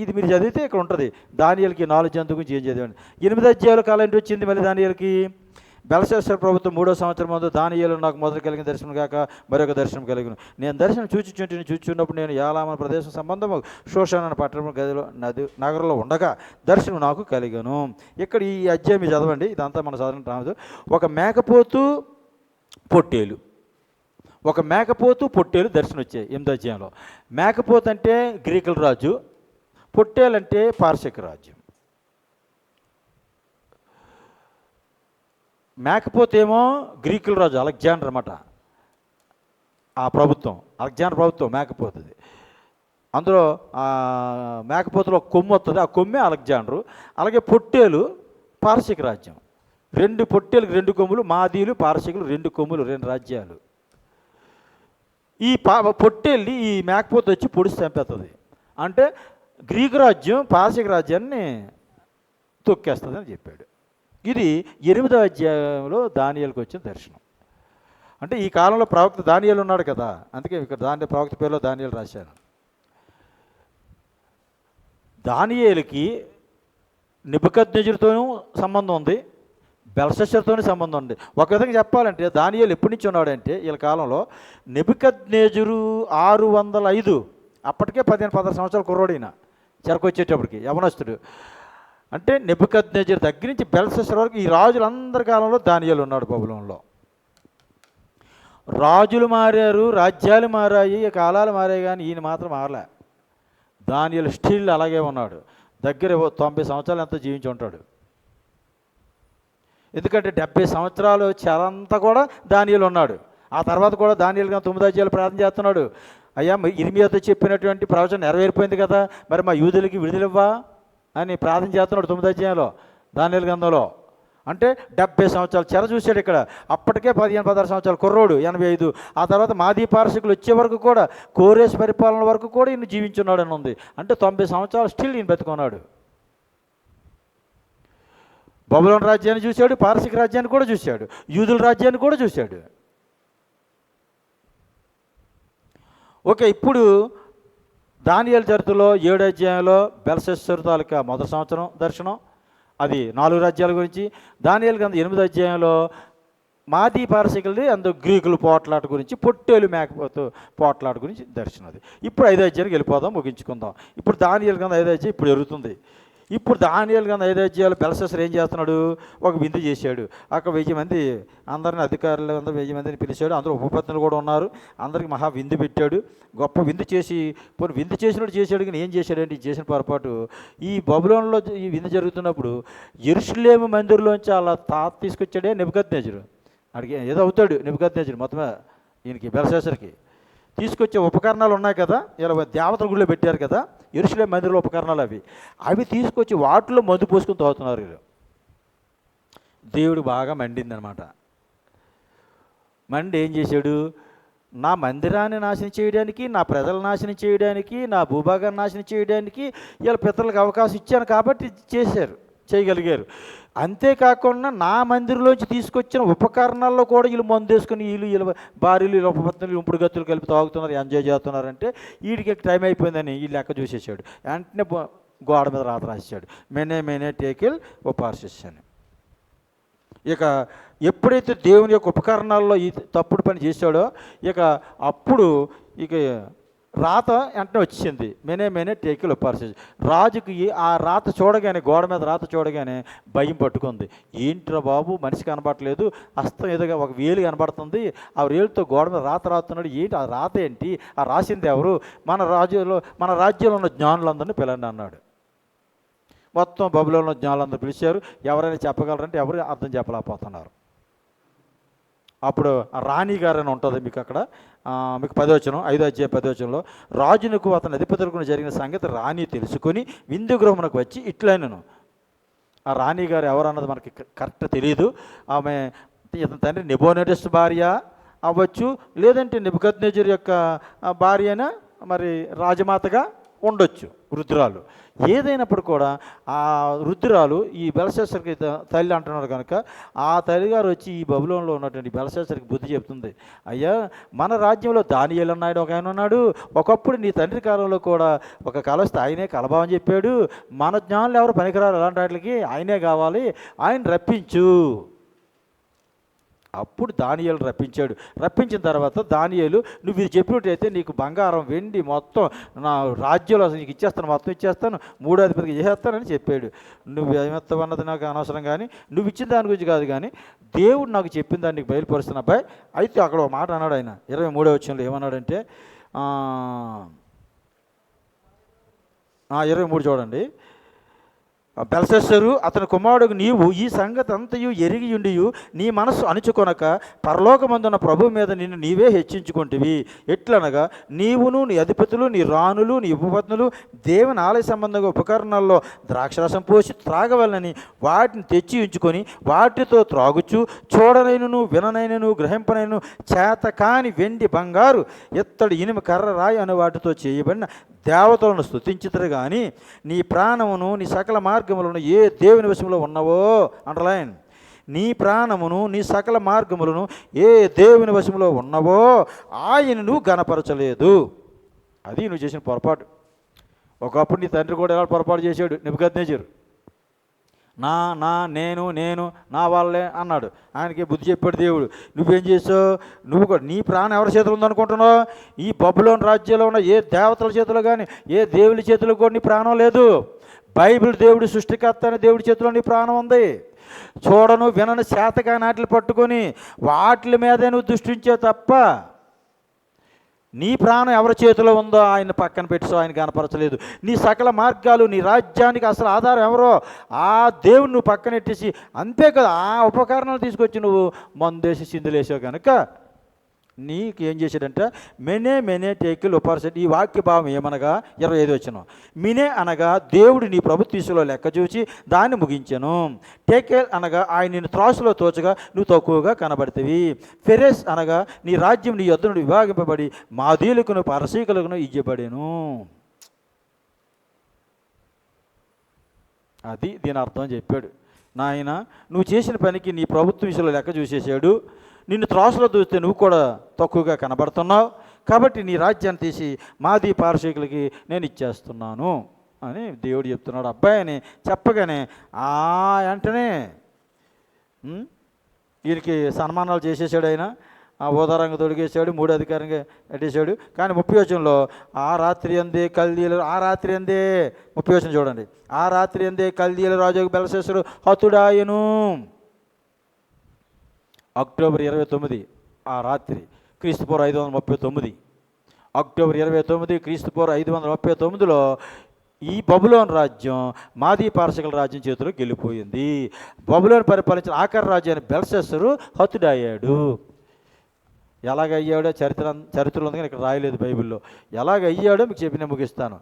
ఇది మీరు చదివితే ఇక్కడ ఉంటుంది. దానియేలుకి 4 జంతువు గురించి ఏం చదివాండి. 8వ అధ్యాయంలో కాలం ఏంటి వచ్చింది మళ్ళీ దానియేలుకి? బెల్షస్సరు ప్రభుత్వం 3వ సంవత్సరం ముందు దానియేలు నాకు మొదట కలిగిన దర్శనం కాక మరొక దర్శనం కలిగిన. నేను దర్శనం చూచుచున్నప్పుడు నేను యాలామన ప్రదేశం సంబంధము షోషాన పట్టణం గదిలో నగరంలో ఉండగా దర్శనం నాకు కలిగను. ఇక్కడ ఈ అధ్యాయం చదవండి, ఇదంతా మన చదవడం రాదు. ఒక మేకపోతు పొట్టేలు, ఒక మేకపోతు పొట్టేలు దర్శనం వచ్చాయి 8వ అధ్యాయంలో. మేకపోతు అంటే గ్రీకుల రాజు, పొట్టేలు అంటే పార్షిక రాజ్యం. మేకపోతేమో గ్రీకుల రాజు అలెగ్జాండర్ అన్నమాట. ఆ ప్రభుత్వం అలెగ్జాండర్ ప్రభుత్వం మేకపోతుంది. అందులో మేకపోతులో కొమ్ము వస్తుంది, ఆ కొమ్మే అలెగ్జాండరు. అలాగే పొట్టేలు పార్షిక రాజ్యం. 2 పొట్టేలకు 2 కొమ్ములు, మాదీలు పార్షికులు 2 కొమ్ములు, 2 రాజ్యాలు. ఈ పొట్టేళ్ళి ఈ మేకపోతు వచ్చి పొడిచి చంపేస్తుంది. అంటే గ్రీకు రాజ్యం పారసీక రాజ్యాన్ని తొక్కేస్తుందని చెప్పాడు. ఇది 8వ అధ్యాయంలో దానియేలుకు వచ్చిన దర్శనం. అంటే ఈ కాలంలో ప్రవక్త దానియేలు ఉన్నాడు కదా, అందుకే ఇక్కడ ప్రవక్త పేరులో దానియేలు రాశాను. దానియేలుకి నెబుకద్నెజరుతోనూ సంబంధం ఉంది, బెల్షస్సరుతోనూ సంబంధం ఉంది. ఒక విధంగా చెప్పాలంటే దానియేలు ఎప్పటి నుంచి ఉన్నాడంటే వీళ్ళ కాలంలో నెబుకద్నెజరు 605, అప్పటికే 15-16 సంవత్సరాలు కుర్రోడిన చెరకొచ్చేటప్పటికి యవనస్తుడు. అంటే నెబుకద్నెజరు దగ్గర నుంచి బెల్షస్సరు వరకు ఈ రాజులందరి కాలంలో దానియేలు ఉన్నాడు బబులోనులో. రాజులు మారారు, రాజ్యాలు మారాయి, కాలాలు మారాయి, కానీ ఈయన మాత్రం మారలే. దానియేలు స్టిల్ అలాగే ఉన్నాడు. దగ్గర 90 సంవత్సరాలు ఎంతో జీవించి ఉంటాడు. ఎందుకంటే 70 సంవత్సరాలు చెరంతా కూడా దానియేలు ఉన్నాడు. ఆ తర్వాత కూడా దానియేలు 9 అధ్యాయాలు ప్రార్థన చేస్తున్నాడు. అయ్యా ఇర్మియాతో చెప్పినటువంటి ప్రవచనం నెరవేరిపోయింది కదా, మరి మా యూదులకి విడుదలివ్వా అని ప్రార్థన చేస్తున్నాడు 9 అధ్యాయంలో దానియేలు గ్రంథంలో. అంటే 70 సంవత్సరాలు చెర చూశాడు ఇక్కడ. అప్పటికే 15-16 సంవత్సరాలు కుర్రోడు, 85. ఆ తర్వాత మాదీ పారసికులు వచ్చే వరకు కూడా, కోరేసు పరిపాలన వరకు కూడా ఈయన జీవించున్నాడు అని ఉంది. అంటే 90 సంవత్సరాలు స్టిల్ ఈయన బతుకున్నాడు. బబులోను రాజ్యాన్ని చూశాడు, పారసిక రాజ్యాన్ని కూడా చూశాడు, యూదుల రాజ్యాన్ని కూడా చూశాడు. ఓకే, ఇప్పుడు దానియేలు చరిత్రలో 7వ అధ్యాయంలో బెల్షస్సరు తాలూకా మొదటి సంవత్సరం దర్శనం, అది 4 రాజ్యాల గురించి. దానియేలు గ్రంథం 8వ అధ్యాయంలో మాదీ పారసికులది, అందులో గ్రీకులు పోట్లాట గురించి, పొట్టేలు మేకపోతు పోట్లాట గురించి దర్శనం. అది ఇప్పుడు 5వ అధ్యాయానికి వెళ్ళిపోదాం, ముగించుకుందాం. ఇప్పుడు దానియేలు గ్రంథం 5వ అధ్యాయం ఇప్పుడు జరుగుతుంది. ఇప్పుడు దానియేలు గ్రంథం 5వ అధ్యాయంలో బెల్షస్సరు ఏం చేస్తున్నాడు, ఒక విందు చేశాడు. అక్కడ 1000 మంది అందరిని అధికారులు 1000 మందిని పిలిచాడు. అందరూ ఉపపత్నులు కూడా ఉన్నారు. అందరికి మహా విందు పెట్టాడు. గొప్ప విందు చేసి, పోనీ విందు చేసినట్టు చేశాడు, కానీ ఏం చేశాడంటే చేసిన పొరపాటు, ఈ బబులోనులో ఈ విందు జరుగుతున్నప్పుడు యెరూషలేము మందిరంలోంచి అలా తాత తీసుకొచ్చాడే నెబుకద్నెజరు. అడిగి ఏదో అవుతాడు నెబుకద్నెజరు మొత్తం ఈయనకి బెల్షస్సరుకి. తీసుకొచ్చే ఉపకరణాలు ఉన్నాయి కదా, ఇలా దేవతల గుడిలో పెట్టారు కదా యెరూషలేము మందిరంలో ఉపకరణాలు, అవి తీసుకొచ్చి వాటిలో మందు పోసుకుని తాగుతున్నారు వీళ్ళు. దేవుడు బాగా మండిందనమాట. మండి ఏం చేశాడు, నా మందిరాన్ని నాశనం చేయడానికి, నా ప్రజల నాశనం చేయడానికి, నా భూభాగాన్ని నాశనం చేయడానికి వీళ్ళ పితరులకు అవకాశం ఇచ్చాను కాబట్టి చేయగలిగారు. అంతేకాకుండా నా మందిరంలోంచి తీసుకొచ్చిన ఉపకరణాల్లో కూడా వీళ్ళు మందు వేసుకుని వీళ్ళ భార్యలు, వీళ్ళ ఉపపత్నులు, ఇంపుడు గత్తులు కలిపి తాగుతున్నారు, ఎంజాయ్ చేస్తున్నారంటే వీడికి టైం అయిపోయిందని వీళ్ళు లెక్క చూసేసాడు. వెంటనే గోడ మీద రాత రాసేసాడు, మెనే టేకిల్ ఉపార్సిస్ అని. ఇక ఎప్పుడైతే దేవుని యొక్క ఉపకరణాల్లో ఈ తప్పుడు పని చేశాడో, ఇక అప్పుడు ఇక రాత వెంటనే వచ్చింది, మెనే టేకిల్ ఉపార్సిస్. రాజుకి ఆ రాత చూడగానే, గోడ మీద రాత చూడగానే భయం పట్టుకుంది. ఏంట్రా బాబు, మనిషి కనబడట్లేదు, హస్తం ఎదుగా ఒక వేలు కనబడుతుంది, ఆ వేలుతో గోడ మీద రాత రాస్తున్నాడు, ఏంటి ఆ రాత ఏంటి, ఆ రాసింది ఎవరు, మన రాజ్యంలో ఉన్న జ్ఞానులందరినీ పిలండి అన్నాడు. మొత్తం బబులోనులో జ్ఞానులందరూ పిలిచారు. ఎవరైనా చెప్పగలరంటే ఎవరు అర్థం చెప్పలేకపోతున్నారు. అప్పుడు రాణి గారు అని ఉంటుంది మీకు అక్కడ, మీకు 10వ వచనం, 5వ అధ్యాయం 10వ వచనంలో, రాజునకు అతని అధిపతులకు జరిగిన సంగతి రాణి తెలుసుకొని విందు గృహమునకు వచ్చి ఇట్లైనను. ఆ రాణి గారు ఎవరన్నది మనకి కరెక్ట్ తెలియదు. ఆమె ఇతని తండ్రి నెబోనెడస్ భార్య అవ్వచ్చు, లేదంటే నెబుకద్నెజరు యొక్క భార్యన, మరి రాజమాతగా ఉండొచ్చు, వృద్ధురాలు. ఏదైనప్పుడు కూడా ఆ వృద్ధురాలు ఈ బెల్షస్సరుకి తల్లి అంటున్నారు కనుక, ఆ తల్లిగారు వచ్చి ఈ బబులోనులో ఉన్నటువంటి బెల్షస్సరుకి బుద్ధి చెప్తుంది. అయ్యా, మన రాజ్యంలో దానియేలు అన్నాడు ఒక ఆయన ఉన్నాడు, ఒకప్పుడు నీ తండ్రి కాలంలో కూడా ఒక కల వస్తే ఆయనే కలభావని చెప్పాడు, మన జ్ఞానులు ఎవరు పనికిరారు, అలాంటి వాటికి ఆయనే కావాలి, ఆయన రప్పించు. అప్పుడు దానియేలు రప్పించిన తర్వాత దానియేలు, నువ్వు ఇది చెప్పినట్టయితే నీకు బంగారం, వెండి మొత్తం నా రాజ్యంలో నీకు ఇచ్చేస్తాను, మొత్తం ఇచ్చేస్తాను, 3వ అధిపతికి చేసేస్తానని చెప్పాడు. నువ్వు ఏమెత్తవన్నది నాకు అనవసరం, కానీ నువ్వు ఇచ్చిన దాని గురించి కాదు, కానీ దేవుడు నాకు చెప్పిన దాన్ని నీకు బయలుపరుస్తున్న అబ్బాయి. అయితే అక్కడ ఒక మాట అన్నాడు ఆయన 23వ వచనంలో, ఏమన్నాడంటే 23 చూడండి, బెల్షస్సరు అతని కుమారుడు నీవు ఈ సంగతి అంతయు ఎరిగి ఉండియు నీ మనస్సు అణుచుకొనక పరలోకమందున్న ప్రభు మీద నిన్ను నీవే హెచ్చించుకుంటువి. ఎట్లనగా నీవును నీ అధిపతులు నీ రాణులు నీ ఉపపత్నులు దేవుని ఆలయ సంబంధంగా ఉపకరణాల్లో ద్రాక్షరసం పోసి త్రాగవలనని వాటిని తెచ్చి ఉంచుకొని వాటితో త్రాగుచు చూడనైనను విననైనను గ్రహింపనైనను చేత కాని వెండి బంగారు ఇత్తడి ఇనుము కర్ర రాయి అను వాటితో చేయబడిన దేవతలను స్తుతించుతారు కానీ నీ ప్రాణమును నీ సకల మార్గములను ఏ దేవుని వశంలో ఉన్నవో, అండర్లైన్, నీ ప్రాణమును నీ సకల మార్గములను ఏ దేవుని వశంలో ఉన్నవో ఆయనను గణపరచలేదు. అది నువ్వు చేసిన పొరపాటు. ఒకప్పుడు నీ తండ్రి కూడా ఎలా పొరపాటు చేశాడు, నెబుకద్నెజరు. నేను నా వాళ్ళే అన్నాడు. ఆయనకి బుద్ధి చెప్పాడు దేవుడు. నువ్వేం చేసావు? నువ్వు కూడా నీ ప్రాణం ఎవరి చేతిలో ఉందనుకుంటున్నావు? ఈ బబులోను రాజ్యంలో ఉన్న ఏ దేవతల చేతిలో కానీ ఏ దేవుని చేతిలో కూడా నీ ప్రాణం లేదు. బైబిల్ దేవుడి సృష్టికర్త అనే దేవుడి చేతిలో నీ ప్రాణం ఉంది. చూడను వినను శాతగా నాటిని పట్టుకొని వాటి మీదే నువ్వు దృష్టించావు తప్ప నీ ప్రాణం ఎవరి చేతిలో ఉందో ఆయన పక్కన పెట్టావు, ఆయన కనపరచలేదు. నీ సకల మార్గాలు నీ రాజ్యానికి అసలు ఆధారం ఎవరో ఆ దేవుని నువ్వు పక్కనెట్టేసి అంతే కదా ఆ ఉపకరణాలు తీసుకొచ్చి నువ్వు మందేసి సిందులేసావు కనుక నీకు ఏం చేశాడంటే మెనే టేకిల్ ఉపర్సెట్. ఈ వాక్య భావం ఏమనగా 25 వచనం. మినే అనగా దేవుడు నీ ప్రభుత్వలో లెక్క చూచి దాన్ని ముగించెను. టేకేల్ అనగా ఆయన నిన్ను త్రాసులో తోచగా నువ్వు తక్కువగా కనబడుతుంది. ఫెరెస్ అనగా నీ రాజ్యం నీ యొద్ద నుండి విభాగింపబడి మాదీయులకును పారసీకులకును ఇయ్యబడెను. అది దీని అర్థం చెప్పాడు. నాయన నువ్వు చేసిన పనికి నీ ప్రభుత్వ విషయంలో లెక్క చూసేసాడు. నిన్ను త్రాసులో చూస్తే నువ్వు కూడా తక్కువగా కనబడుతున్నావు కాబట్టి నీ రాజ్యాన్ని తీసి మాది పారసీకులకి నేను ఇచ్చేస్తున్నాను అని దేవుడు చెప్తున్నాడు. అబ్బాయి అని చెప్పగానే వెంటనే వీరికి సన్మానాలు చేసేసాడు. ఆయన ఆ ఓదారంగా తొడిగేశాడు, 3 అధికారంగా అట్టేశాడు. కానీ 30 వచనంలో ఆ రాత్రి అందే కల్దీయులు 30 వచనం చూడండి. ఆ రాత్రి అందే కల్దీయుల రాజు బెల్షస్సరు హతుడాయను. అక్టోబర్ 29 ఆ రాత్రి క్రీస్తుపూర్వం 539. అక్టోబర్ 29 క్రీస్తుపూర్వం 539లో ఈ బబులోను రాజ్యం మాదీ పారసీకుల రాజ్యం చేతిలో గెలిపోయింది. బబులోను పరిపాలించిన ఆఖరి రాజ్యాన్ని బెల్షస్సరు హతుడయ్యాడు. ఎలాగయ్యాడో చరిత్రలో ఉంది కానీ ఇక్కడ రాయలేదు బైబిల్లో. ఎలాగయ్యాడో మీకు చెప్పి నేను ముగిస్తాను.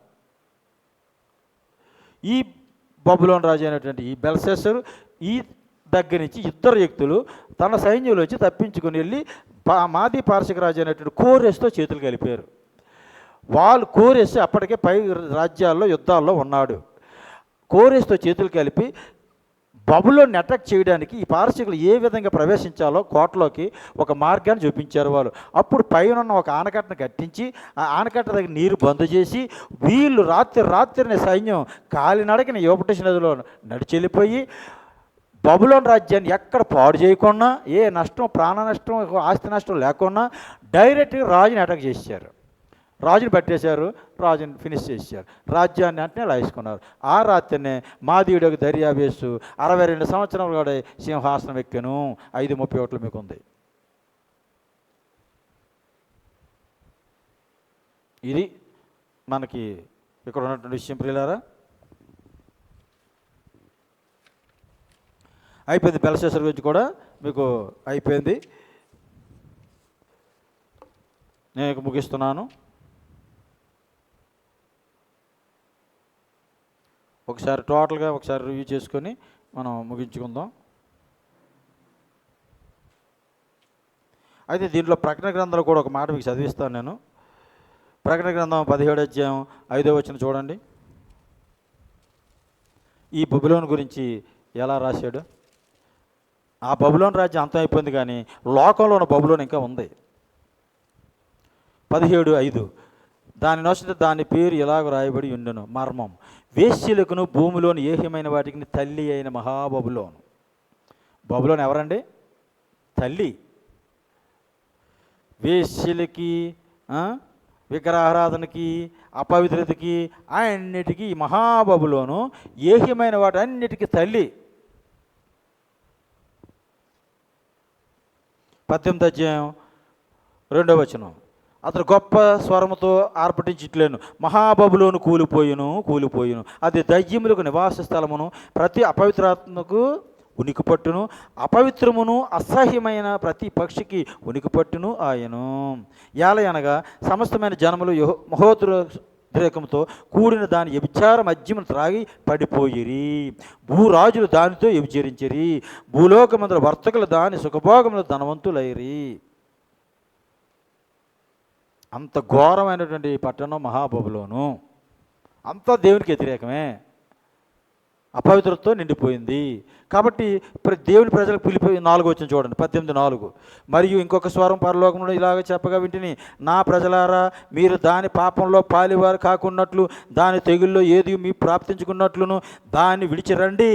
ఈ బబులోను రాజు అయినటువంటి ఈ బెల్షస్సరు ఈ దగ్గర నుంచి 2 వ్యక్తులు తన సైన్యంలోంచి తప్పించుకొని వెళ్ళి మాదీ పారసీక రాజు అయినటువంటి కోరెస్తో చేతులు కలిపారు. వాళ్ళు కోరెస్ అప్పటికే పై రాజ్యాల్లో యుద్ధాల్లో ఉన్నాడు. కోరెస్తో చేతులు కలిపి బబులోని అటాక్ చేయడానికి ఈ పారసీకులు ఏ విధంగా ప్రవేశించాలో కోటలోకి ఒక మార్గాన్ని చూపించారు వాళ్ళు. అప్పుడు పైన ఒక ఆనకట్టను కట్టించి ఆ ఆనకట్ట దగ్గర నీరు బంద్ చేసి వీళ్ళు రాత్రిని సైన్యం కాలినడకిన యూఫ్రటీస్ నదిలో నడిచి వెళ్ళిపోయి బబులోను రాజ్యాన్ని ఎక్కడ పాడు చేయకుండా ఏ నష్టం ప్రాణ నష్టం ఆస్తి నష్టం లేకుండా డైరెక్ట్గా రాజుని అటాక్ చేశారు. రాజుని పట్టేశారు, రాజుని ఫినిష్ చేశారు. రాజ్యాన్ని అంటే లాయించుకున్నారు. ఆ రాత్రినే మాదీయుడికి దర్యావేసు 62 సంవత్సరాలు కూడా సింహాసనం ఎక్కాను. 5:31 మీకు ఉంది. ఇది మనకి ఇక్కడ ఉన్నటువంటి విషయం ప్రియులారా. అయిపోయింది. బెల్షస్సరు గురించి కూడా మీకు అయిపోయింది. నేను ముగిస్తున్నాను. ఒకసారి టోటల్గా ఒకసారి రివ్యూ చేసుకొని మనం ముగించుకుందాం. అయితే దీంట్లో ప్రకటన గ్రంథంలో కూడా ఒక మాట మీకు చదివిస్తాను నేను. ప్రకటన గ్రంథం 17వ అధ్యాయం 5వ వచనం చూడండి. ఈ బబులోను గురించి ఎలా రాశాడు. ఆ బబులోను రాజ్యం అంతం అయిపోయింది కానీ లోకంలో ఉన్న బబులోను ఇంకా ఉంది. 17:5 దాని నొసట దాని పేరు ఇలాగ రాయబడి ఉండెను. మర్మం వేశ్యలకును భూమిలోని ఏహ్యమైన వాటికి తల్లి అయిన మహాబబులోను. బబులోను ఎవరండి? తల్లి. వేశ్యలకి విగ్రహారాధనకి అపవిత్రతకి అన్నిటికీ మహాబబులోను ఏహ్యమైన వాటి అన్నిటికీ తల్లి. 18వ అధ్యాయం 2వ వచనం అతడు గొప్ప స్వరముతో ఆర్భటించిట్లేను, మహాబబులోను కూలిపోయిను, అది దయ్యములకు నివాస స్థలమును, ప్రతి అపవిత్రాత్మకు ఉనికి పట్టును, అపవిత్రమును అసహ్యమైన ప్రతి పక్షికి ఉనికి పట్టును ఆయను. ఏలయనగా సమస్తమైన జనములు మహోద్రేకంతో కూడిన దాని వ్యభిచార మద్యమును త్రాగి పడిపోయిరి. భూరాజులు దానితో వ్యభిచరించిరి, భూలోకమందుల వర్తకులు దాని సుఖభోగములు ధనవంతులైరి. అంత ఘోరమైనటువంటి పట్టణం మహాబబులోను, అంతా దేవునికి వ్యతిరేకమే, అపవిత్రతతో నిండిపోయింది. కాబట్టి దేవుని ప్రజలకు పిలిపి 4 వచ్చిన చూడండి, 18:4. మరియు ఇంకొక స్వరం పరలోకములో ఇలాగ చెప్పగా వింటిని, నా ప్రజలారా, మీరు దాని పాపంలో పాలివారు కాకున్నట్లు, దాని తెగుల్లో ఏది మీ ప్రాప్తించుకున్నట్లును దాన్ని విడిచిరండి.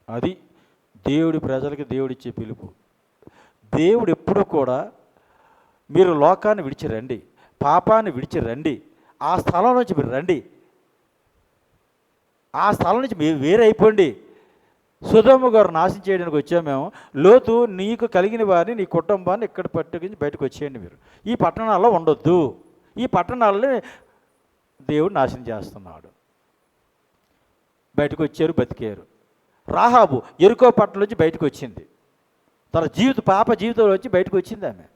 అది దేవుడి ప్రజలకి దేవుడిచ్చే పిలుపు. దేవుడు ఎప్పుడూ కూడా మీరు లోకాన్ని విడిచిరండి, పాపాన్ని విడిచిరండి, ఆ స్థలం నుంచి మీరు రండి, ఆ స్థలం నుంచి మీరు వేరైపోండి. సొదొమ గారు నాశనం చేయడానికి వచ్చాము మేము. లోతు, నీకు కలిగిన వారిని, నీ కుటుంబాన్ని ఇక్కడ పట్టుకుని బయటకు వచ్చేయండి, మీరు ఈ పట్టణాల్లో ఉండొద్దు. ఈ పట్టణాలని దేవుడు నాశనం చేస్తున్నాడు. బయటకు వచ్చారు, బతికారు. రాహాబు ఎరుకో పట్టణం నుంచి బయటకు వచ్చింది, తన పాప జీవితంలో వచ్చి బయటకు వచ్చింది. ఆమె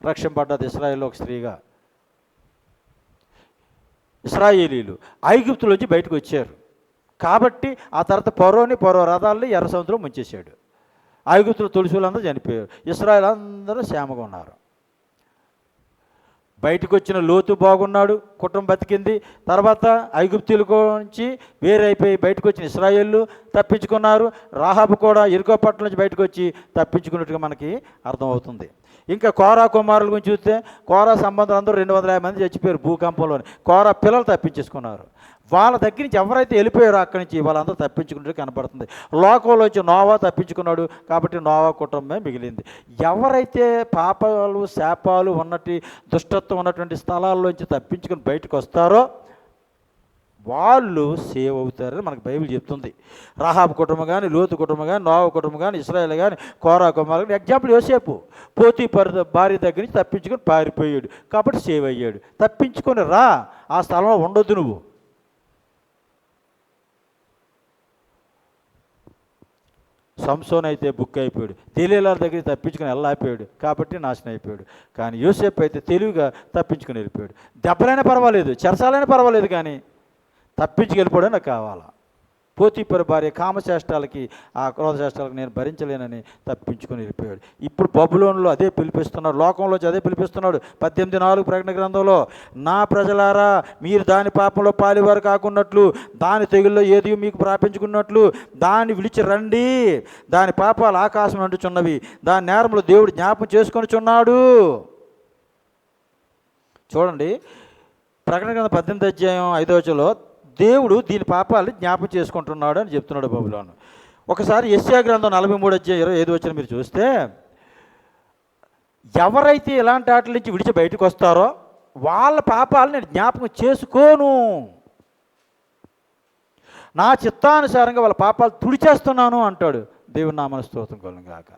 రక్షణ పడ్డది ఇశ్రాయేల్లో ఒక స్త్రీగా. ఇశ్రాయేలీలు ఐగుప్తులోంచి బయటకు వచ్చారు కాబట్టి ఆ తర్వాత ఫరో రథాలని ఎర్ర సముద్రం ముంచేశాడు. ఐగుప్తుల తొలిసులందరూ చనిపోయారు, ఇశ్రాయేలు అందరూ క్షేమగా ఉన్నారు. బయటకు వచ్చిన లోతు బాగున్నాడు, కుటుంబం బతికింది. తర్వాత ఐగుప్తుల నుంచి వేరైపోయి బయటకు వచ్చిన ఇశ్రాయేళ్ళు తప్పించుకున్నారు. రాహాబు కూడా ఎరుకో పట్టణం నుంచి బయటకు వచ్చి తప్పించుకున్నట్టుగా మనకి అర్థమవుతుంది. ఇంకా కోరా కుమారుల గురించి చూస్తే, కోరా సంబంధాలు అందరూ 250 మంది చచ్చిపోయారు భూకంపంలోని. కోరా పిల్లలు తప్పించేసుకున్నారు. వాళ్ళ దగ్గర నుంచి ఎవరైతే వెళ్ళిపోయారో అక్కడి నుంచి వాళ్ళందరూ తప్పించుకున్నట్టు కనపడుతుంది. లోకంలో వచ్చి నోవా తప్పించుకున్నాడు కాబట్టి నోవా కుటుంబమే మిగిలింది. ఎవరైతే పాపాలు శాపాలు ఉన్నట్టు దుష్టత్వం ఉన్నటువంటి స్థలాల్లోంచి తప్పించుకుని బయటకు వస్తారో వాళ్ళు సేవ్ అవుతారని మనకు బైబిల్ చెప్తుంది. రాహాబు కుటుంబం కానీ, లోతు కుటుంబం కానీ, నోవా కుటుంబం కానీ, ఇశ్రాయేల్ కానీ, కోరా కుమారులు కానీ. ఎగ్జాంపుల్ యోసేపు పోతీఫర్ భార్య దగ్గర నుంచి తప్పించుకొని పారిపోయాడు కాబట్టి సేవ్ అయ్యాడు. తప్పించుకొని రా, ఆ స్థలంలో ఉండొద్దు నువ్వు. సంసోన్ అయితే బుక్ అయిపోయాడు, తెలియల దగ్గర తప్పించుకొని వెళ్ళాపోయాడు కాబట్టి నాశనం అయిపోయాడు. కానీ యోసేపు అయితే తెలివిగా తప్పించుకొని వెళ్ళిపోయాడు. దెబ్బలైనా పర్వాలేదు, చెరసాలైనా పర్వాలేదు, కానీ తప్పించుకెళ్ళిపోవడం నాకు కావాలా. పోతీఫర్ భార్య కామచేష్టాలకి, ఆ క్రోధచేష్టాలకి నేను భరించలేనని తప్పించుకొని వెళ్ళిపోయాడు. ఇప్పుడు బబులోనులో అదే పిలిపిస్తున్నాడు, లోకంలోంచి అదే పిలిపిస్తున్నాడు. 18:4 ప్రకటన గ్రంథంలో, నా ప్రజలారా, మీరు దాని పాపంలో పాలివారు కాకున్నట్లు, దాని తెగుల్లో ఏది మీకు ప్రాపించుకున్నట్లు దాన్ని విడిచి రండి. దాని పాపాలు ఆకాశం అంటుచున్నవి, దాని నేరములు దేవుడు జ్ఞాపకం చేసుకొనిచున్నాడు. చూడండి, ప్రకటన గ్రంథం 18:5 దేవుడు దీని పాపాలని జ్ఞాపకం చేసుకుంటున్నాడు అని చెప్తున్నాడు బబులోను. ఒకసారి యెషయా గ్రంథం 43:25 మీరు చూస్తే, ఎవరైతే ఇలాంటి వాటి నుంచి విడిచి బయటకు వస్తారో వాళ్ళ పాపాలు నేను జ్ఞాపకం చేసుకోను, నా చిత్తానుసారంగా వాళ్ళ పాపాలు తుడిచేస్తున్నాను అంటాడు. దేవుని నామమున స్తోత్రం కలుగును గాక.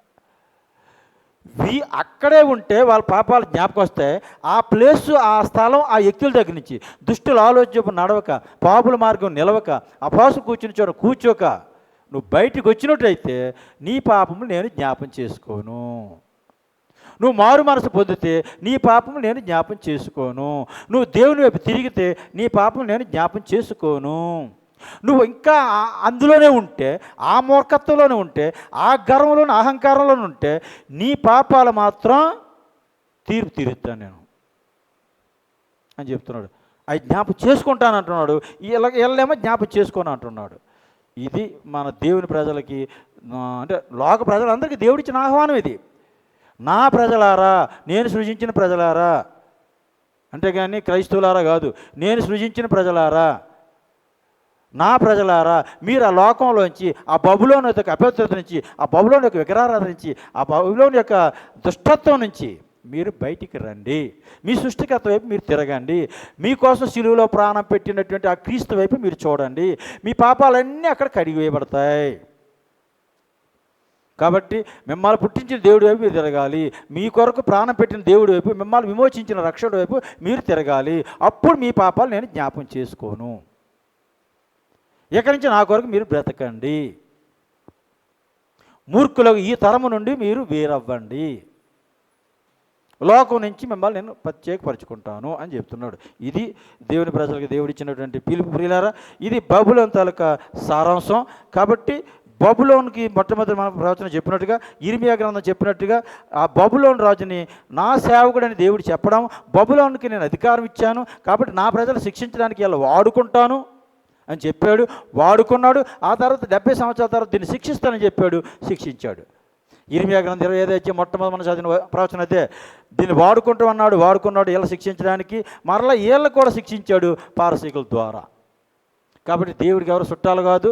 అక్కడే ఉంటే వాళ్ళ పాపాలు జ్ఞాపకం వస్తే ఆ ప్లేసు, ఆ స్థలం, ఆ వ్యక్తుల దగ్గర నుంచి దుష్టుల ఆలోచన నడవక, పాపుల మార్గం నిలవక, అపాసు కూర్చుని చోట కూర్చోక నువ్వు బయటికి వచ్చినట్టయితే నీ పాపము నేను జ్ఞాపం చేసుకోను. నువ్వు మారు మనసు పొందితే నీ పాపము నేను జ్ఞాపం చేసుకోను. నువ్వు దేవుని వైపు తిరిగితే నీ పాపం నేను జ్ఞాపం చేసుకోను. నువ్వు ఇంకా అందులోనే ఉంటే, ఆ మూర్ఖత్వంలోనే ఉంటే, ఆ గర్వంలోనే, అహంకారంలోనే ఉంటే నీ పాపాలు మాత్రం తీర్పు తీరుస్తాను నేను అని చెప్తున్నాడు. అవి జ్ఞాపకం చేసుకుంటాను అంటున్నాడు. వీళ్ళేమో జ్ఞాపకం చేసుకోను అంటున్నాడు. ఇది మన దేవుని ప్రజలకి, అంటే లోక ప్రజలందరికీ దేవుడిచ్చిన ఆహ్వానం ఇది. నా ప్రజలారా, నేను సృజించిన ప్రజలారా, అంతేగాని క్రైస్తవులారా కాదు, నేను సృజించిన ప్రజలారా, నా ప్రజలారా, మీరు ఆ లోకంలోంచి, ఆ బబులోను యొక్క అపవిత్రత నుంచి, ఆ బబులోను యొక్క విగ్రహారాధన నుంచి, ఆ బబులోను యొక్క దుష్టత్వం నుంచి మీరు బయటికి రండి. మీ సృష్టికర్త వైపు మీరు తిరగండి. మీకోసం శిలువలో ప్రాణం పెట్టినటువంటి ఆ క్రీస్తు వైపు మీరు చూడండి. మీ పాపాలన్నీ అక్కడ కడిగివేయబడతాయి. కాబట్టి మిమ్మల్ని పుట్టించిన దేవుడి వైపు మీరు తిరగాలి. మీ కొరకు ప్రాణం పెట్టిన దేవుడి వైపు, మిమ్మల్ని విమోచించిన రక్షకుడి వైపు మీరు తిరగాలి. అప్పుడు మీ పాపాలు నేను జ్ఞాపం చేసుకోను. ఇక్కడి నుంచి నా కొరకు మీరు బ్రతకండి. మూర్ఖులకు ఈ తరము నుండి మీరు వేరవ్వండి. లోకం నుంచి మిమ్మల్ని నేను ప్రత్యేకపరుచుకుంటాను అని చెప్తున్నాడు. ఇది దేవుని ప్రజలకు దేవుడిచ్చినటువంటి పిలుపు. ప్రియులారా, ఇది బబులోను తాలూకా సారాంశం. కాబట్టి బబులోనుకి మొట్టమొదటి మన ప్రవచనం చెప్పినట్టుగా, ఇర్మియా గ్రంథం చెప్పినట్టుగా, ఆ బబులోను రాజుని నా సేవకుడని దేవుడు చెప్పడం, బబులోనుకి నేను అధికారం ఇచ్చాను కాబట్టి నా ప్రజలు శిక్షించడానికి ఇలా వాడుకుంటాను అని చెప్పాడు. వాడుకున్నాడు. ఆ తర్వాత 70 సంవత్సరాల తర్వాత దీన్ని శిక్షిస్తానని చెప్పాడు. శిక్షించాడు. ఇర్మియా గ్రంథం 25 అధ్యాయం మొట్టమొదటి మనం చదివిన ప్రవచనం అయితే దీన్ని వాడుకున్నాడు వీళ్ళ శిక్షించడానికి. మరలా వీళ్ళ కూడా శిక్షించాడు పారసీకుల ద్వారా. కాబట్టి దేవుడికి ఎవరు చుట్టాలు కాదు.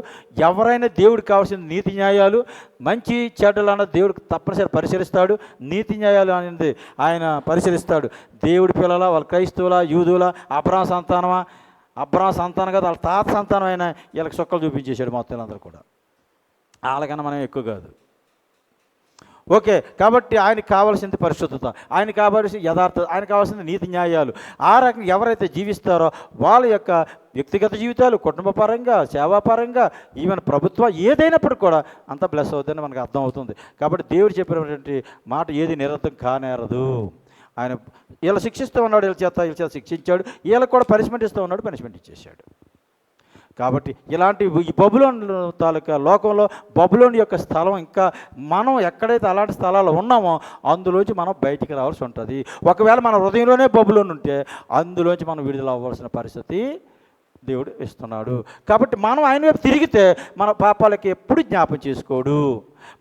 ఎవరైనా దేవుడికి కావాల్సిన నీతి న్యాయాలు, మంచి చెడ్డలు అన్నది దేవుడికి తప్పనిసరి పరిశీలిస్తాడు. నీతి న్యాయాలు అనేది ఆయన పరిశీలిస్తాడు. దేవుడి పిల్లల, వాళ్ళ క్రైస్తవుల, యూదుల, అబ్రాహాం సంతానమా, అబ్రాహాం సంతానం కదా, వాళ్ళ తాత సంతానం అయినా వీళ్ళకి సొక్కలు చూపించేశాడు మొత్తం అందరూ కూడా. వాళ్ళకన్నా మనం ఎక్కువ కాదు. ఓకే, కాబట్టి ఆయనకు కావాల్సింది పరిశుద్ధత, ఆయనకు కావాల్సిన యథార్థత, ఆయనకు కావాల్సింది నీతి న్యాయాలు. ఆ రకంగా ఎవరైతే జీవిస్తారో వాళ్ళ యొక్క వ్యక్తిగత జీవితాలు, కుటుంబ పరంగా, సేవాపరంగా, ఈవెన్ ప్రభుత్వం ఏదైనప్పుడు కూడా అంత బ్లెస్ అవుతుందని మనకు అర్థం అవుతుంది. కాబట్టి దేవుడు చెప్పినటువంటి మాట ఏది నిరర్థం కానేరదు. ఆయన వీళ్ళ శిక్షిస్తూ ఉన్నాడు, వీళ్ళ చేత శిక్షించాడు. వీళ్ళకి కూడా పనిష్మెంట్ ఇస్తూ ఉన్నాడు, పనిష్మెంట్ ఇచ్చేసాడు. కాబట్టి ఇలాంటి ఈ బబులోన్ తాలూకా లోకంలో బబులోన్ యొక్క స్థలం, ఇంకా మనం ఎక్కడైతే అలాంటి స్థలాలు ఉన్నామో అందులోంచి మనం బయటికి రావాల్సి ఉంటుంది. ఒకవేళ మన హృదయంలోనే బబులోన్ ఉంటే అందులోంచి మనం విడుదల అవ్వాల్సిన పరిస్థితి దేవుడు ఇస్తున్నాడు. కాబట్టి మనం ఆయన వైపు తిరిగితే మన పాపాలకి ఎప్పుడు జ్ఞాపం చేసుకోడు.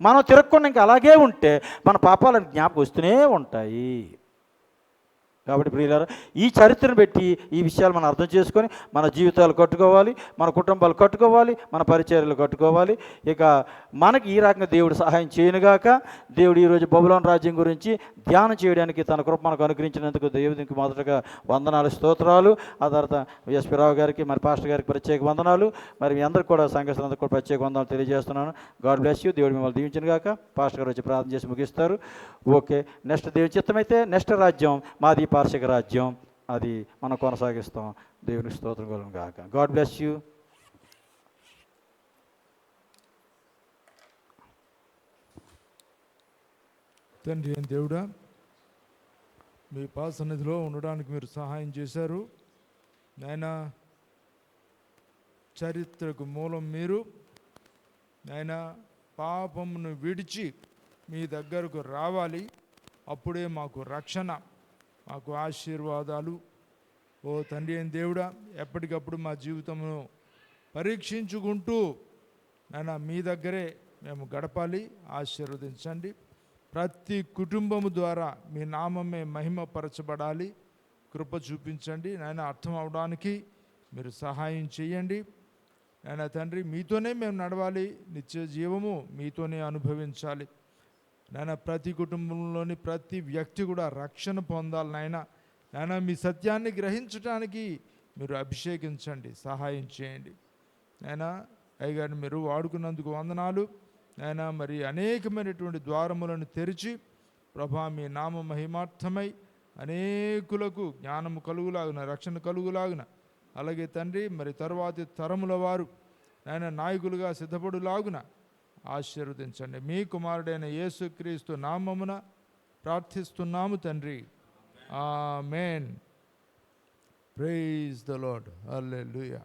మనం తిరగకుండా ఇంకా అలాగే ఉంటే మన పాపాలను జ్ఞాపకం వస్తూనే ఉంటాయి. కాబట్టి ప్రియులారా, ఈ చరిత్రను పెట్టి ఈ విషయాలు మనం అర్థం చేసుకొని మన జీవితాలు కట్టుకోవాలి, మన కుటుంబాలు కట్టుకోవాలి, మన పరిచర్యలు కట్టుకోవాలి. ఇక మనకి ఈ రకంగా దేవుడు సహాయం చేయనుగాక. దేవుడు ఈరోజు బబులోను రాజ్యం గురించి ధ్యానం చేయడానికి తన కృప మనకు అనుగ్రహించినందుకు దేవునికి మొదటగా వందనాలు, స్తోత్రాలు. ఆ తర్వాత ఎస్పీ రావు గారికి, మరి పాస్టర్ గారికి ప్రత్యేక వందనాలు. మరి మీ అందరికీ కూడా సంఘస్థులందరికీ కూడా ప్రత్యేక వందనాలు తెలియజేస్తున్నాను. God bless you. దేవుడు మిమ్మల్ని దీవించనుగాక. పాస్టర్ గారు వచ్చి ప్రార్థన చేసి ముగిస్తారు. ఓకే, నెక్స్ట్ దేవుని చిత్తమైతే నెక్స్ట్ రాజ్యం మాది పార్షిక రాజ్యం, అది మనం కొనసాగిస్తాం. దేవునికి స్తోత్రం కలుగును గాక. God bless you. తండ్రి అయిన దేవుడా, మీ పాద సన్నిధిలో ఉండడానికి మీరు సహాయం చేశారు నాయన. చరిత్రకు మూలం మీరు నాయన. పాపమును విడిచి మీ దగ్గరకు రావాలి, అప్పుడే మాకు రక్షణ, మాకు ఆశీర్వాదాలు. ఓ తండ్రి అయిన దేవుడా, ఎప్పటికప్పుడు మా జీవితమును పరీక్షించుకుంటూ నాయన మీ దగ్గరే మేము గడపాలి. ఆశీర్వదించండి. ప్రతి కుటుంబము ద్వారా మీ నామమే మహిమపరచబడాలి. కృప చూపించండి నాయన. అర్థం అవడానికి మీరు సహాయం చేయండి నాయన. తండ్రి, మీతోనే మేము నడవాలి, నిత్య జీవము మీతోనే అనుభవించాలి నాయన. ప్రతి కుటుంబంలోని ప్రతి వ్యక్తి కూడా రక్షణ పొందాలి నాయన. నాయన, మీ సత్యాన్ని గ్రహించడానికి మీరు అభిషేకించండి, సహాయం చేయండి నాయన. అయ్యగారిని మీరు వాడుకున్నందుకు వందనాలు నాయన. మరి అనేకమైనటువంటి ద్వారములను తెరిచి ప్రభా మీ నామ మహిమార్థమై అనేకులకు జ్ఞానము కలుగులాగున, రక్షణ కలుగులాగున, అలాగే తండ్రి మరి తరువాతి తరముల వారు నాయన నాయకులుగా సిద్ధపడులాగున ఆశీర్వదించండి. మీ కుమారుడైన యేసుక్రీస్తు నామమున ప్రార్థిస్తున్నాము తండ్రి. ఆమేన్. Praise the Lord. హల్లెలూయా.